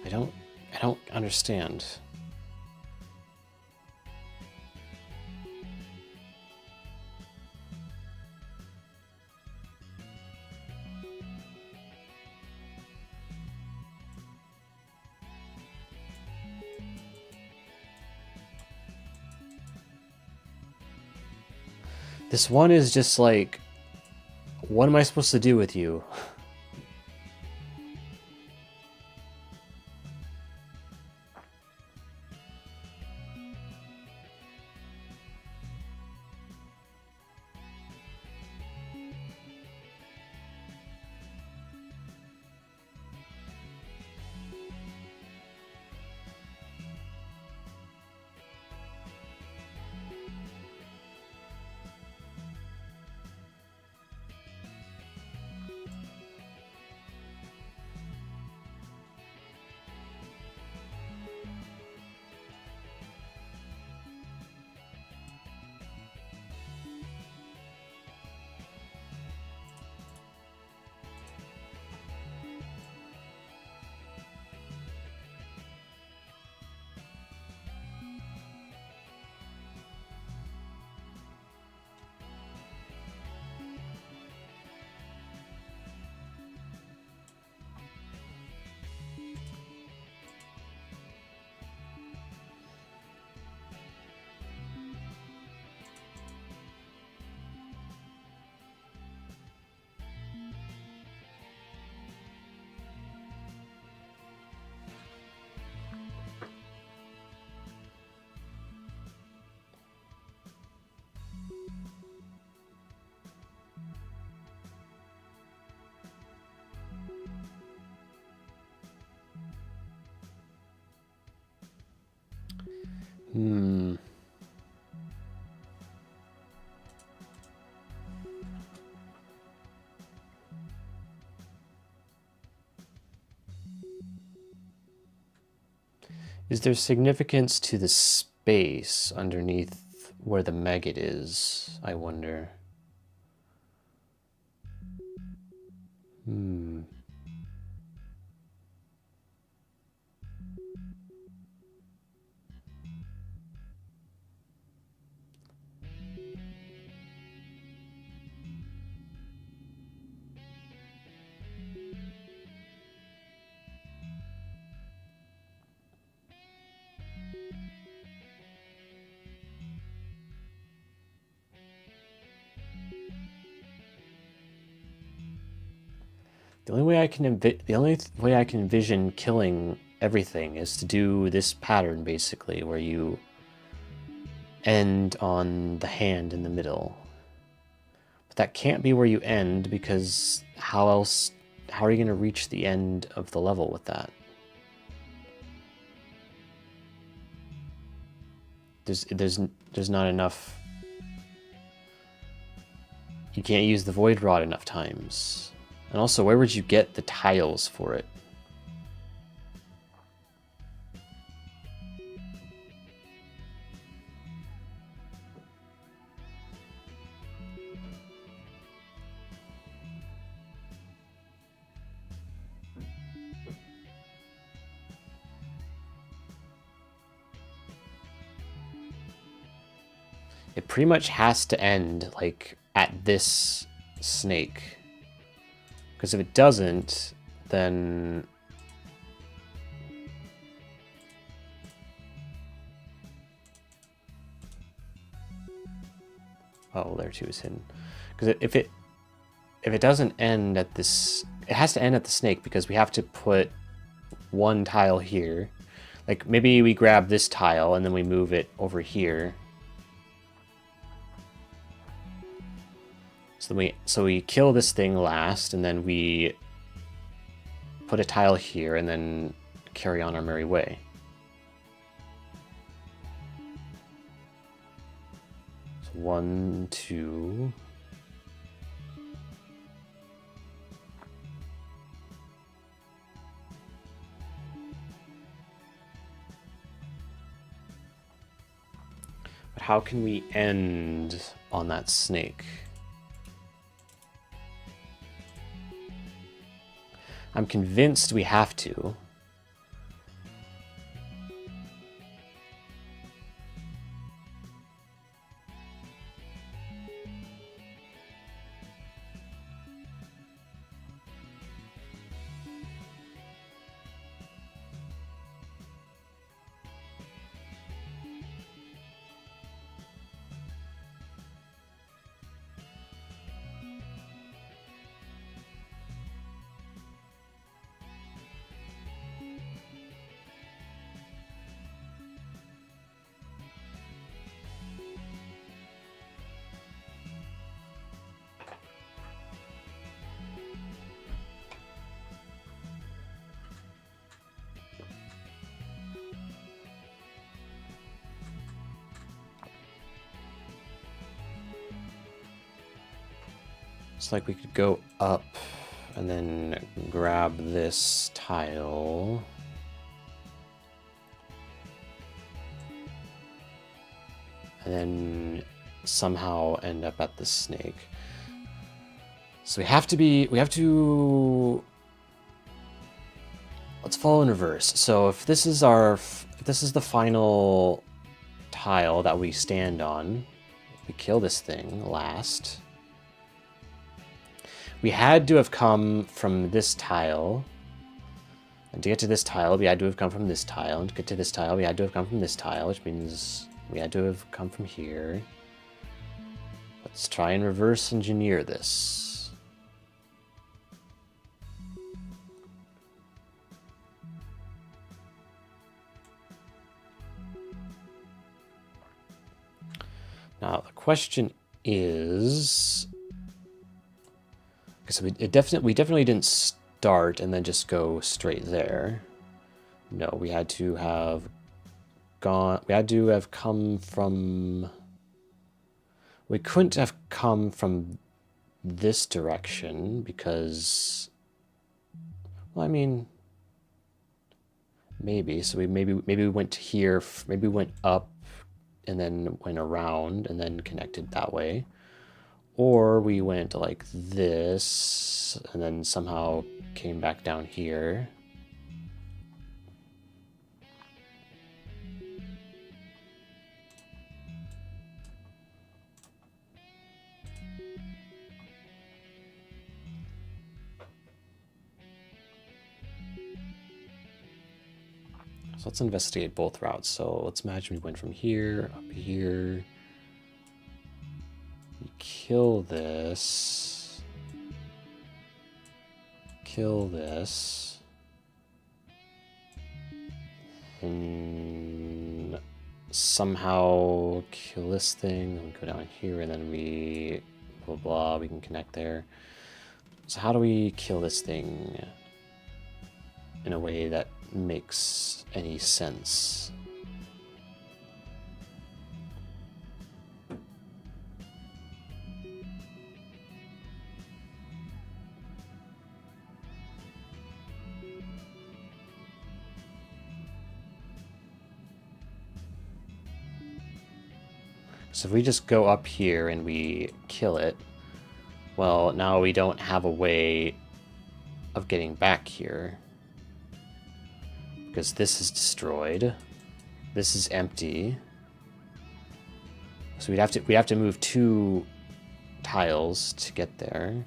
I don't understand. This one is just like, what am I supposed to do with you? Is there significance to the space underneath where the maggot is, I wonder? The only way I can envision killing everything is to do this pattern, basically, where you end on the hand in the middle. But that can't be where you end, because how are you going to reach the end of the level with that? There's not enough. You can't use the void rod enough times. And also, where would you get the tiles for it? It pretty much has to end, like, at this snake. Because if it doesn't, then... Oh, there too is hidden. Because if it doesn't end at this... It has to end at the snake, because we have to put one tile here. Like, maybe we grab this tile, and then we move it over here. So we kill this thing last, and then we put a tile here, and then carry on our merry way. So 1, 2. But how can we end on that snake? I'm convinced we have to. It's like we could go up and then grab this tile. And then somehow end up at the snake. So let's follow in reverse. So if this is the final tile that we stand on, we kill this thing last. We had to have come from this tile. And to get to this tile, we had to have come from this tile. And to get to this tile, we had to have come from this tile, which means we had to have come from here. Let's try and reverse engineer this. Now the question is, so we definitely didn't start and then just go straight there. No, we had to have come from. We couldn't have come from this direction because, well, I mean, maybe. So maybe we went here. Maybe we went up and then went around and then connected that way. Or we went like this and then somehow came back down here. So let's investigate both routes. So let's imagine we went from here, up here. We kill this. Kill this. And somehow kill this thing. And we go down here and then we blah blah, we can connect there. So how do we kill this thing in a way that makes any sense? So if we just go up here and we kill it, well, now we don't have a way of getting back here. Because this is destroyed. This is empty. So we'd have to move 2 tiles to get there.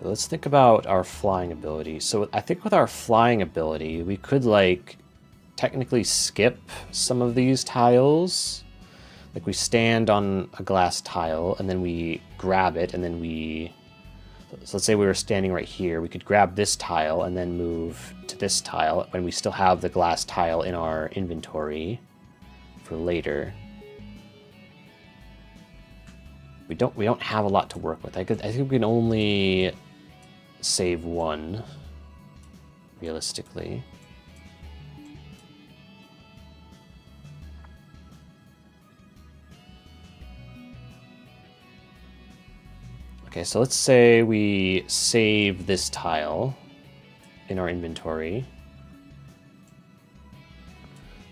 Let's think about our flying ability. So I think with our flying ability, we could like technically skip some of these tiles. Like we stand on a glass tile and then we grab it and then so let's say we were standing right here. We could grab this tile and then move to this tile when we still have the glass tile in our inventory for later. We don't have a lot to work with. I think we can only save 1 realistically. Okay, so let's say we save this tile in our inventory.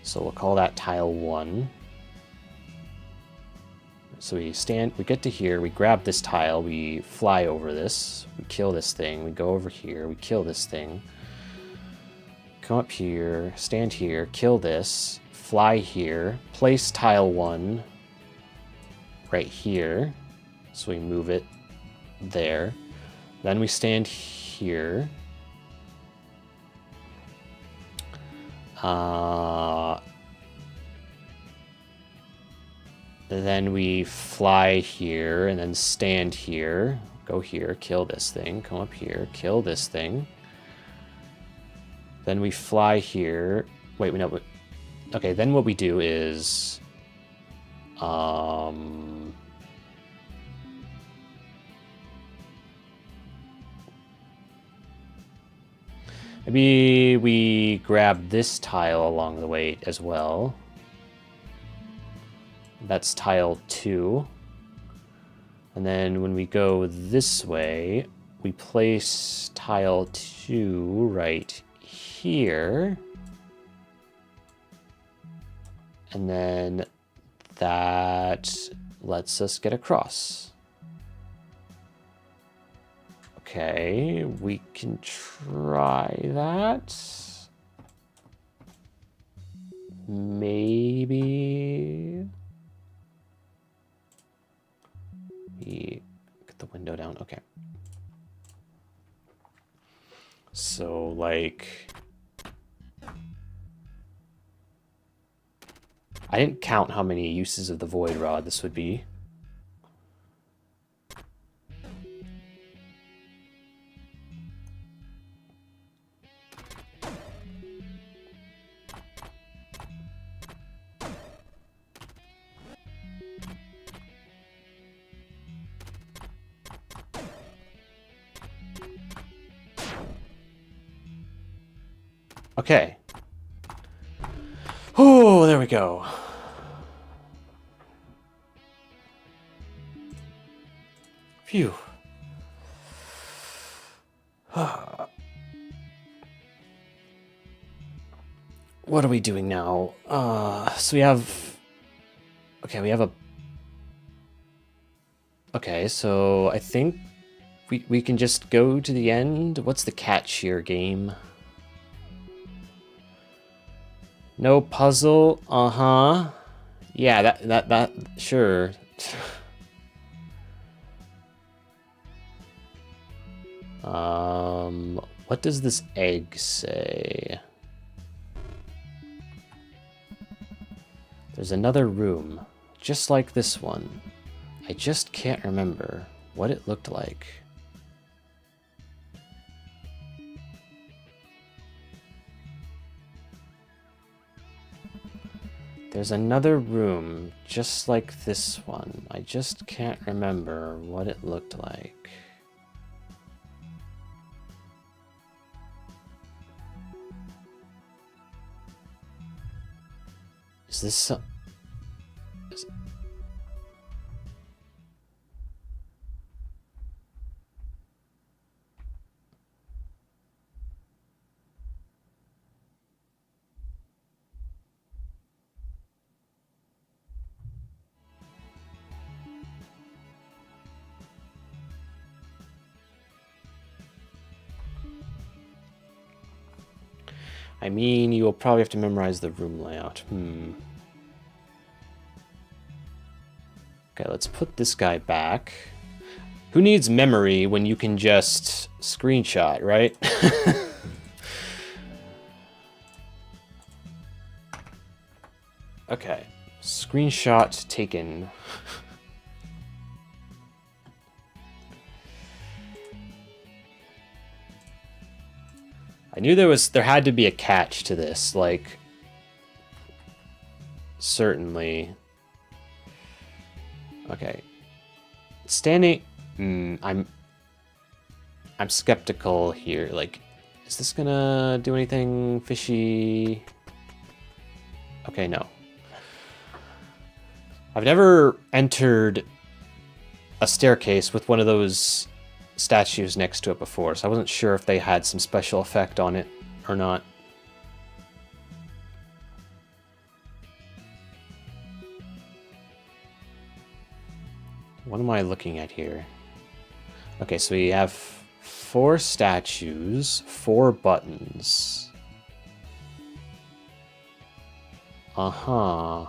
So we'll call that tile 1. So we get to here, we grab this tile, we fly over this, we kill this thing, we go over here, we kill this thing, come up here, stand here, kill this, fly here, place tile 1 right here, so we move it there, then we stand here, Then we fly here and then stand here. Go here, kill this thing. Come up here, kill this thing. Then we fly here. Wait, no. Okay, then what we do is... maybe we grab this tile along the way as well. That's tile 2. And then when we go this way, we place tile 2 right here. And then that lets us get across. Okay, we can try that. Maybe... get the window down. Okay. So, like... I didn't count how many uses of the void rod this would be. Okay. Oh, there we go. Phew. What are we doing now? So we have... Okay, we have a... Okay, so I think we can just go to the end. What's the catch here, game? No puzzle? Uh-huh. Yeah, that, sure. What does this egg say? There's another room, just like this one. I just can't remember what it looked like. There's another room, just like this one. I just can't remember what it looked like. Is this some... I mean, you will probably have to memorize the room layout. Okay, let's put this guy back. Who needs memory when you can just screenshot, right? Okay, screenshot taken. I knew there had to be a catch to this, like, certainly. Okay. Standing, I'm skeptical here. Like, is this gonna do anything fishy? Okay, no. I've never entered a staircase with one of those statues next to it before, so I wasn't sure if they had some special effect on it or not. What am I looking at here? Okay, so we have 4 statues, 4 buttons. Uh-huh.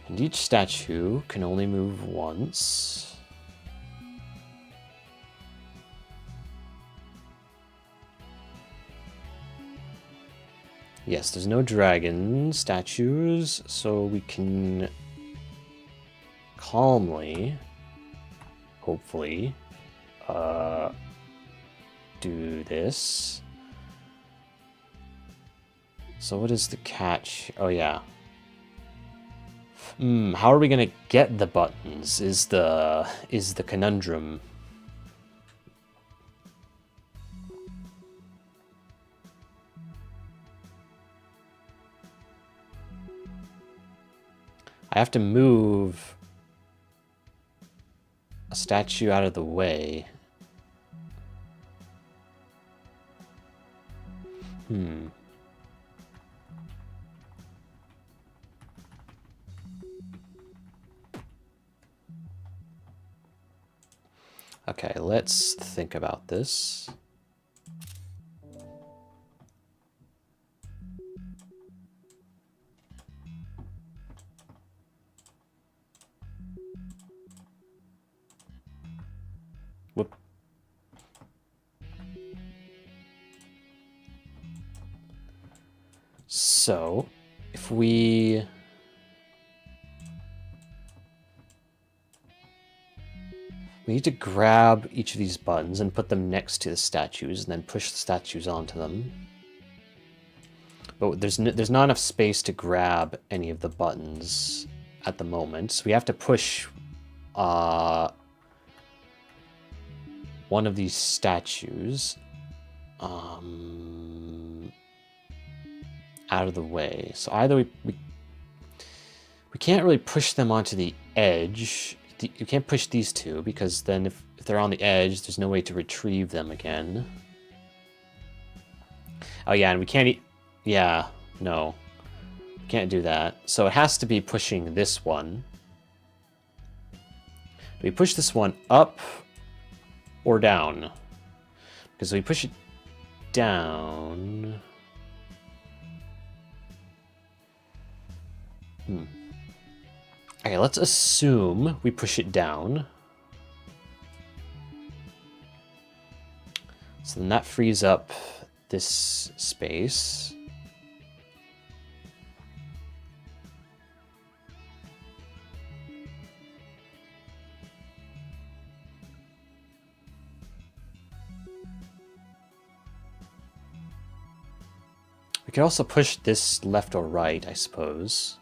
And each statue can only move once. Yes, there's no dragon statues, so we can calmly, hopefully, do this. So what is the catch? Oh yeah. How are we gonna get the buttons is the conundrum. I have to move a statue out of the way. Okay, let's think about this. Whoop. So, if we need to grab each of these buttons and put them next to the statues and then push the statues onto them. But there's not enough space to grab any of the buttons at the moment. So we have to push one of these statues out of the way. So either we can't really push them onto the edge. You can't push these two because then if they're on the edge, there's no way to retrieve them again. Oh yeah, and we can't yeah, no. We can't do that. So it has to be pushing this one. Do we push this one up or down? Because if we push it down... Okay, let's assume we push it down. So then that frees up this space. We could also push this left or right, I suppose.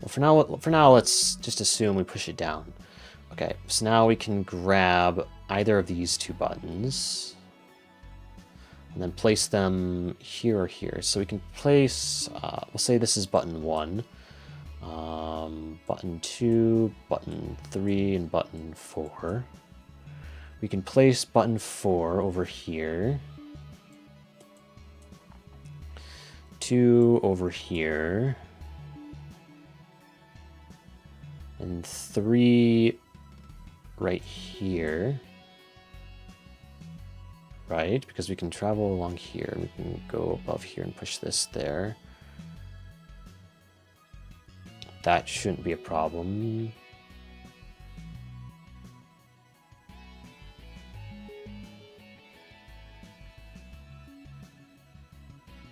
Well, for now, let's just assume we push it down. Okay, so now we can grab either of these two buttons and then place them here or here. So we can place, we'll say this is button 1, button 2, button 3, and button 4. We can place button 4 over here, 2 over here, and 3 right here, right? Because we can travel along here. We can go above here and push this there. That shouldn't be a problem.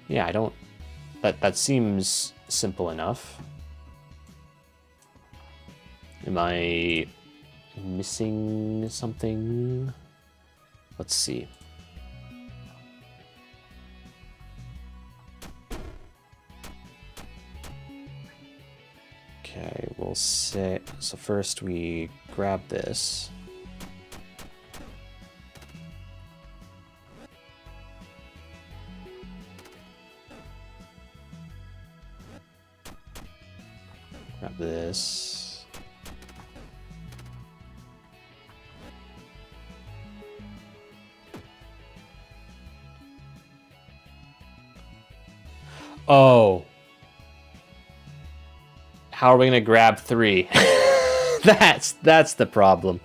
Yeah, I don't... That seems simple enough. Am I missing something? Let's see. Okay, we'll say, so first we grab this. Grab this. Oh. How are we gonna grab 3? That's the problem.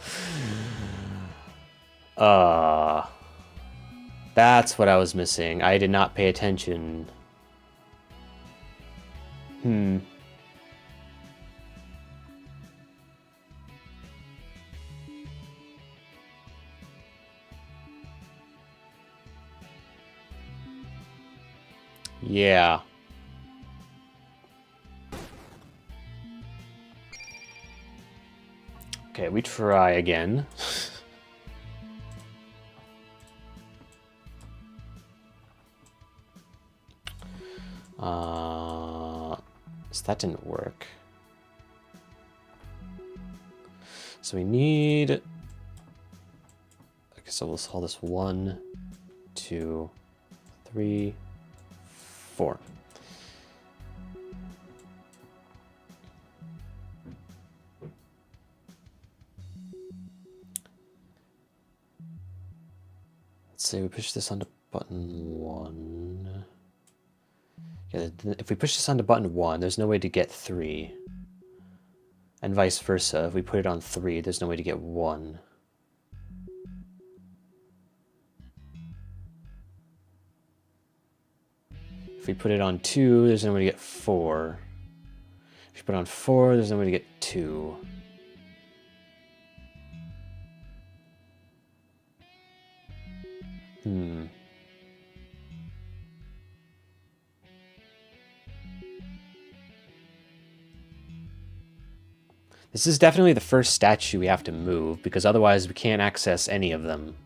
That's what I was missing. I did not pay attention. Yeah. Okay, we try again. So that didn't work. So we need... Okay, so we'll call this 1, 2, 3, 4. Let's say we push this onto button 1. Yeah, if we push this onto button 1, there's no way to get 3. And vice versa, if we put it on 3, there's no way to get 1. If we put it on 2, there's no way to get 4. If you put it on 4, there's no way to get 2. This is definitely the first statue we have to move, because otherwise we can't access any of them.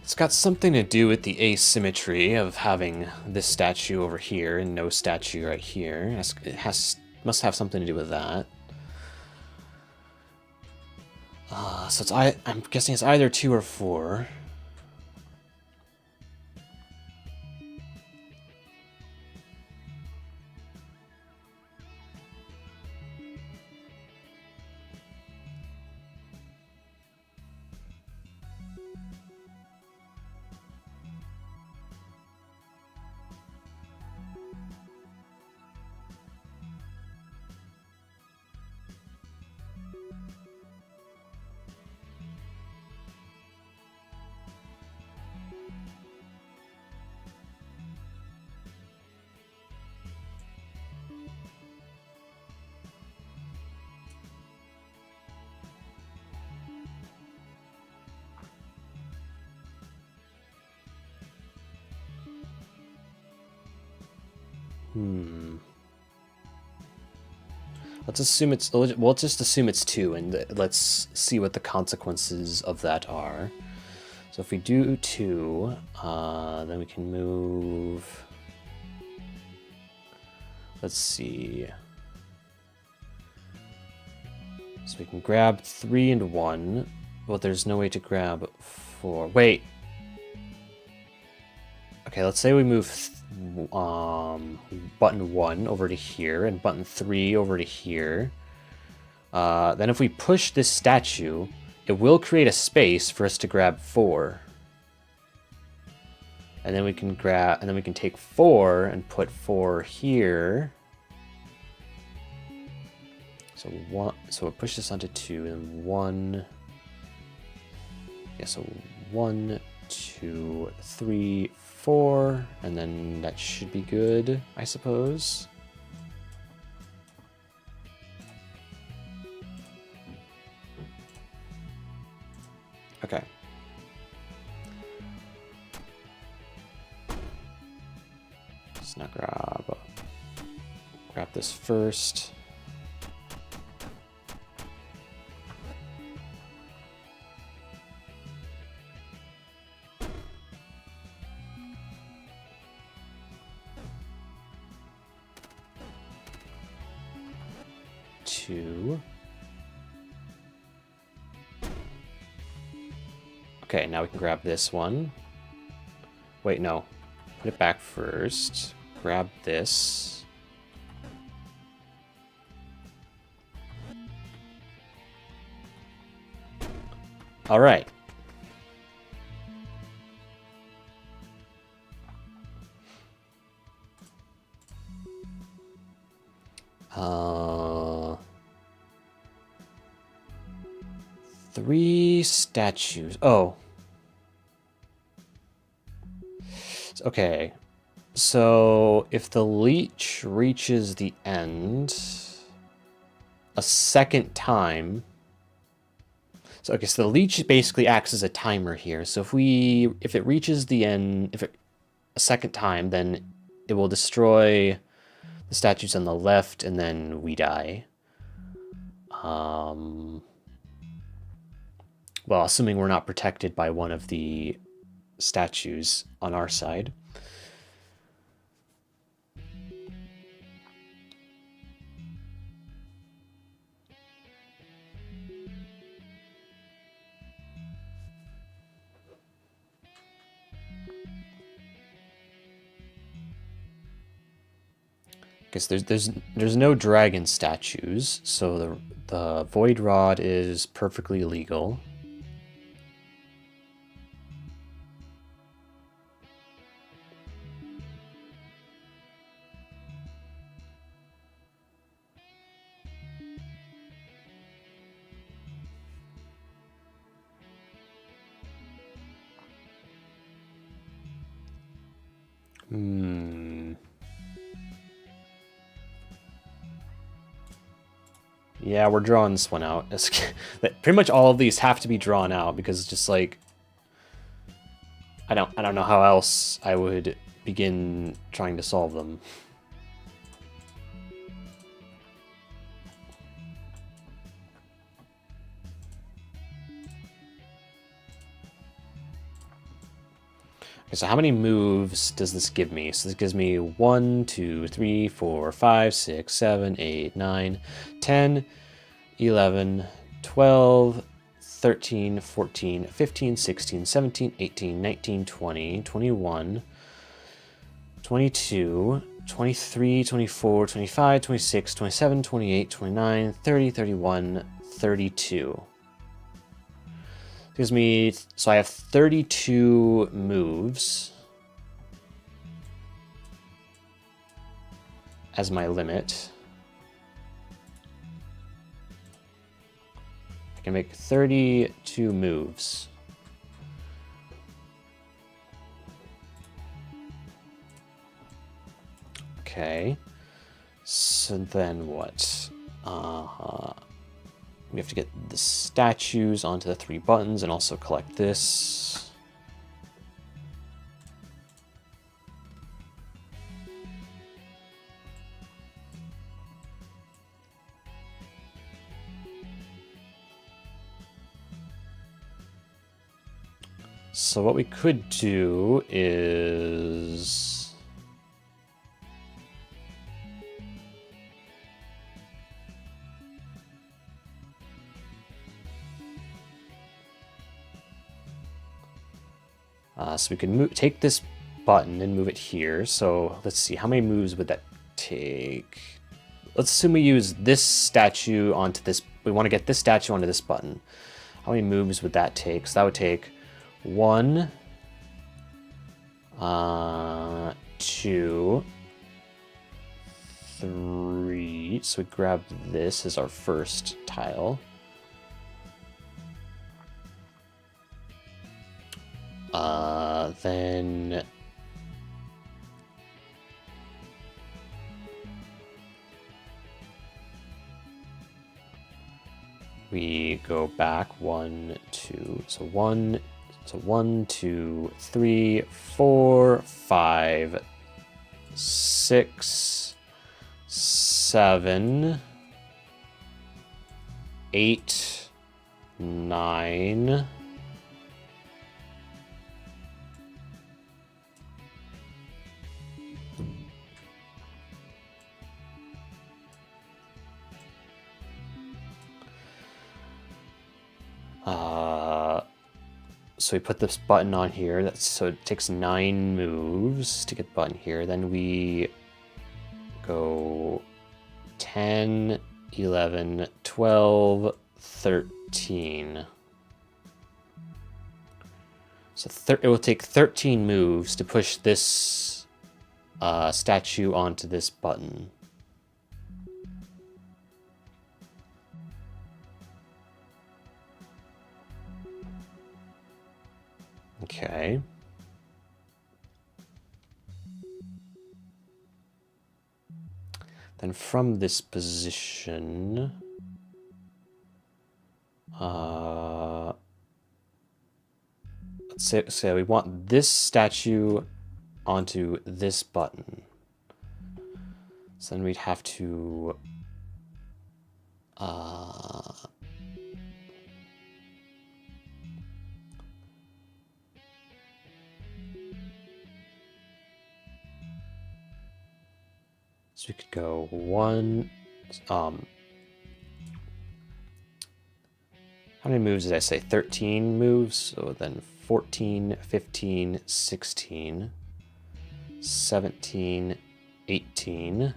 It's got something to do with the asymmetry of having this statue over here and no statue right here. It must have something to do with that. So I'm guessing it's either 2 or 4. Let's assume it's... Well, let's just assume it's 2, and let's see what the consequences of that are. So if we do 2, then we can move... Let's see... So we can grab 3 and 1, but there's no way to grab 4. Wait! Okay, let's say we move... button 1 over to here and button 3 over to here. Then if we push this statue, it will create a space for us to grab 4. And then we can take 4 and put 4 here. So we'll push this onto 2 and 1. Yeah, so 1, 2, 3, 4, and then that should be good, I suppose. Okay. Let's now grab this first. Okay, now we can grab this one. Wait, no. Put it back first. Grab this. All right. Three statues. Oh. Okay. So if the leech reaches the end a second time. So the leech basically acts as a timer here. So if it reaches the end, a second time, then it will destroy the statues on the left, and then we die. Well, assuming we're not protected by one of the statues on our side. There's no dragon statues, so the void rod is perfectly legal. Yeah, we're drawing this one out. Pretty much all of these have to be drawn out because it's just like I don't know how else I would begin trying to solve them. Okay, so how many moves does this give me? So this gives me 1, 2, 3, 4, 5, 6, 7, 8, 9, 10, 11, 12, 13, 14, 15, 16, 17, 18, 19, 20, 21, 22, 23, 24, 25, 26, 27, 28, 29, 30, 31, 32. Gives me, so I have 32 moves as my limit. I can make 32 moves. Okay, so then what? We have to get the statues onto the 3 buttons and also collect this. So what we could do is so we can take this button and move it here. So let's see, how many moves would that take? Let's assume we use this statue onto this. We want to get this statue onto this button. How many moves would that take? So that would take 1, 2, 3. So we grab this as our first tile. Then we go back 1, 2. So 1, 2, 3, 4, 5, 6, 7, 8, 9. So we put this button on here. So it takes 9 moves to get the button here. Then we go 10, 11, 12, 13. So it will take 13 moves to push this statue onto this button. Okay. Then from this position, let's say we want this statue onto this button. So then we'd have to so we could go one, how many moves did I say? 13 moves. So then 14, 15, 16, 17, 18,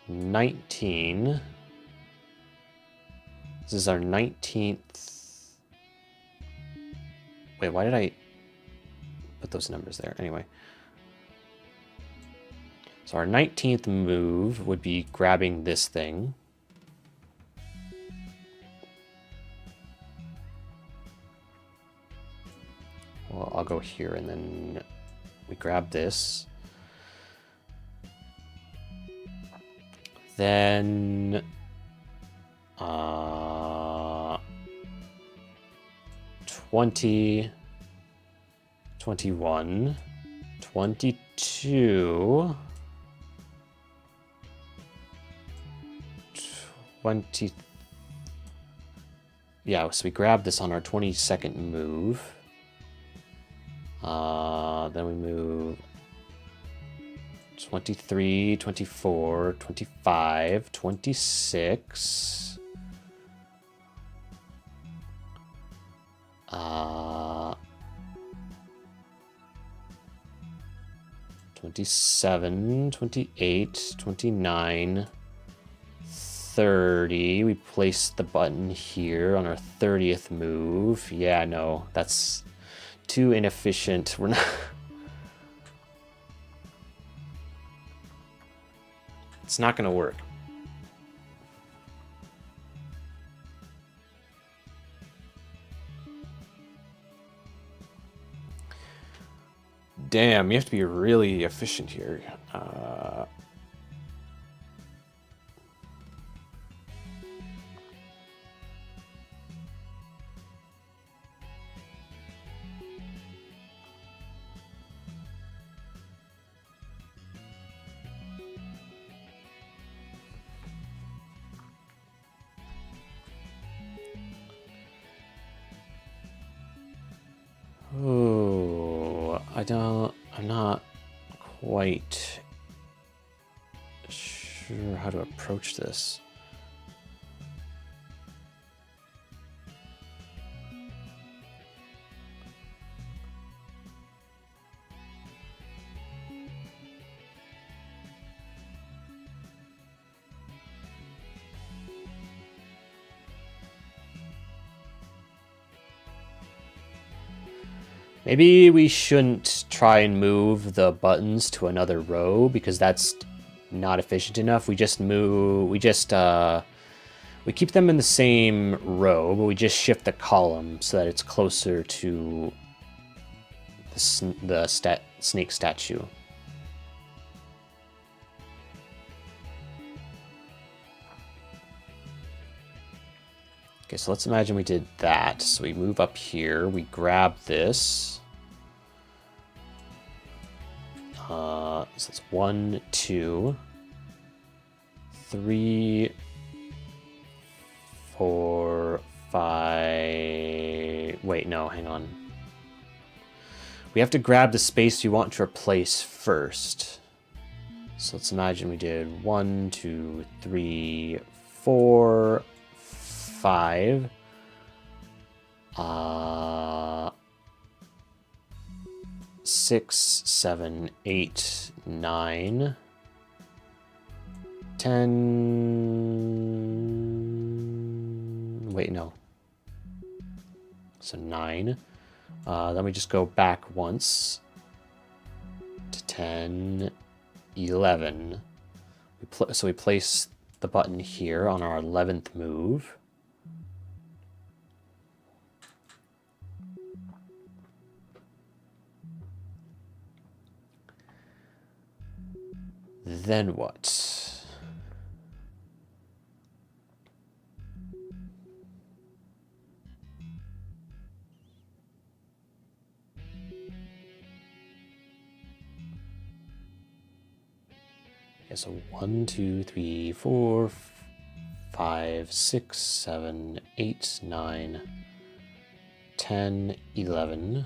19. This is our 19th. Wait, why did I put those numbers there? Anyway. So our 19th move would be grabbing this thing. Well, I'll go here and then we grab this. Then 20, 21, 22, 20. Yeah, so we grab this on our 22nd move. Then we move 23, 24, 25, 26. 27, 28, 29, 30. We place the button here on our 30th move. Yeah, no, that's too inefficient. We're not... It's not going to work. Damn, you have to be really efficient here. Oh, I'm not quite sure how to approach this. Maybe we shouldn't try and move the buttons to another row because that's not efficient enough. We just we keep them in the same row, but we just shift the column so that it's closer to the snake statue. Okay, so let's imagine we did that. So we move up here, we grab this. So it's 1, 2, 3, 4, 5. Wait, no, hang on. We have to grab the space we want to replace first. So let's imagine we did 1, 2, 3, 4, 5. 6, 7, 8, 9, 10. Wait, no. So 9. Then we just go back once to 10, 11. So we place the button here on our 11th move. then what? Yeah, so 1, 2, 3, 4, 5, 6, 7, 8, 9, 10, 11.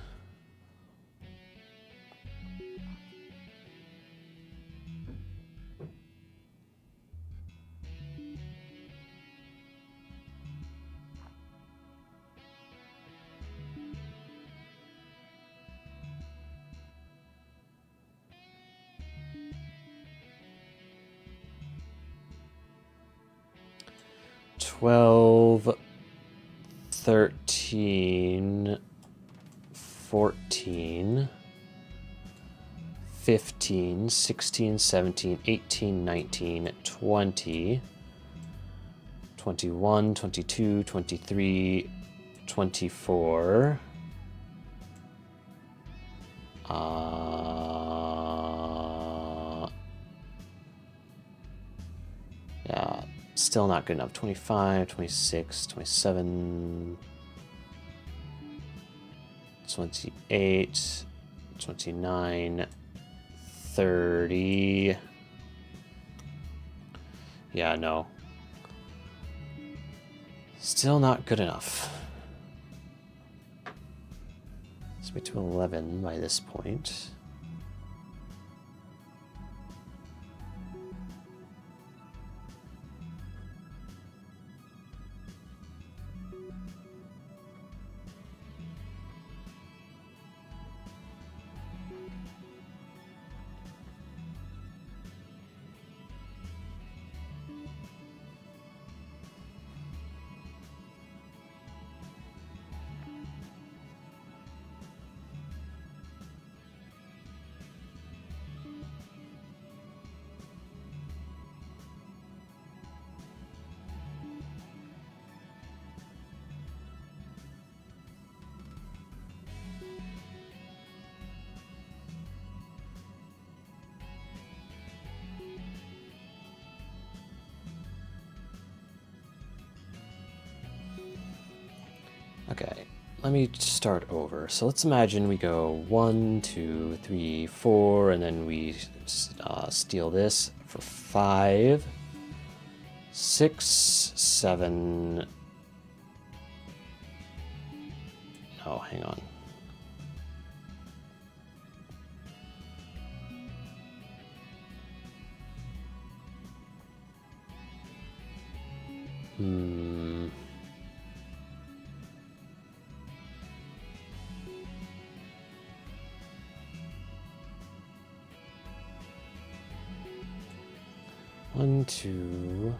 Twelve, 13, 14, 15, 16, 17, 18, 19, 20, 21, 22, 23, 24. Yeah. Still not good enough. 25, 26, 27, 28, 29, 30. Yeah, no. Still not good enough. Let's get to 11 by this point. Okay, let me start over. So let's imagine we go 1, 2, 3, 4, and then we steal this for 5, 6, 7. Oh, hang on. One, 2,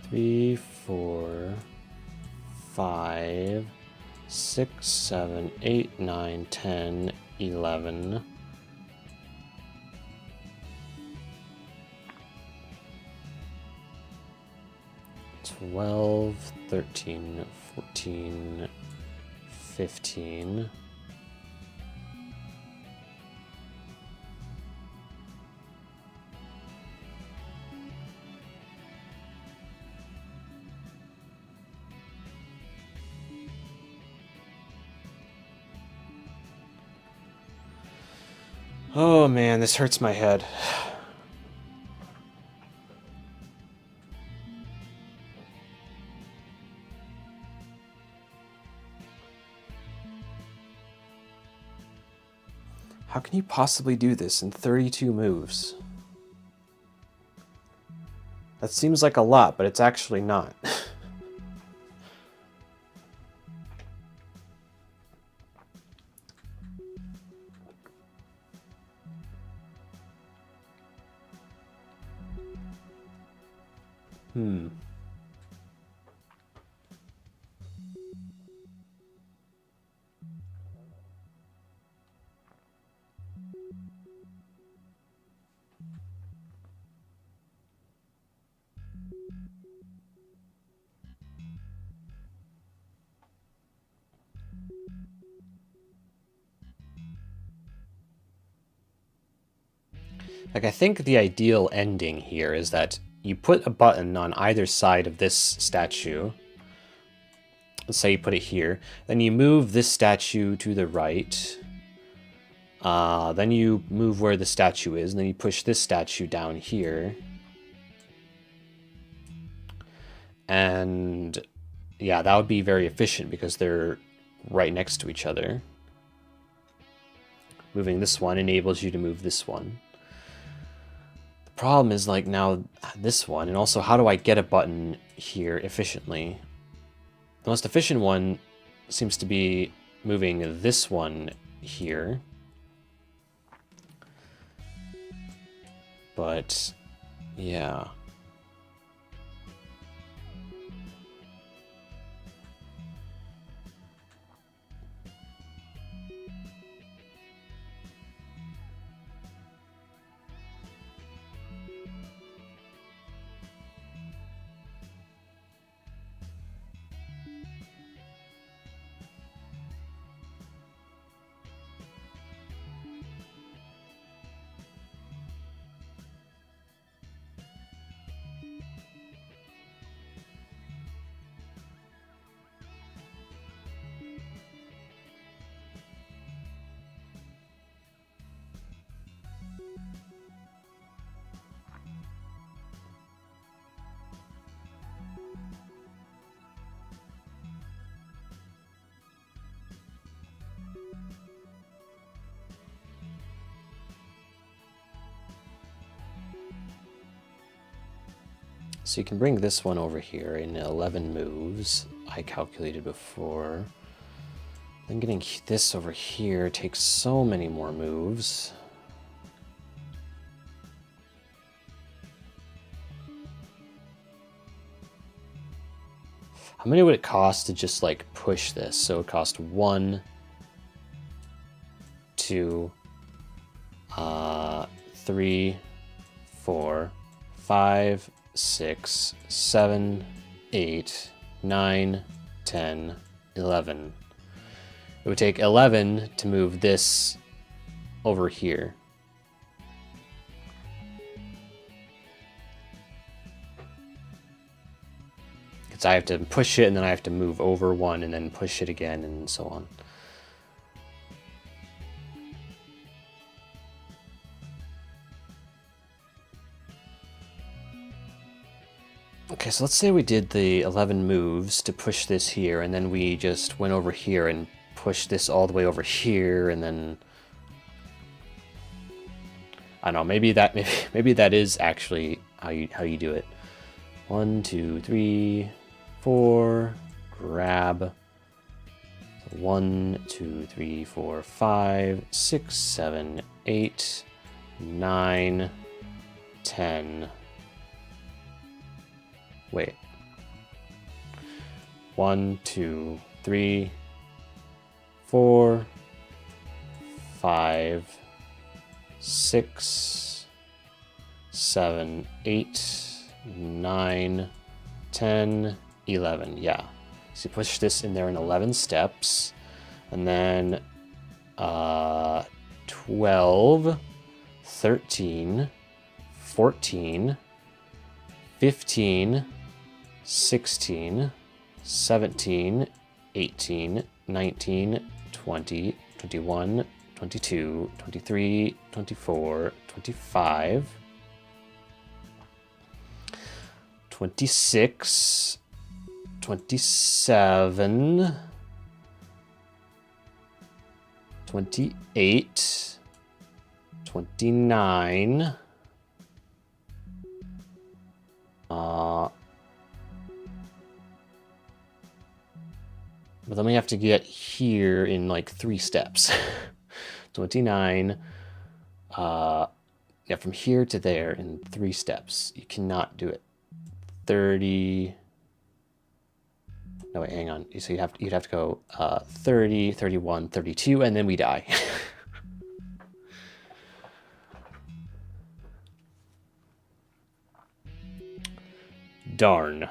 3, 4, 5, 6, 7, 8, 9, 10, 11. 12, 13, 14, 15. Oh man, this hurts my head. How can you possibly do this in 32 moves? That seems like a lot, but it's actually not. Like, I think the ideal ending here is that you put a button on either side of this statue. Let's say you put it here. Then you move this statue to the right. Then you move where the statue is, and then you push this statue down here. And yeah, that would be very efficient because they're right next to each other. Moving this one enables you to move this one. The problem is like now this one, and also how do I get a button here efficiently? The most efficient one seems to be moving this one here. But yeah. So you can bring this one over here in 11 moves, I calculated before. Then getting this over here takes so many more moves. How many would it cost to just like push this? So it cost 1, 2, 3, 4, 5, 6, 7, 8, 9, 10, 11. It would take 11 to move this over here. Because I have to push it and then I have to move over one and then push it again and so on. Okay, so let's say we did the 11 moves to push this here, and then we just went over here and pushed this all the way over here, and then I don't know, maybe that is actually how you do it. 1, 2, 3, 4, grab. 1, 2, 3, 4, 5, 6, 7, 8, 9, 10. Wait. 1, 2, 3, 4, 5, 6, 7, 8, 9, 10, 11. Yeah. So you push this in there in 11 steps. And then 12, 13, 14, 15, 16, 17, 18, 19, 20, 21, 22, 23, 24, 25, 26, 27, 28, 29, but then we have to get here in like 3 steps. 29, yeah, from here to there in 3 steps. You cannot do it. 30, no wait, hang on. So you'd have to go 30, 31, 32, and then we die. Darn.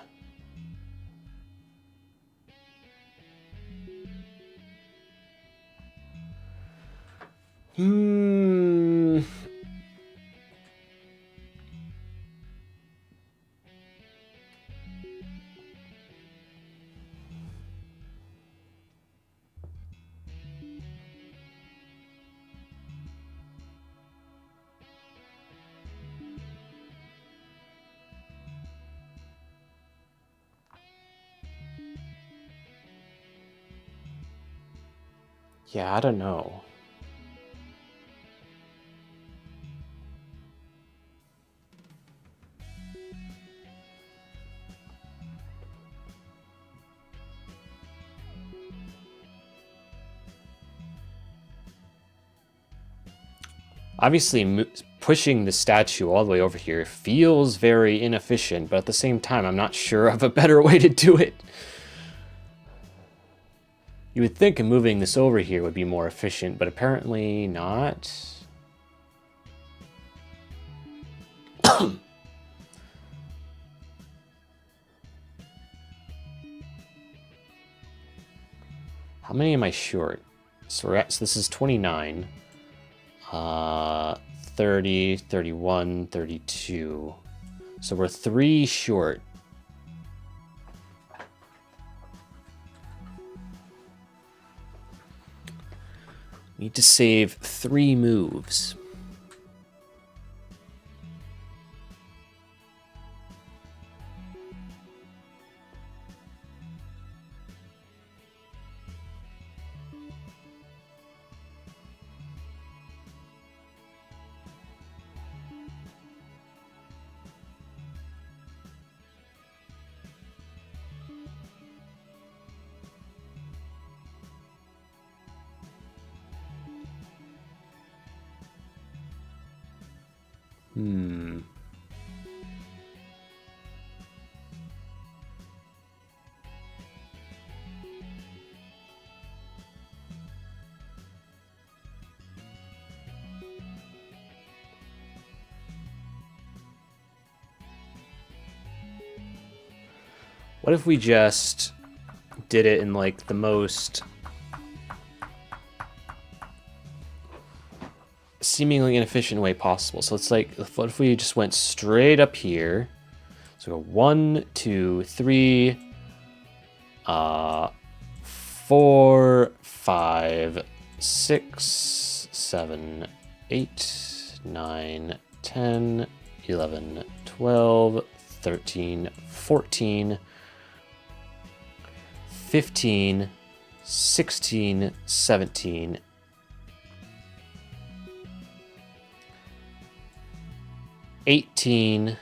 Yeah, I don't know. Obviously, pushing the statue all the way over here feels very inefficient, but at the same time, I'm not sure of a better way to do it. You would think moving this over here would be more efficient, but apparently not. How many am I short? So this is 29. 30, 31, 32. So we're 3 short. Need to save 3 moves. What if we just did it in like the most seemingly inefficient way possible? So it's like, what if we just went straight up here? So go 1, 2, 3, 4, 5, 6, 7, 8, 9, 10, 11, 12, 13, 14, 15, 16, 17, 18,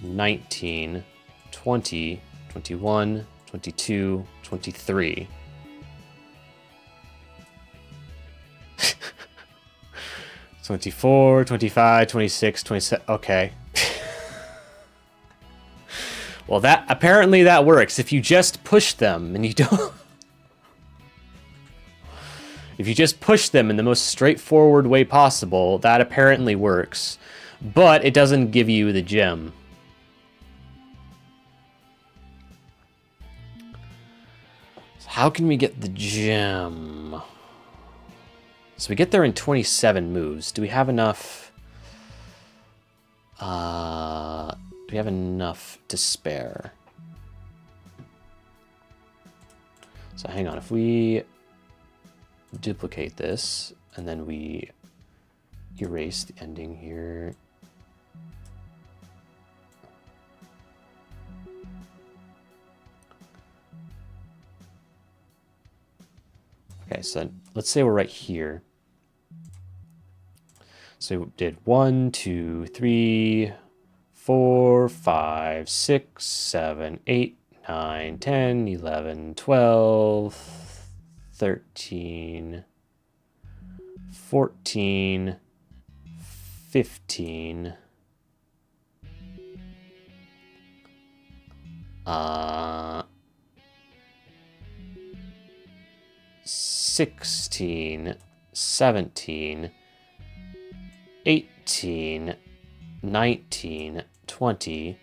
19, 20, 21, 22, 23. 24, 25, 26, 27. Okay. Well, apparently that works. If you just push them and you don't... If you just push them in the most straightforward way possible, that apparently works. But it doesn't give you the gem. So how can we get the gem? So we get there in 27 moves. Do we have enough? Do we have enough to spare? So hang on. If we duplicate this and then we erase the ending here. Okay, so let's say we're right here. So we did 1, 2, 3, 4, 5, 6, 7, 8, 9, 10, 11, 12, 13, 14, 15, 16, 17, 18, 19, 20,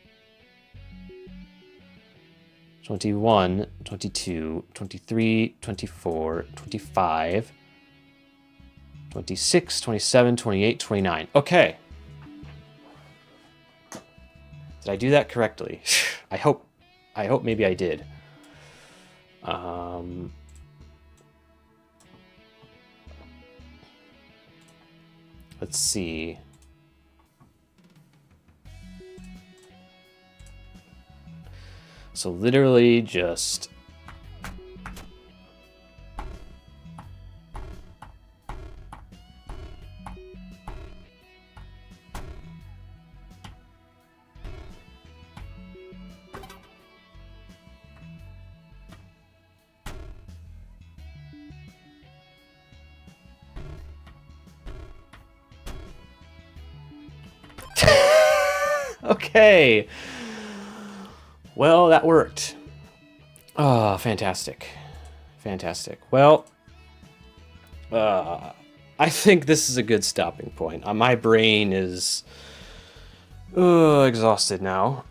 21, 22, 23, 24, 25, 26, 27, 28, 29. Okay. Did I do that correctly? I hope maybe I did. Let's see. So literally just okay. Well, that worked. Oh, fantastic. Fantastic. Well, I think this is a good stopping point. My brain is exhausted now.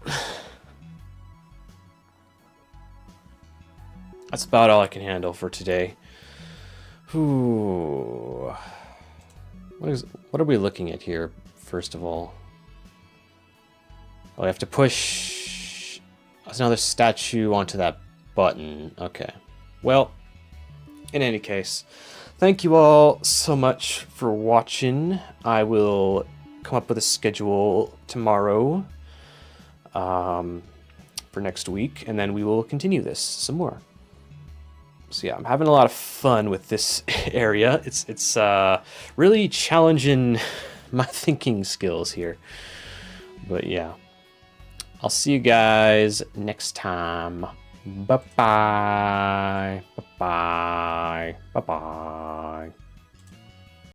That's about all I can handle for today. Ooh. What are we looking at here, first of all? Oh, I have to push another statue onto that button. Okay. Well, in any case, thank you all so much for watching. I will come up with a schedule tomorrow for next week, and then we will continue this some more. So yeah, I'm having a lot of fun with this area. It's really challenging my thinking skills here. But yeah. I'll see you guys next time. Bye-bye. Bye-bye. Bye-bye.